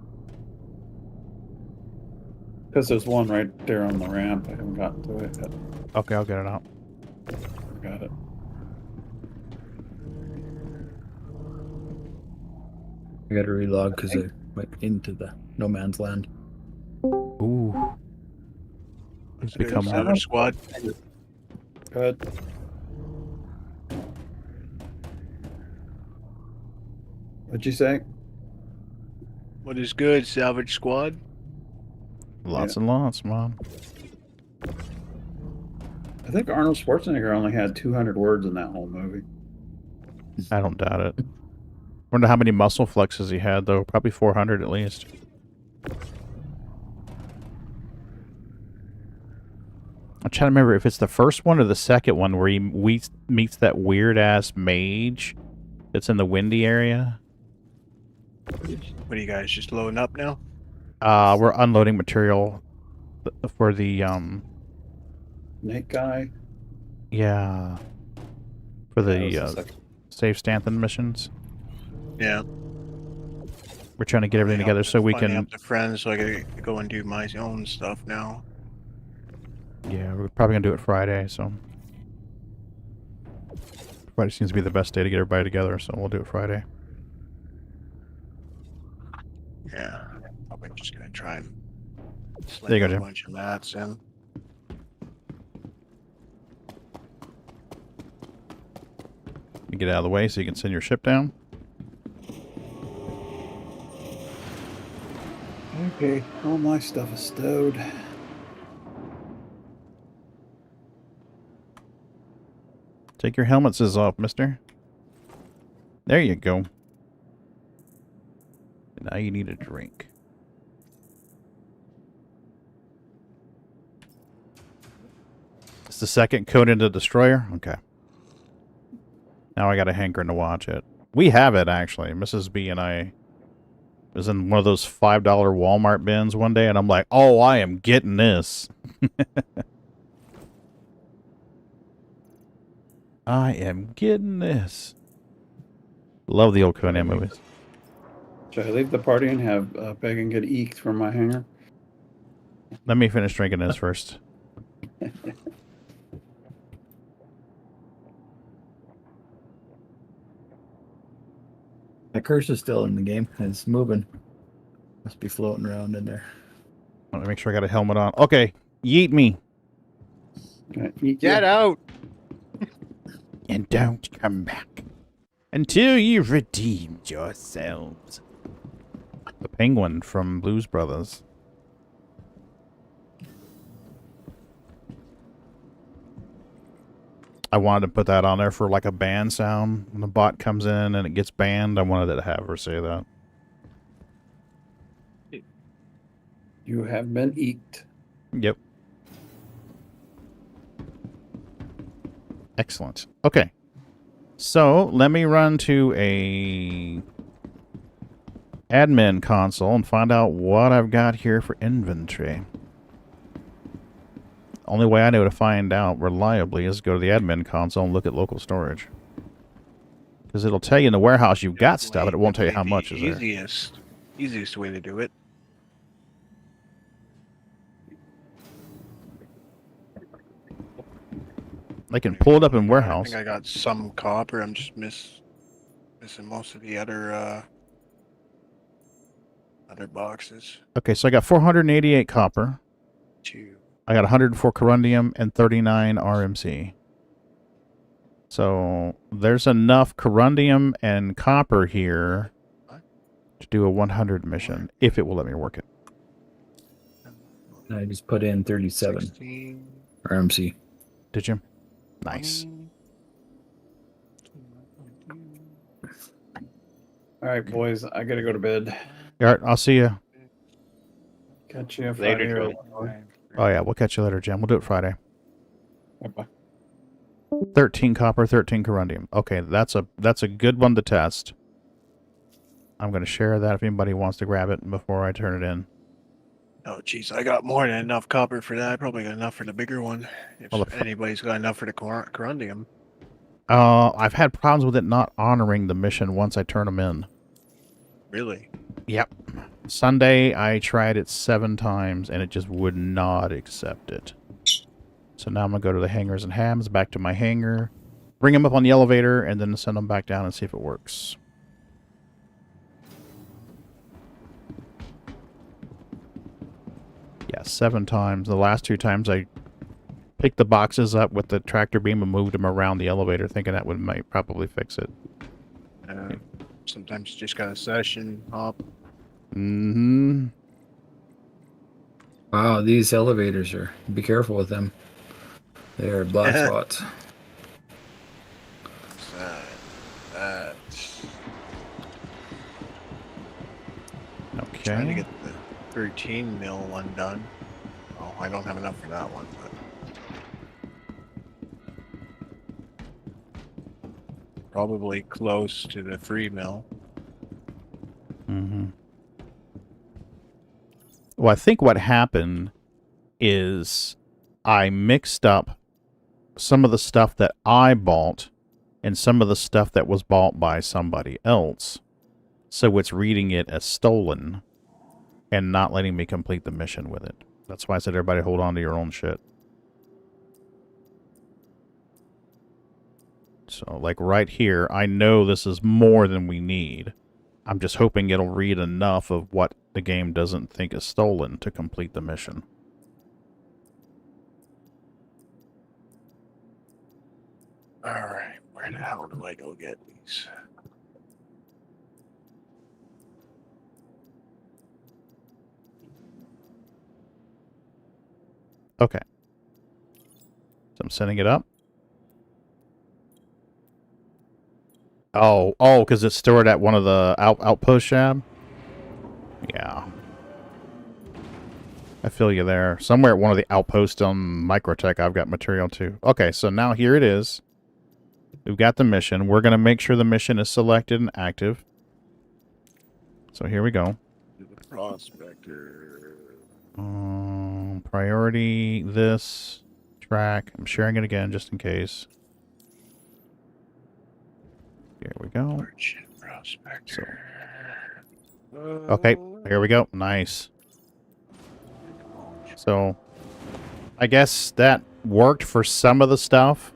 Because there's one right there on the ramp. I haven't gotten to it yet. Okay, I'll get it out. Got it. I gotta relog because I went into the no man's land. Ooh. It's become Salvage squad. Good. What'd you say? What is good, salvage squad? Lots and lots, man. I think Arnold Schwarzenegger only had 200 words in that whole movie. I don't doubt it. Wonder how many muscle flexes he had, though. Probably 400 at least. I'm trying to remember if it's the first one or the second one where he meets that weird-ass mage that's in the windy area. What are you guys just loading up now? We're unloading material for the, Snake guy? Yeah. For the, Save Stanton missions. Yeah. We're trying to get everything together so we can... up the friends so I can go and do my own stuff now. Yeah, we're probably going to do it Friday, so... Friday seems to be the best day to get everybody together, so we'll do it Friday. Yeah. I'm just going to try and There you go, slip a Jim. bunch of mats in. You get out of the way so you can send your ship down. Okay, all my stuff is stowed. Take your helmets off, mister. There you go. Now you need a drink. It's the second Conan the Destroyer? Okay. Now I got a hankering to watch it. We have it, actually. Mrs. B and I was in one of those $5 Walmart bins one day, and I'm like, oh, I am getting this. I am getting this. Love the old Conan movies. Should I leave the party and have Pagan get eked from my hangar? Let me finish drinking this first. The curse is still in the game. It's moving. Must be floating around in there. Let me make sure I got a helmet on. Okay, yeet me. Get out! And don't come back until you've redeemed yourselves. The penguin from Blues Brothers. I wanted to put that on there for like a ban sound. When the bot comes in and it gets banned, I wanted to have her say that. You have been eked. Yep. Excellent. Okay. So, let me run to a admin console and find out what I've got here for inventory. Only way I know to find out reliably is go to the admin console and look at local storage. Because it'll tell you in the warehouse you've got stuff, but it won't tell you how much is there. Easiest way to do it. They can pull it up in warehouse. I think I got some copper. I'm just missing most of the other boxes. Okay, so I got 488 copper. 2. I got 104 corundium and 39 RMC. So there's enough corundium and copper here to do a 100 mission, if it will let me work it. I just put in 37 16, or MC. Did you? Nice. All right, boys, I gotta go to bed. All right, I'll see you. Catch you Later, Friday. Joey. Oh yeah, we'll catch you later, Jim. We'll do it Friday. Bye. 13 copper, 13 corundium. Okay, that's a good one to test. I'm going to share that if anybody wants to grab it before I turn it in. Oh, jeez, I got more than enough copper for that. I probably got enough for the bigger one. If anybody's got enough for the corundium. I've had problems with it not honoring the mission once I turn them in. Really? Yep. Sunday, I tried it 7 times, and it just would not accept it. So now I'm going to go to the hangers and hams, back to my hangar, bring them up on the elevator, and then send them back down and see if it works. Yeah, 7 times. The last 2 times I picked the boxes up with the tractor beam and moved them around the elevator, thinking that might probably fix it. Sometimes you just got a session hop. Mm-hmm. Wow, these elevators are... Be careful with them. They are black spots. That. Okay. Trying to get the 13 mil one done. Oh, I don't have enough for that one, but probably close to the 3 mil. Mm-hmm. Well, I think what happened is I mixed up some of the stuff that I bought and some of the stuff that was bought by somebody else. So it's reading it as stolen and not letting me complete the mission with it. That's why I said everybody hold on to your own shit. So, like right here, I know this is more than we need. I'm just hoping it'll read enough of what the game doesn't think is stolen to complete the mission. Alright, where the hell do I go get these? Okay. So I'm setting it up. Oh, because it's stored at one of the outpost shab? Yeah. I feel you there. Somewhere at one of the outposts on Microtech, I've got material too. Okay, so now here it is. We've got the mission. We're going to make sure the mission is selected and active. So here we go. The prospector. Priority, this, track. I'm sharing it again just in case. Here we go. Prospector. So, okay, here we go. Nice. So, I guess that worked for some of the stuff.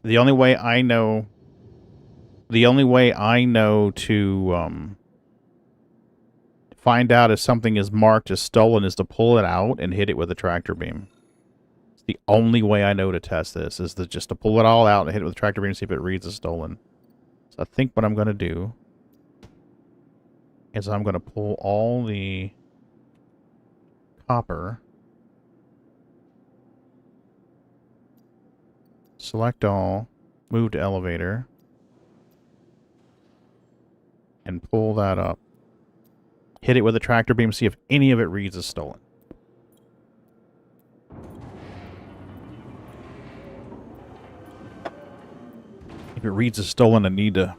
The only way I know to find out if something is marked as stolen is to pull it out and hit it with a tractor beam. It's the only way I know to test this is just to pull it all out and hit it with a tractor beam and see if it reads as stolen. So I think what I'm going to do is I'm going to pull all the copper, select all, move to elevator, and pull that up. Hit it with a tractor beam, see if any of it reads as stolen. If it reads as stolen, I need to...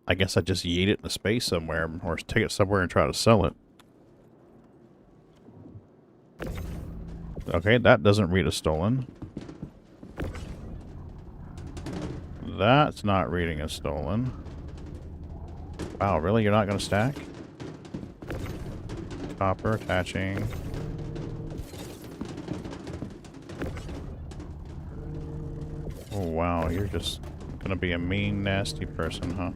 I guess I just yeet it into space somewhere, or take it somewhere and try to sell it. Okay, that doesn't read as stolen. That's not reading as stolen. Wow, really? You're not going to stack? Copper attaching. Oh, wow. You're just going to be a mean, nasty person, huh?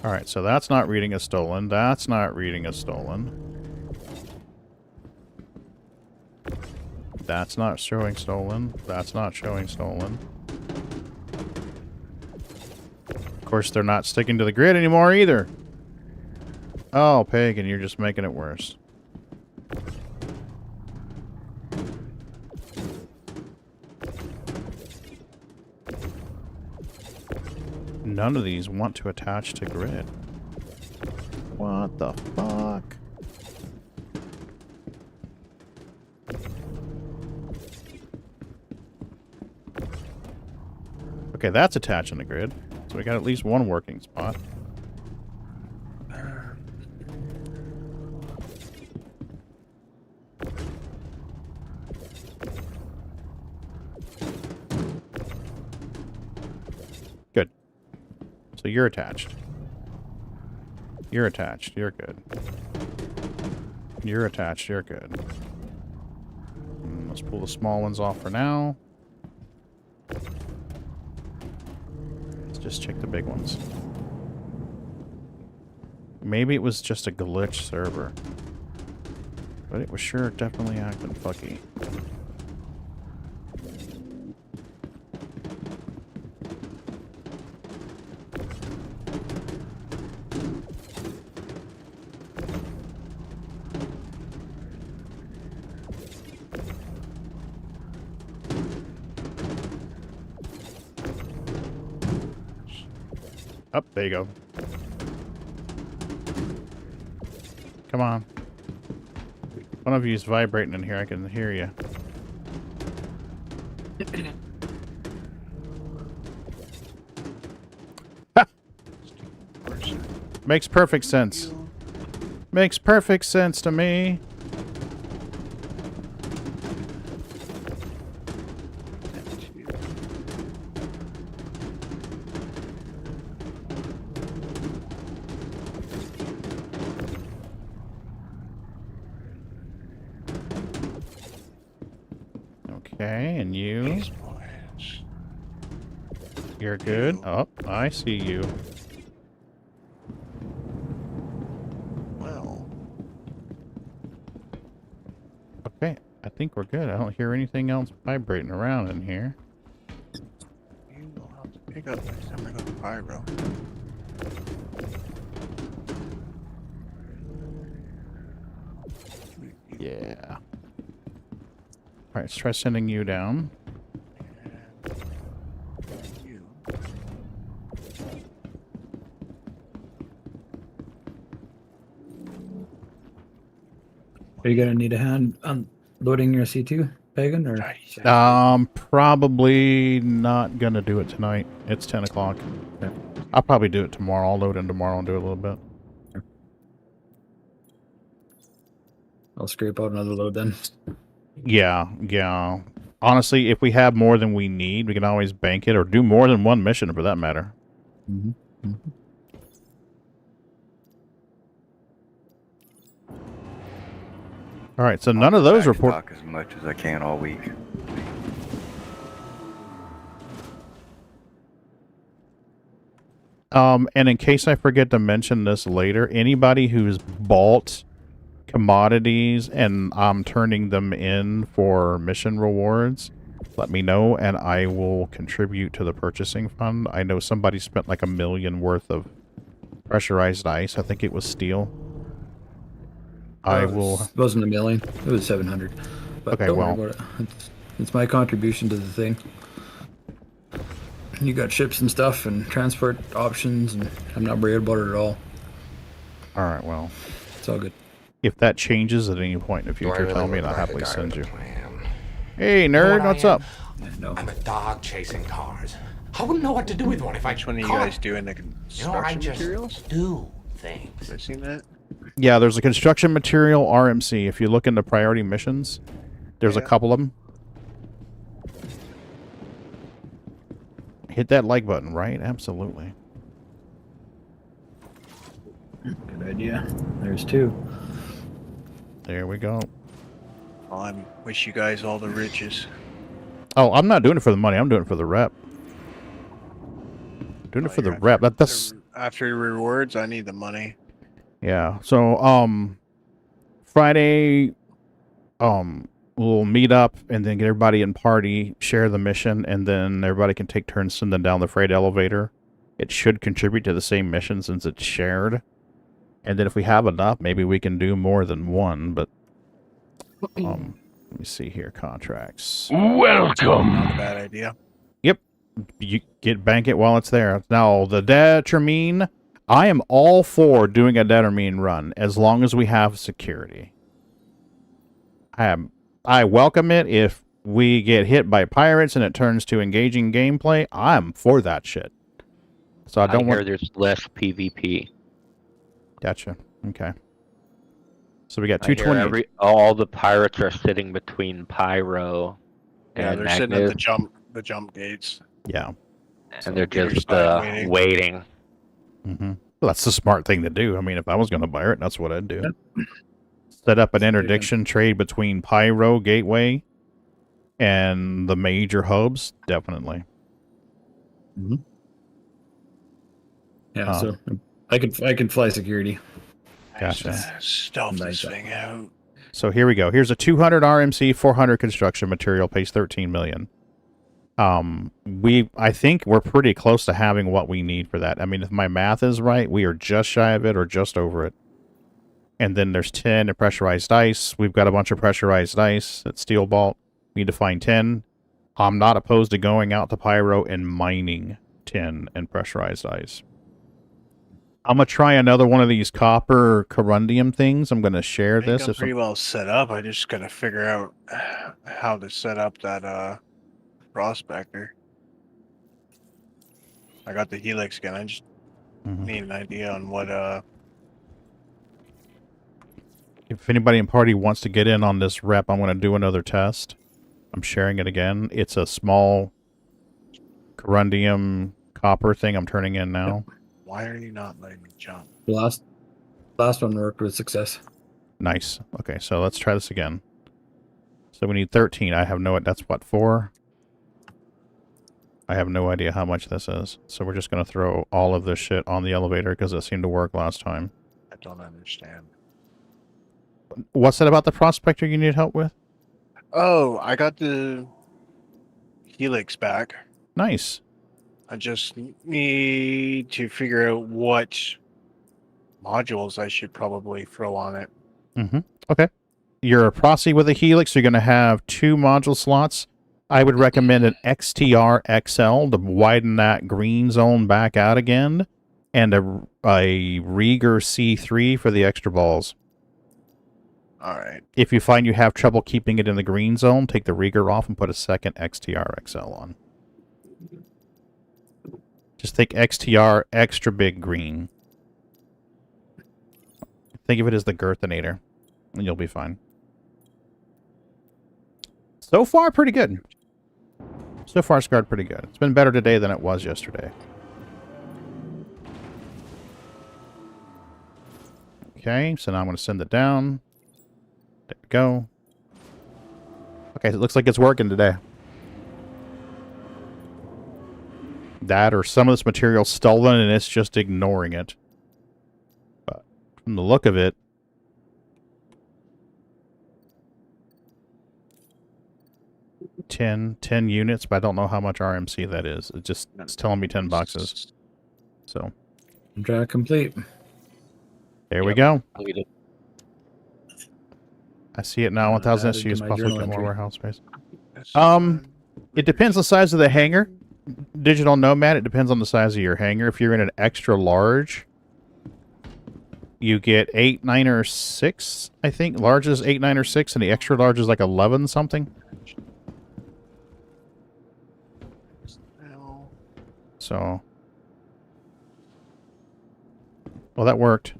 Alright, so that's not reading as stolen. That's not reading as stolen. That's not showing stolen. That's not showing stolen. Of course, they're not sticking to the grid anymore either. Oh, Pagan, you're just making it worse. None of these want to attach to grid. What the fuck? Okay, that's attaching to grid. So we got at least one working spot. Good. So you're attached. You're attached. You're good. You're attached. You're good. Let's pull the small ones off for now. Just check the big ones. Maybe it was just a glitch server. But it was sure definitely acting fucky. Up, there you go. Come on. One of you is vibrating in here. I can hear you. Makes perfect sense. Makes perfect sense to me. Okay, and you. You're good. Oh, I see you. Well. Okay, I think we're good. I don't hear anything else vibrating around in here. You will have to pick up next time I go to Pyro. Yeah. Alright, let's try sending you down. Are you gonna need a hand unloading your C2, Pagan, or? Probably not gonna do it tonight. It's 10 o'clock. Okay. I'll probably do it tomorrow. I'll load in tomorrow and do it a little bit. I'll scrape out another load then. Yeah, yeah. Honestly, if we have more than we need, we can always bank it or do more than one mission for that matter. Mm-hmm. Mm-hmm. All right, so none of those report. Talk as much as I can all week. And in case I forget to mention this later, anybody who's bought commodities and I'm turning them in for mission rewards, let me know and I will contribute to the purchasing fund. I know somebody spent like $1 million worth of pressurized ice. I think it was steel. It wasn't $1 million. It was 700. But okay, don't well, worry about it. It's my contribution to the thing. You got ships and stuff and transport options, and I'm not worried about it at all. All right, well, it's all good. If that changes at any point in the future, tell me and I'll happily send you. Hey, nerd, what's up? No. I'm a dog chasing cars. I wouldn't know what to do with one if I. Which one are you guys doing? The construction materials? Do things. Have I seen that? Yeah, there's a construction material RMC. If you look into priority missions, there's a couple of them. Hit that like button, right? Absolutely. Good idea. There's two. There we go. Well, I wish you guys all the riches. Oh, I'm not doing it for the money. I'm doing it for the rep. Doing it for the rep. after rewards, I need the money. Yeah. So, Friday, we'll meet up and then get everybody in party, share the mission, and then everybody can take turns sending down the freight elevator. It should contribute to the same mission since it's shared. And then if we have enough, maybe we can do more than one, but let me see here. Contracts. Welcome. Not a bad idea. Yep. You bank it while it's there. Now, the Determine, I am all for doing a Determine run as long as we have security. I welcome it if we get hit by pirates and it turns to engaging gameplay. I'm for that shit. So I don't hear there's less PvP. Gotcha. Okay. So we got I hear 220. all the pirates are sitting between Pyro Yeah, and they're Magnus, sitting at the jump gates. Yeah. and they're Peter's just fine waiting. Mm-hmm. Well, that's the smart thing to do. I mean, if I was going to buy it, that's what I'd do. Set up an interdiction trade between Pyro Gateway and the major hubs, definitely. Mm-hmm. Yeah, so I can fly security. Gotcha. Stealth this thing out. So here we go. Here's a 200 RMC, 400 construction material, pays 13 million. I think we're pretty close to having what we need for that. I mean, if my math is right, we are just shy of it or just over it. And then there's 10 in pressurized ice. We've got a bunch of pressurized ice at Steel Vault. We need to find 10. I'm not opposed to going out to Pyro and mining 10 in pressurized ice. I'm going to try another one of these copper corundium things. I'm going to share this. I'm pretty well set up. I just got to figure out how to set up that prospector. I got the helix again. I just need an idea on what If anybody in party wants to get in on this rep, I'm going to do another test. I'm sharing it again. It's a small corundium copper thing I'm turning in now. Why are you not letting me jump? The last one worked with success. Nice. Okay, so let's try this again. So we need 13. I have no... That's what, 4? I have no idea how much this is. So we're just going to throw all of this shit on the elevator because it seemed to work last time. I don't understand. What's that about the prospector you need help with? Oh, I got the helix back. Nice. I just need to figure out what modules I should probably throw on it. Mm-hmm. Okay. You're a Procy with a helix. You're going to have 2 module slots. I would recommend an XTR XL to widen that green zone back out again, and a Rieger C3 for the extra balls. All right. If you find you have trouble keeping it in the green zone, take the Rieger off and put a second XTR XL on. Just take XTR extra big green. Think of it as the Girthinator, and you'll be fine. So far, pretty good. So far, scarred pretty good. It's been better today than it was yesterday. Okay, so now I'm going to send it down. There we go. Okay, so it looks like it's working today. That or some of this material stolen and it's just ignoring it. But from the look of it, ten units, but I don't know how much RMC that is. It's telling me 10 boxes. So Contract complete. There we go. Completed. I see it now. 1,000 added to SUs, my possibly journal get more entry. warehouse space. It depends on the size of the hangar. Digital Nomad, it depends on the size of your hangar. If you're in an extra large, you get 8, 9, or 6, I think. Large is 8, 9, or 6, and the extra large is like 11 something. So, well, that worked.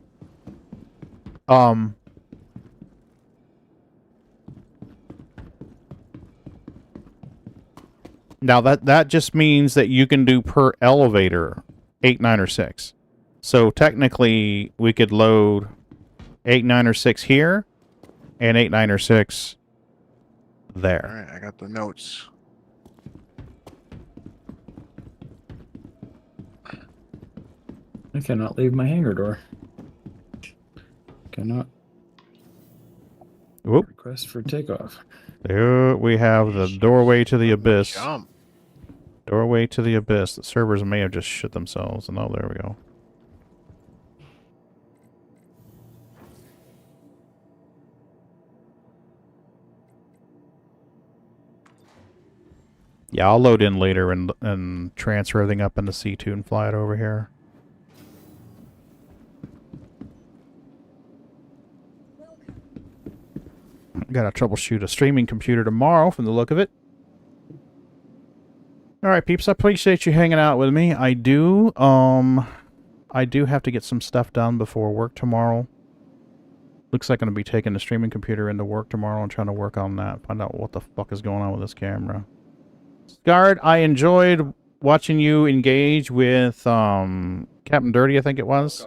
Now that just means that you can do per elevator 8, 9, or 6. So technically, we could load 8, 9, or 6 here, and 8, 9, or 6 there. All right, I got the notes. I cannot leave my hangar door. Cannot. Whoop. Request for takeoff. There we have the doorway to the abyss. Jump. Doorway to the abyss. The servers may have just shit themselves. And oh, there we go. Yeah, I'll load in later and transfer everything up into C2 and fly it over here. Gotta troubleshoot a streaming computer tomorrow from the look of it. Alright, peeps, I appreciate you hanging out with me. I do have to get some stuff done before work tomorrow. Looks like I'm gonna be taking the streaming computer into work tomorrow and trying to work on that. Find out what the fuck is going on with this camera. Scarred, I enjoyed watching you engage with Captain Dirty, I think it was.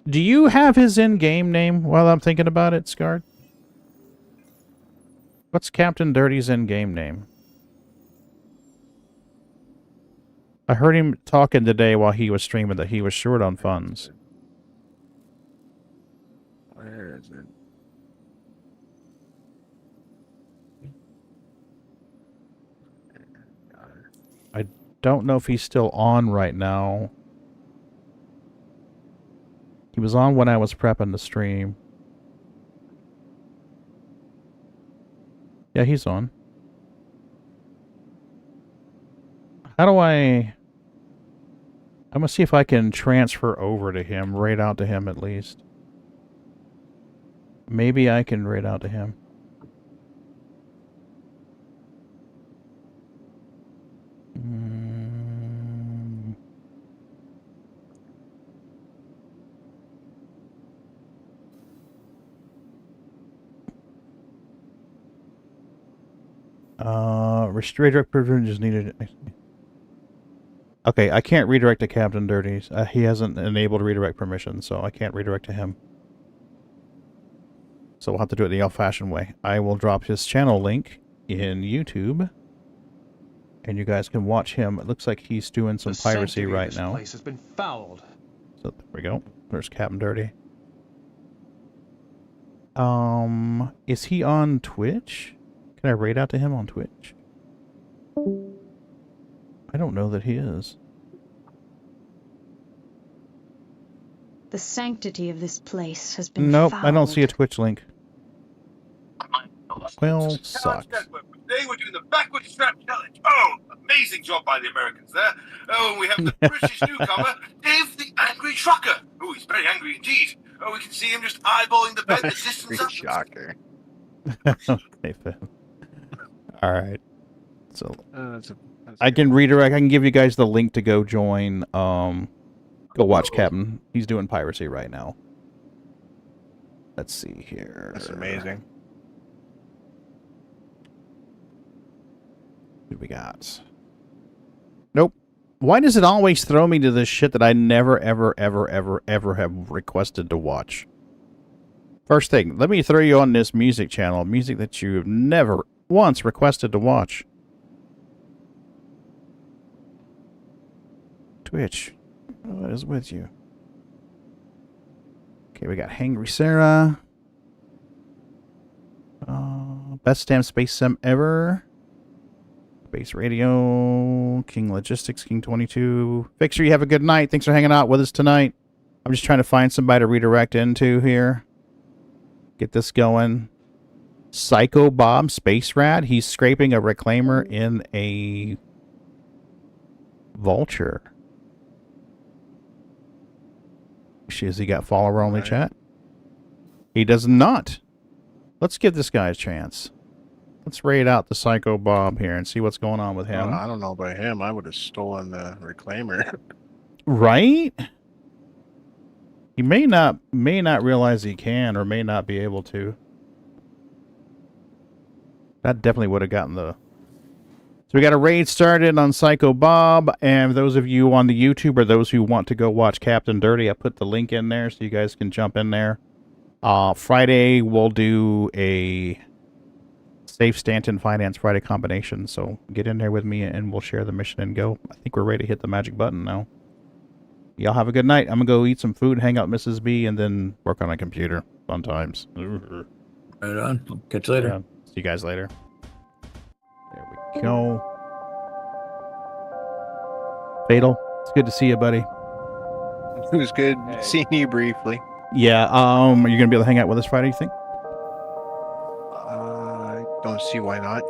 Do you have his in-game name while I'm thinking about it, Scarred? What's Captain Dirty's in-game name? I heard him talking today while he was streaming that he was short on funds. Where is it? I don't know if he's still on right now. He was on when I was prepping the stream. Yeah, he's on. How do I'm gonna see if I can transfer over to him, raid out to him at least. Maybe I can raid out to him. Redirect privileges needed. Okay, I can't redirect to Captain Dirty's. He hasn't enabled redirect permission, so I can't redirect to him. So we'll have to do it the old-fashioned way. I will drop his channel link in YouTube, and you guys can watch him. It looks like he's doing some piracy right now. Place has been fouled. So there we go. There's Captain Dirty. Is he on Twitch? Can I raid out to him on Twitch? I don't know that he is. The sanctity of this place has been Nope, fouled. I don't see a Twitch link. Well, sucks. Today we're doing the backward strap challenge. Oh, amazing job by the Americans there. Oh, and we have the British newcomer, Dave the Angry Trucker. Oh, he's very angry indeed. Oh, we can see him just eyeballing the bed the distance up. Shocker. Okay, Phil. All right. So I can redirect. I can give you guys the link to go join. Go watch Captain. He's doing piracy right now. Let's see here. That's amazing. What we got? Nope. Why does it always throw me to this shit that I never, ever, ever, ever, ever have requested to watch? First thing, let me throw you on this music channel. Music that you've never once requested to watch. Twitch. What is with you? Okay, we got Hangry Sarah. Best damn space sim ever. Space Radio. King Logistics. King 22. Fixer, you have a good night. Thanks for hanging out with us tonight. I'm just trying to find somebody to redirect into here. Get this going. Psycho Bob Space Rad. He's scraping a reclaimer in a vulture. Has he got follower only chat? He does not. Let's give this guy a chance. Let's raid out the Psycho Bob here and see what's going on with him. I don't know about him. I would have stolen the reclaimer. Right? He may not realize he can or may not be able to. That definitely would have gotten the... So we got a raid started on Psycho Bob, and those of you on the YouTube or those who want to go watch Captain Dirty, I put the link in there so you guys can jump in there. Friday we'll do a Safe Stanton Finance Friday combination, so get in there with me and we'll share the mission and go. I think we're ready to hit the magic button now. Y'all have a good night. I'm gonna go eat some food, hang out with Mrs. B, and then work on my computer. Fun times. Right on. I'll catch you later. Yeah. See you guys later. There we go. Fatal, it's good to see you, buddy. It was good seeing you briefly. Yeah, are you gonna be able to hang out with us Friday, you think? I don't see why not.